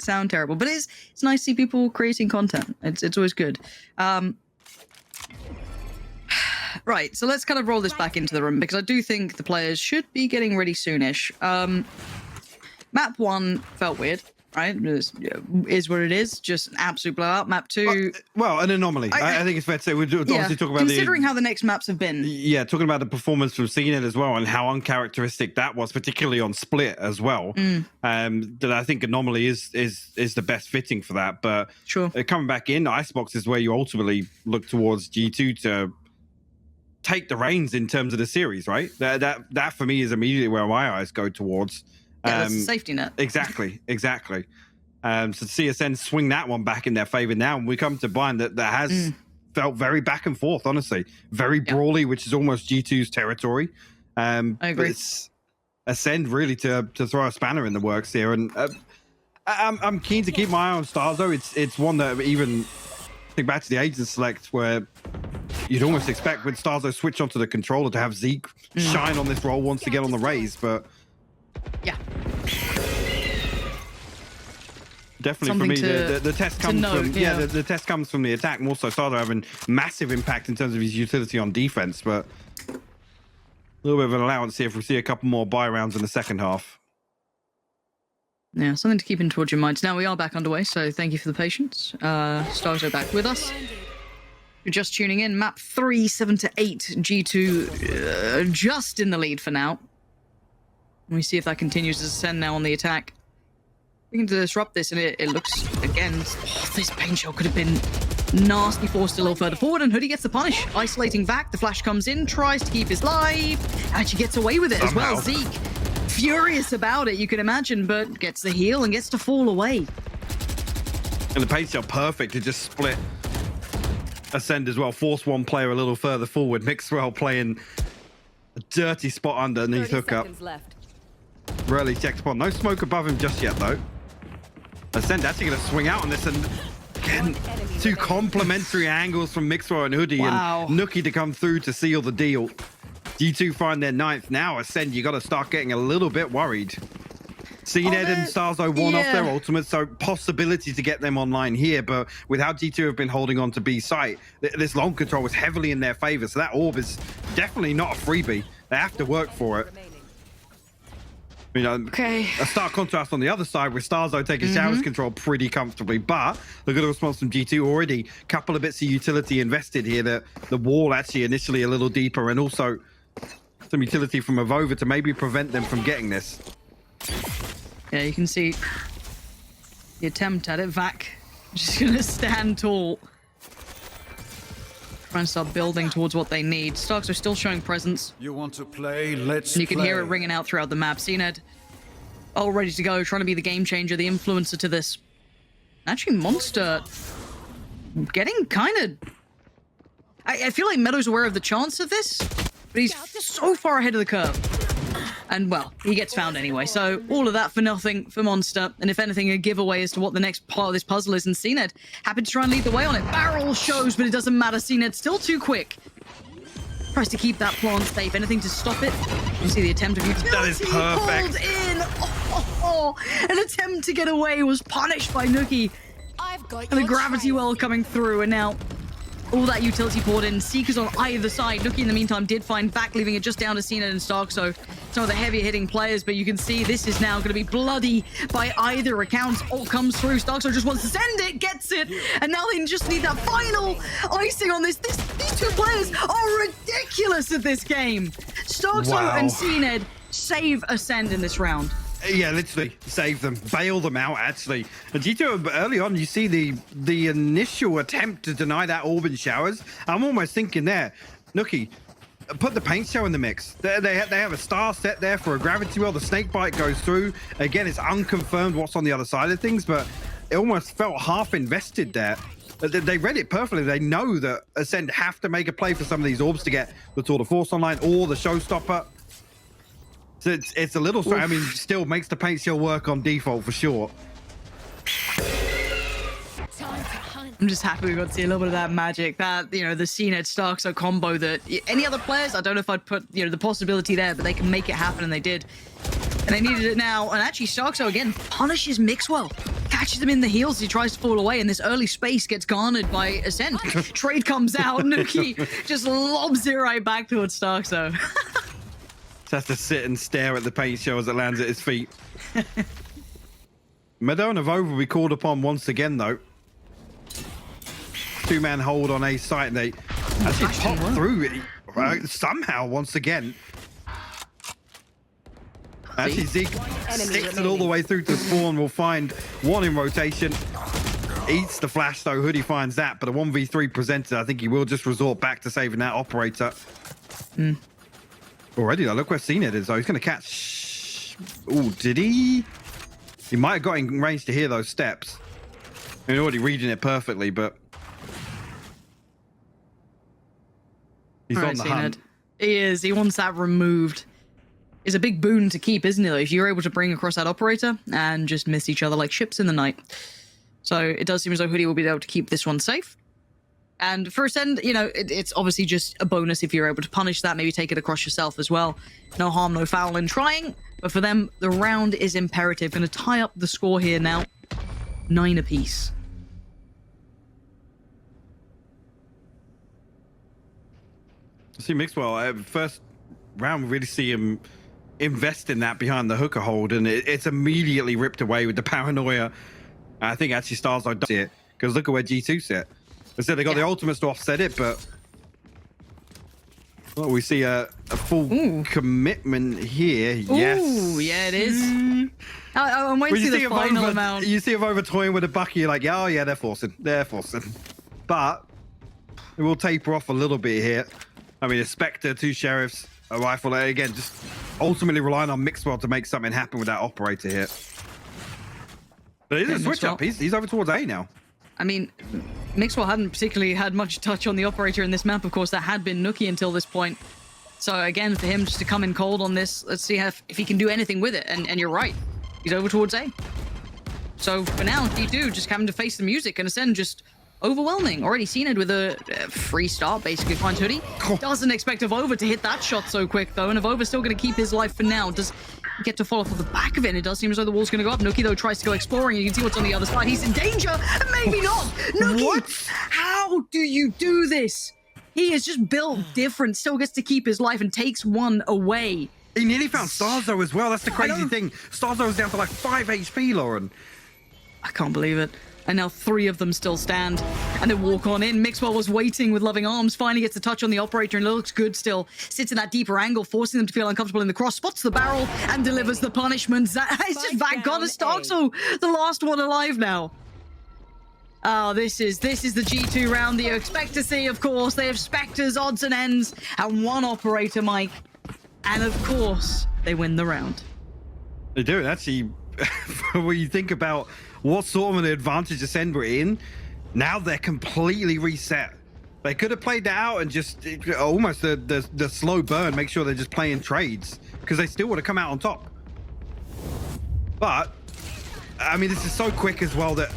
sound terrible. But it's nice to see people creating content. It's always good. Right, so let's kind of roll this back into the room because I do think the players should be getting ready soonish. Map 1 felt weird. Right, is what it is. Just an absolute blowout. Map 2,
well, an anomaly. I think it's fair to say. We're obviously talking about
considering how the next maps have been.
Yeah, talking about the performance from CNED as well, and how uncharacteristic that was, particularly on Split as well. That I think anomaly is the best fitting for that. But
sure,
coming back in, Icebox is where you ultimately look towards G2 to take the reins in terms of the series, right? That for me is immediately where my eyes go towards.
Yeah, that's a safety net.
Exactly. So to see Ascend swing that one back in their favor now, and we come to Blind that has felt very back and forth, honestly. Very brawly, which is almost G2's territory.
I agree.
But it's Ascend really to throw a spanner in the works here. And I'm keen to keep my eye on Starzo. It's one that even think back to the Agent Select where you'd almost expect when Starzo switch onto the controller to have Zeke shine on this role once to get on the raise, but
yeah.
Definitely
Something
for me, the test comes from the test comes from the attack. More so, Stardo having massive impact in terms of his utility on defense, but a little bit of an allowance here if we see a couple more buy rounds in the second half.
Yeah, something to keep in towards your minds. Now we are back underway, so thank you for the patience. Starzo back with us. You're just tuning in. Map 3, 7 to 8. G2 just in the lead for now. Let me see if that continues to Ascend now on the attack. Looking to disrupt this, and it looks, again, this paint shot could have been nasty, forced a little further forward, and Hoodie gets the punish. Isolating back, the flash comes in, tries to keep his life, actually gets away with it as well. Zeke, furious about it, you can imagine, but gets the heal and gets to fall away.
And the paint shot perfect to just split Ascend as well, force one player a little further forward. Mixwell playing a dirty spot underneath hookup.
Left.
Rarely checked upon. No smoke above him just yet, though. Ascend actually going to swing out on this, and again, two complementary angles from Mixwell and Hoodie,
Wow.
and Nookie to come through to seal the deal. G2 find their 9th. Now, Ascend, you got to start getting a little bit worried. CNED and Starzo won off their ultimate, so possibility to get them online here, but with how G2 have been holding on to B site, this long control was heavily in their favor, so that orb is definitely not a freebie. They have to work for it. You know, a stark contrast on the other side with Starzo taking Showers control pretty comfortably, but look at the response from G2 already. Couple of bits of utility invested here. The wall actually initially a little deeper, and also some utility from Avova to maybe prevent them from getting this.
Yeah, you can see the attempt at it. Vac just gonna stand tall. Trying to start building towards what they need. Starks are still showing presence.
You want to play? Let's
And you can
play.
hear it ringing out throughout the map. CNED all ready to go, trying to be the game changer, the influencer to this. Actually, Monster getting kind of... I feel like Meadow's aware of the chance of this, but he's so far ahead of the curve. And, well, he gets found anyway. So all of that for nothing for Monster. And if anything, a giveaway as to what the next part of this puzzle is. And CNED happy to try and lead the way on it. Barrel shows, but it doesn't matter. CNED still too quick. Tries to keep that plant safe. Anything to stop it. You see the attempt of utility.
That is perfect.
Pulled in. An attempt to get away was punished by Nookie.
I've got
And the
your
gravity
trail.
well coming through. And now all that utility poured in. Seekers on either side. Nookie in the meantime did find back, leaving it just down to CNED and Stark. So some of the heavier hitting players, but you can see this is now going to be bloody by either account. All comes through. Starkso just wants to send it, gets it, and now they just need that final icing on this. These two players are ridiculous at this game. Starkso and CNED save Ascend in this round.
Yeah, literally save them, bail them out. Actually, and G2 early on, you see the initial attempt to deny that orb and Showers. I'm almost thinking there, Nookie, put the paint show in the mix. They have a star set there for a gravity well. The snake bite goes through. Again, it's unconfirmed what's on the other side of things, but it almost felt half invested there. They read it perfectly. They know that Ascend have to make a play for some of these orbs to get the Tour de Force online or the showstopper. So it's a little strange. I mean, still makes the paint shell work on default for sure.
I'm just happy we got to see a little bit of that magic, that, you know, the CNED Starkso combo that any other players, I don't know if I'd put, you know, the possibility there, but they can make it happen, and they did. And they needed it now. And actually, Starkso again punishes Mixwell, catches him in the heels as he tries to fall away, and this early space gets garnered by Ascend. Trade comes out, Nookie just lobs it right back towards Starkso.
Just has to sit and stare at the paint show as it lands at his feet. Meadow and Avova will be called upon once again, though. Two-man hold on A site, and they actually pop through it somehow once again. Actually, Zeke sticks it all the way through to spawn. We'll find one in rotation. Eats the flash, though. Hoodie finds that, but a 1v3 presented. I think he will just resort back to saving that operator. Already, though, look where CNED is, though. He's going to catch... Oh, did he? He might have got in range to hear those steps. He's already reading it perfectly, but... He's on the hunt.
He is. He wants that removed. It's a big boon to keep, isn't it? If you're able to bring across that operator and just miss each other like ships in the night. So it does seem as though Hoodie will be able to keep this one safe. And for Ascend, you know, it's obviously just a bonus if you're able to punish that, maybe take it across yourself as well. No harm, no foul in trying. But for them, the round is imperative. Going to tie up the score here now. 9 apiece.
See Mixwell, first round, we really see him invest in that behind the hooker hold, and it's immediately ripped away with the paranoia. I think actually Starzo does it, because look at where G2 sit. They said they got the ultimates to offset it, but well, we see a full commitment here. Yes.
Ooh, yeah, it is. I'm waiting to see the final amount.
You see him over toying with a bucky, you're like, oh yeah, they're forcing. They're forcing. But it will taper off a little bit here. I mean, a Spectre, 2 Sheriffs, a rifle. Again, just ultimately relying on Mixwell to make something happen with that operator here. But it is a switch up. He's over towards A now.
I mean, Mixwell hadn't particularly had much touch on the operator in this map. Of course, that had been Nookie until this point. So again, for him just to come in cold on this, let's see if he can do anything with it. And you're right, he's over towards A. So for now, G2 just having to face the music, and ACEND just overwhelming. Already seen it with a free start, basically finds Hoodie. Doesn't expect Avova to hit that shot so quick though, and Avova's still going to keep his life for now. Does he get to fall off of the back of it? And it does seem as though the wall's going to go up. Nuki though tries to go exploring. You can see what's on the other side. He's in danger, and maybe not. Nuki,
What?
how do you do this? He is just built different, still gets to keep his life and takes one away.
He nearly found Starzo as well. That's the crazy
know.
thing. Starzo was down to like 5 HP, Lauren.
I can't believe it. And now 3 of them still stand. And they walk on in. Mixwell was waiting with loving arms. Finally gets a touch on the operator and it looks good still. Sits in that deeper angle, forcing them to feel uncomfortable in the cross. Spots the barrel and delivers the punishment. It's just Vanguard and Starkso, the last one alive now. Oh, this is the G2 round that you expect to see, of course. They have Spectres, odds and ends, and 1 operator, Mike. And of course, they win the round.
They do. Actually, when you think about what sort of an advantage ACEND were in, now they're completely reset. They could have played that out and just almost the slow burn, make sure they're just playing trades, because they still would have come out on top. But, I mean, this is so quick as well that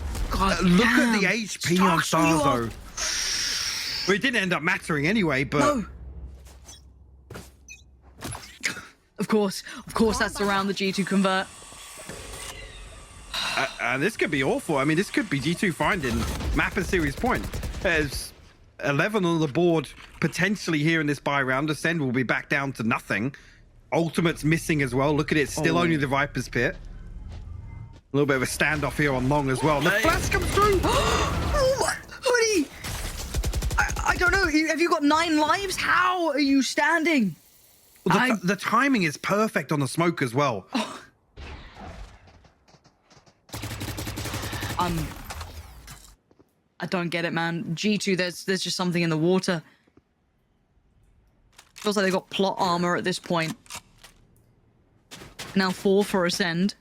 look at the HP on Starzo. Well, it didn't end up mattering anyway, but...
No. Of course, that's the round the G2 convert.
And this could be awful. I mean, this could be G2 finding map and series point. There's 11 on the board potentially here in this buy round. ACEND will be back down to nothing. Ultimate's missing as well. Look at it, still only the Viper's Pit. A little bit of a standoff here on Long as well. The flash comes through.
Oh, Hoodie! I don't know. Have you got 9 lives? How are you standing?
Well, the timing is perfect on the smoke as well.
I don't get it, man. G2, there's just something in the water. Feels like they got plot armor at this point. Now 4 for ACEND.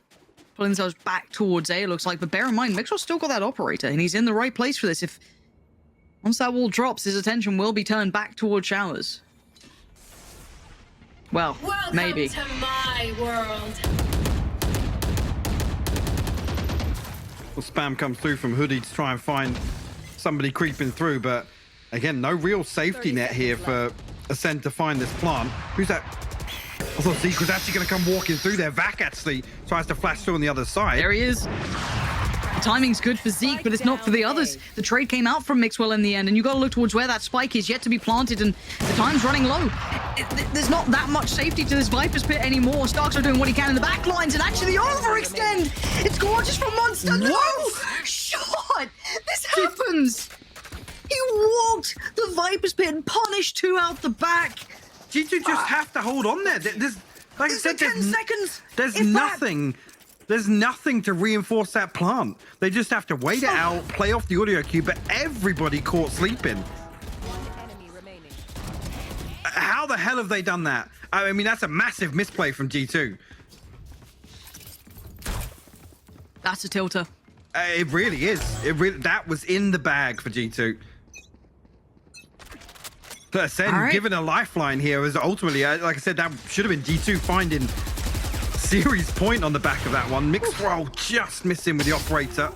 Pulling themselves back towards A, it looks like. But bear in mind, Mixwell's still got that operator, and he's in the right place for this. If once that wall drops, his attention will be turned back towards Showers. Well,
Welcome
maybe.
to my world.
Well, spam comes through from Hoodie to try and find somebody creeping through, but again, no real safety net here for ACEND to find this plant. Who's that? I thought Zeke was actually going to come walking through there. Vac actually tries to flash through on the other side.
There he is. The timing's good for Zeke, but it's not for the others. The trade came out from Mixwell in the end, and you've got to look towards where that spike is yet to be planted, and the time's running low. There's not that much safety to this Viper's Pit anymore. Starks are doing what he can in the back lines, and actually overextend. It's gorgeous from Monster. No! Shot! This happens! He walked the Viper's Pit and punished 2 out the back.
G2 just have to hold on there. There's, like I said,
10 seconds.
There's
if
nothing. There's nothing to reinforce that plant. They just have to wait it out, play off the audio cue, but everybody caught sleeping. How the hell have they done that? I mean, that's a massive misplay from G2.
That's a tilter.
It really is. That was in the bag for G2. But ACEND given a lifeline here was ultimately, like I said, that should have been G2 finding series point on the back of that one. Mixwell just missing with the operator.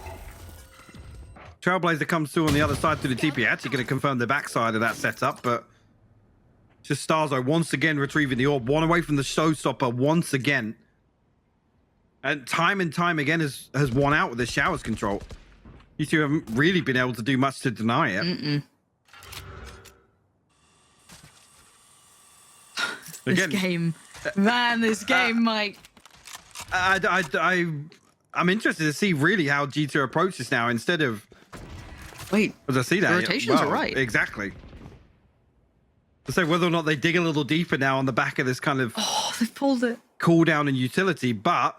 Trailblazer comes through on the other side through the TP. Actually going to confirm the backside of that setup, but just Starzo once again retrieving the orb. 1 away from the showstopper once again. And time again has won out with the Showers control. You two haven't really been able to do much to deny it.
This game. Man, this game, Mike.
I'm interested to see really how G2 approach this now instead of...
Wait,
as I see that.
the rotations are right.
Exactly. To say whether or not they dig a little deeper now on the back of this kind of...
Oh, they've pulled it.
Cooldown and utility, but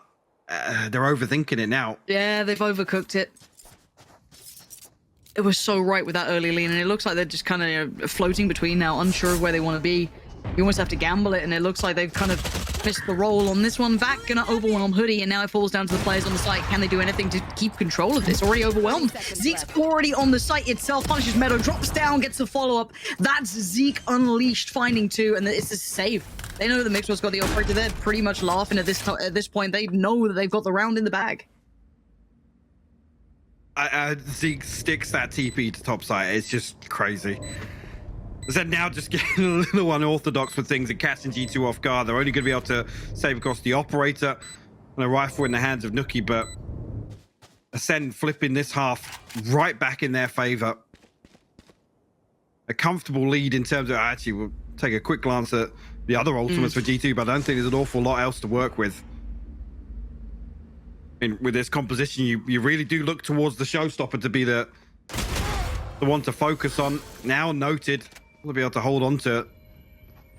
they're overthinking it now.
Yeah, they've overcooked it. It was so right with that early lean, and it looks like they're just kind of floating between now, unsure of where they want to be. You almost have to gamble it, and it looks like they've kind of missed the roll on this one. Vac gonna overwhelm Hoodie, and now it falls down to the players on the site. Can they do anything to keep control of this? Already overwhelmed. Zeke's already on the site itself. Punishes Meadow, drops down, gets the follow-up. That's Zeke unleashed, finding 2, and it's a save. They know the Mixwell's got the operator. They're pretty much laughing at this point. They know that they've got the round in the bag.
Zeke sticks that TP to top side. It's just crazy. So now just getting a little unorthodox with things and catching G2 off guard. They're only going to be able to save across the operator and a rifle in the hands of Nookie, but ACEND flipping this half right back in their favor. A comfortable lead in terms of, actually, we'll take a quick glance at the other ultimates for G2, but I don't think there's an awful lot else to work with. With this composition, you really do look towards the showstopper to be the one to focus on. Now noted, we'll be able to hold on to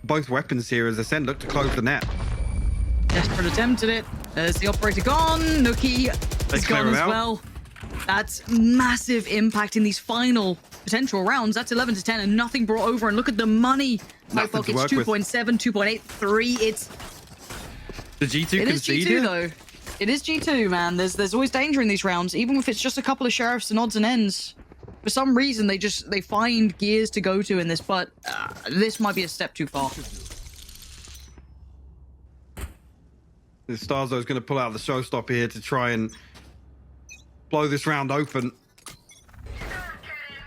both weapons here as ACEND look to close the net.
Desperate attempt at it. There's the operator gone. Nookie is gone as well. That's massive impact in these final potential rounds. That's 11 to 10 and nothing brought over. And look at the money. It's 2.7, 2.83. It's
the G2
it is G2 though. It is G2, man. There's always danger in these rounds, even if it's just a couple of sheriffs and odds and ends. For some reason, they find gears to go to in this, but this might be a step too far.
The Starzo's going to pull out the showstopper here to try and blow this round open.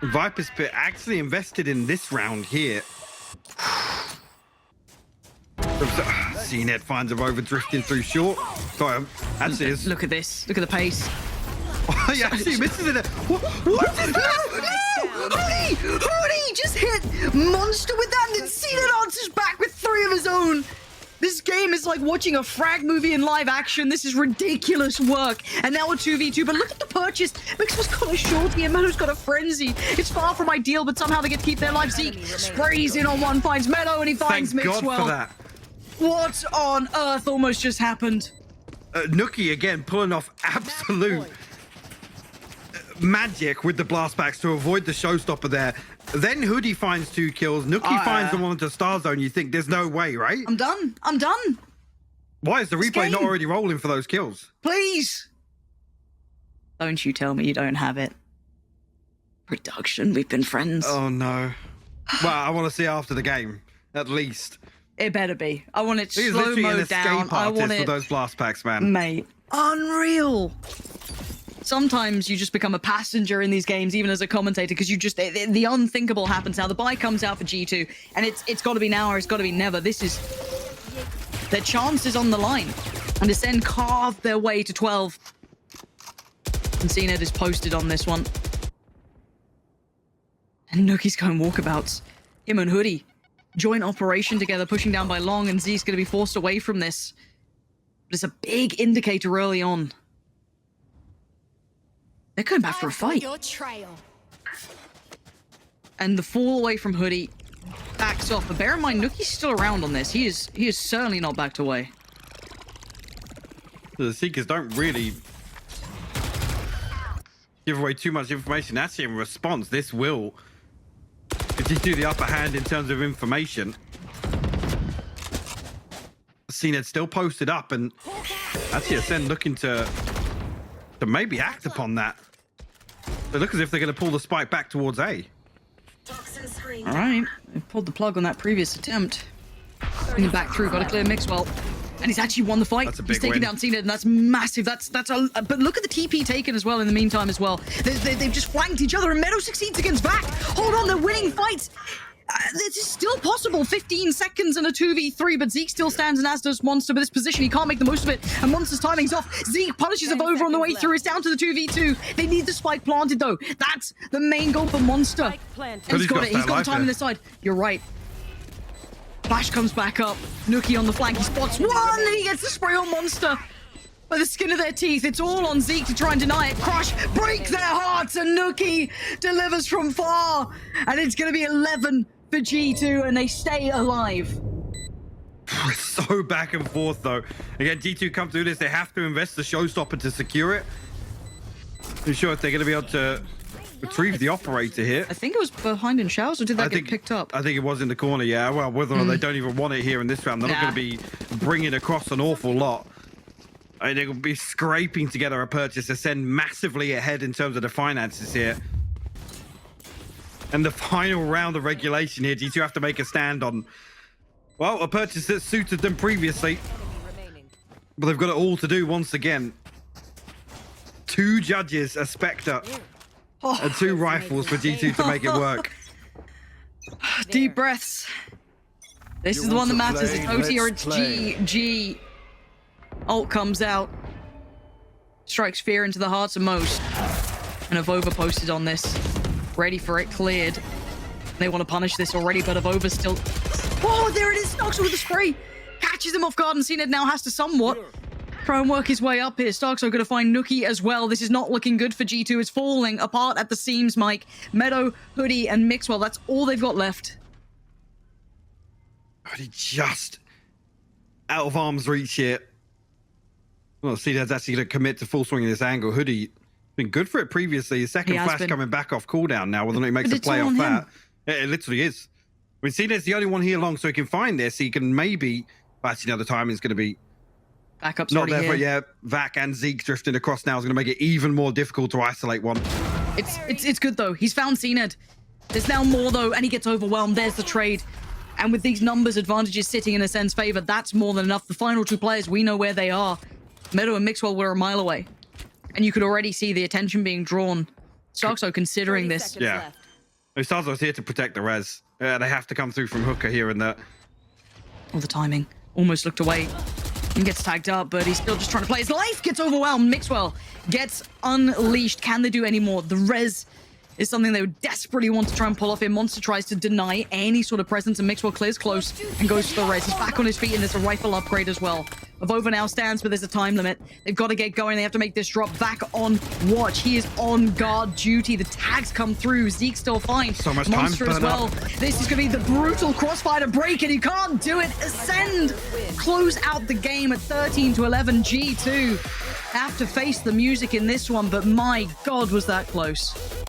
Viper's Pit actually invested in this round here. CNED finds a rover drifting through short. Sorry, actually,
look at this. Look at the pace.
Oh, yeah, actually misses it. What is that?
No! Hoodie just hit Monster with that, and then CNED answers back with 3 of his own. This game is like watching a frag movie in live action. This is ridiculous work. And now a 2v2, but look at the purchase. Mixwell's got a shorty and Meadow's got a frenzy. It's far from ideal, but somehow they get to keep their life. Zeke sprays in on one, finds Meadow, and he finds
Thank
Mixwell.
God for that.
What on earth almost just happened?
Nookie again pulling off absolute magic with the blastbacks to avoid the showstopper there. Then Hoodie finds 2 kills. Nookie finds the one into Starzone. You think there's no way, right?
I'm done. I'm done.
Why is the replay not already rolling for those kills?
Please. Don't you tell me you don't have it. Production, we've been friends.
Oh, no. Well, I want to see after the game, at least.
It better be. I want it
He's
slow
literally an
mo down.
escape
I want
artist
it,
for those blast packs, man.
mate. Unreal. Sometimes you just become a passenger in these games, even as a commentator, because you just the unthinkable happens. Now the buy comes out for G2, and it's got to be now or it's got to be never. This is their chances on the line, and ACEND carved their way to 12. And CNED is posted on this one, and Nookie's going walkabouts. Him and Hoodie. Joint operation together, pushing down by Long, and Zeke's going to be forced away from this. But it's a big indicator early on. They're going back for a fight.
Your trail.
And the fall away from Hoodie backs off. But bear in mind, Nookie's still around on this. He is certainly not backed away.
The Seekers don't really give away too much information. Actually, in response, this will do the upper hand in terms of information. CNED still posted up, and actually ACEND looking to maybe act upon that. They look as if they're going to pull the spike back towards A.
All right, they pulled the plug on that previous attempt. Bringing back through, got to clear Mixwell. And he's actually won the fight.
That's a big
He's taken
win.
down CNED, and that's massive. But look at the TP taken as well in the meantime as well. They've just flanked each other, and Meadow succeeds against Vac. Hold on, they're winning fights. This is still possible. 15 seconds and a 2v3, but Zeke still stands, and as does Monster. But this position, he can't make the most of it, and Monster's timing's off. Zeke punishes him over on the way through. It's down to the 2v2. They need the spike planted, though. That's the main goal for Monster. And he's got it. He's got the time on his side. You're right. Flash comes back up. Nookie on the flank. He spots one, and he gets the spray on Monster. By the skin of their teeth, it's all on Zeke to try and deny it. Crush, break their hearts, and Nookie delivers from far. And it's going to be 11 for G2, and they stay alive.
So back and forth, though. Again, G2 come through this. They have to invest the showstopper to secure it. I'm sure if they're going to be able to retrieve the operator here.
I think it was behind in showers, or did that get picked up?
I think it was in the corner, yeah. Well, whether or not they don't even want it here in this round, they're not going to be bringing across an awful lot. And they'll be scraping together a purchase to send massively ahead in terms of the finances here. And the final round of regulation here, G2 have to make a stand on, well, a purchase that suited them previously. But they've got it all to do once again. 2 judges, a Spectre, and 2 rifles for G2 to make it work.
Deep breaths. This is the one that matters. It's OT or it's GG. Ult comes out. Strikes fear into the hearts of most. And Avova posted on this. Ready for it, cleared. They want to punish this already, but Avova's still... Oh, there it is! Starks with the spray! Catches him off guard, and CNED now has to somewhat try and work his way up here. Starks are going to find Nookie as well. This is not looking good for G2. It's falling apart at the seams, Mike. Meadow, Hoodie, and Mixwell. That's all they've got left.
Hoodie just out of arm's reach here. Well, CNED's actually going to commit to full swing in this angle. Hoodie been good for it previously. His second flash coming back off cooldown now. Whether or not he makes a play off that. It literally is. I mean, CNED's the only one here long, so he can find this. He can maybe... Actually, no, the timing's going to be...
Backup's
not there,
here.
but yeah, Vac and Zeke drifting across now is going to make it even more difficult to isolate one.
It's good, though. He's found CNED. There's now more, though, and he gets overwhelmed. There's the trade. And with these numbers advantages sitting in ACEND's favor, that's more than enough. The final 2 players, we know where they are. Meadow and Mixwell were a mile away. And you could already see the attention being drawn. Starkso considering this.
Yeah. Starkso's here to protect the res. They have to come through from Hooker here and there.
Oh, the timing. Almost looked away. And gets tagged up, but he's still just trying to play his life. Gets overwhelmed. Mixwell gets unleashed. Can they do any more? The res is something they would desperately want to try and pull off here. Monster tries to deny any sort of presence, and Mixwell clears close and goes for the res. He's back on his feet, and there's a rifle upgrade as well. Avova now stands, but there's a time limit. They've got to get going. They have to make this drop. Back on watch. He is on guard duty. The tags come through. Zeke's still fine. So much Monster time as well. This is going to be the brutal crossfire to break it. He can't do it. Ascend close out the game at 13-11. G2 have to face the music in this one, but my God, was that close.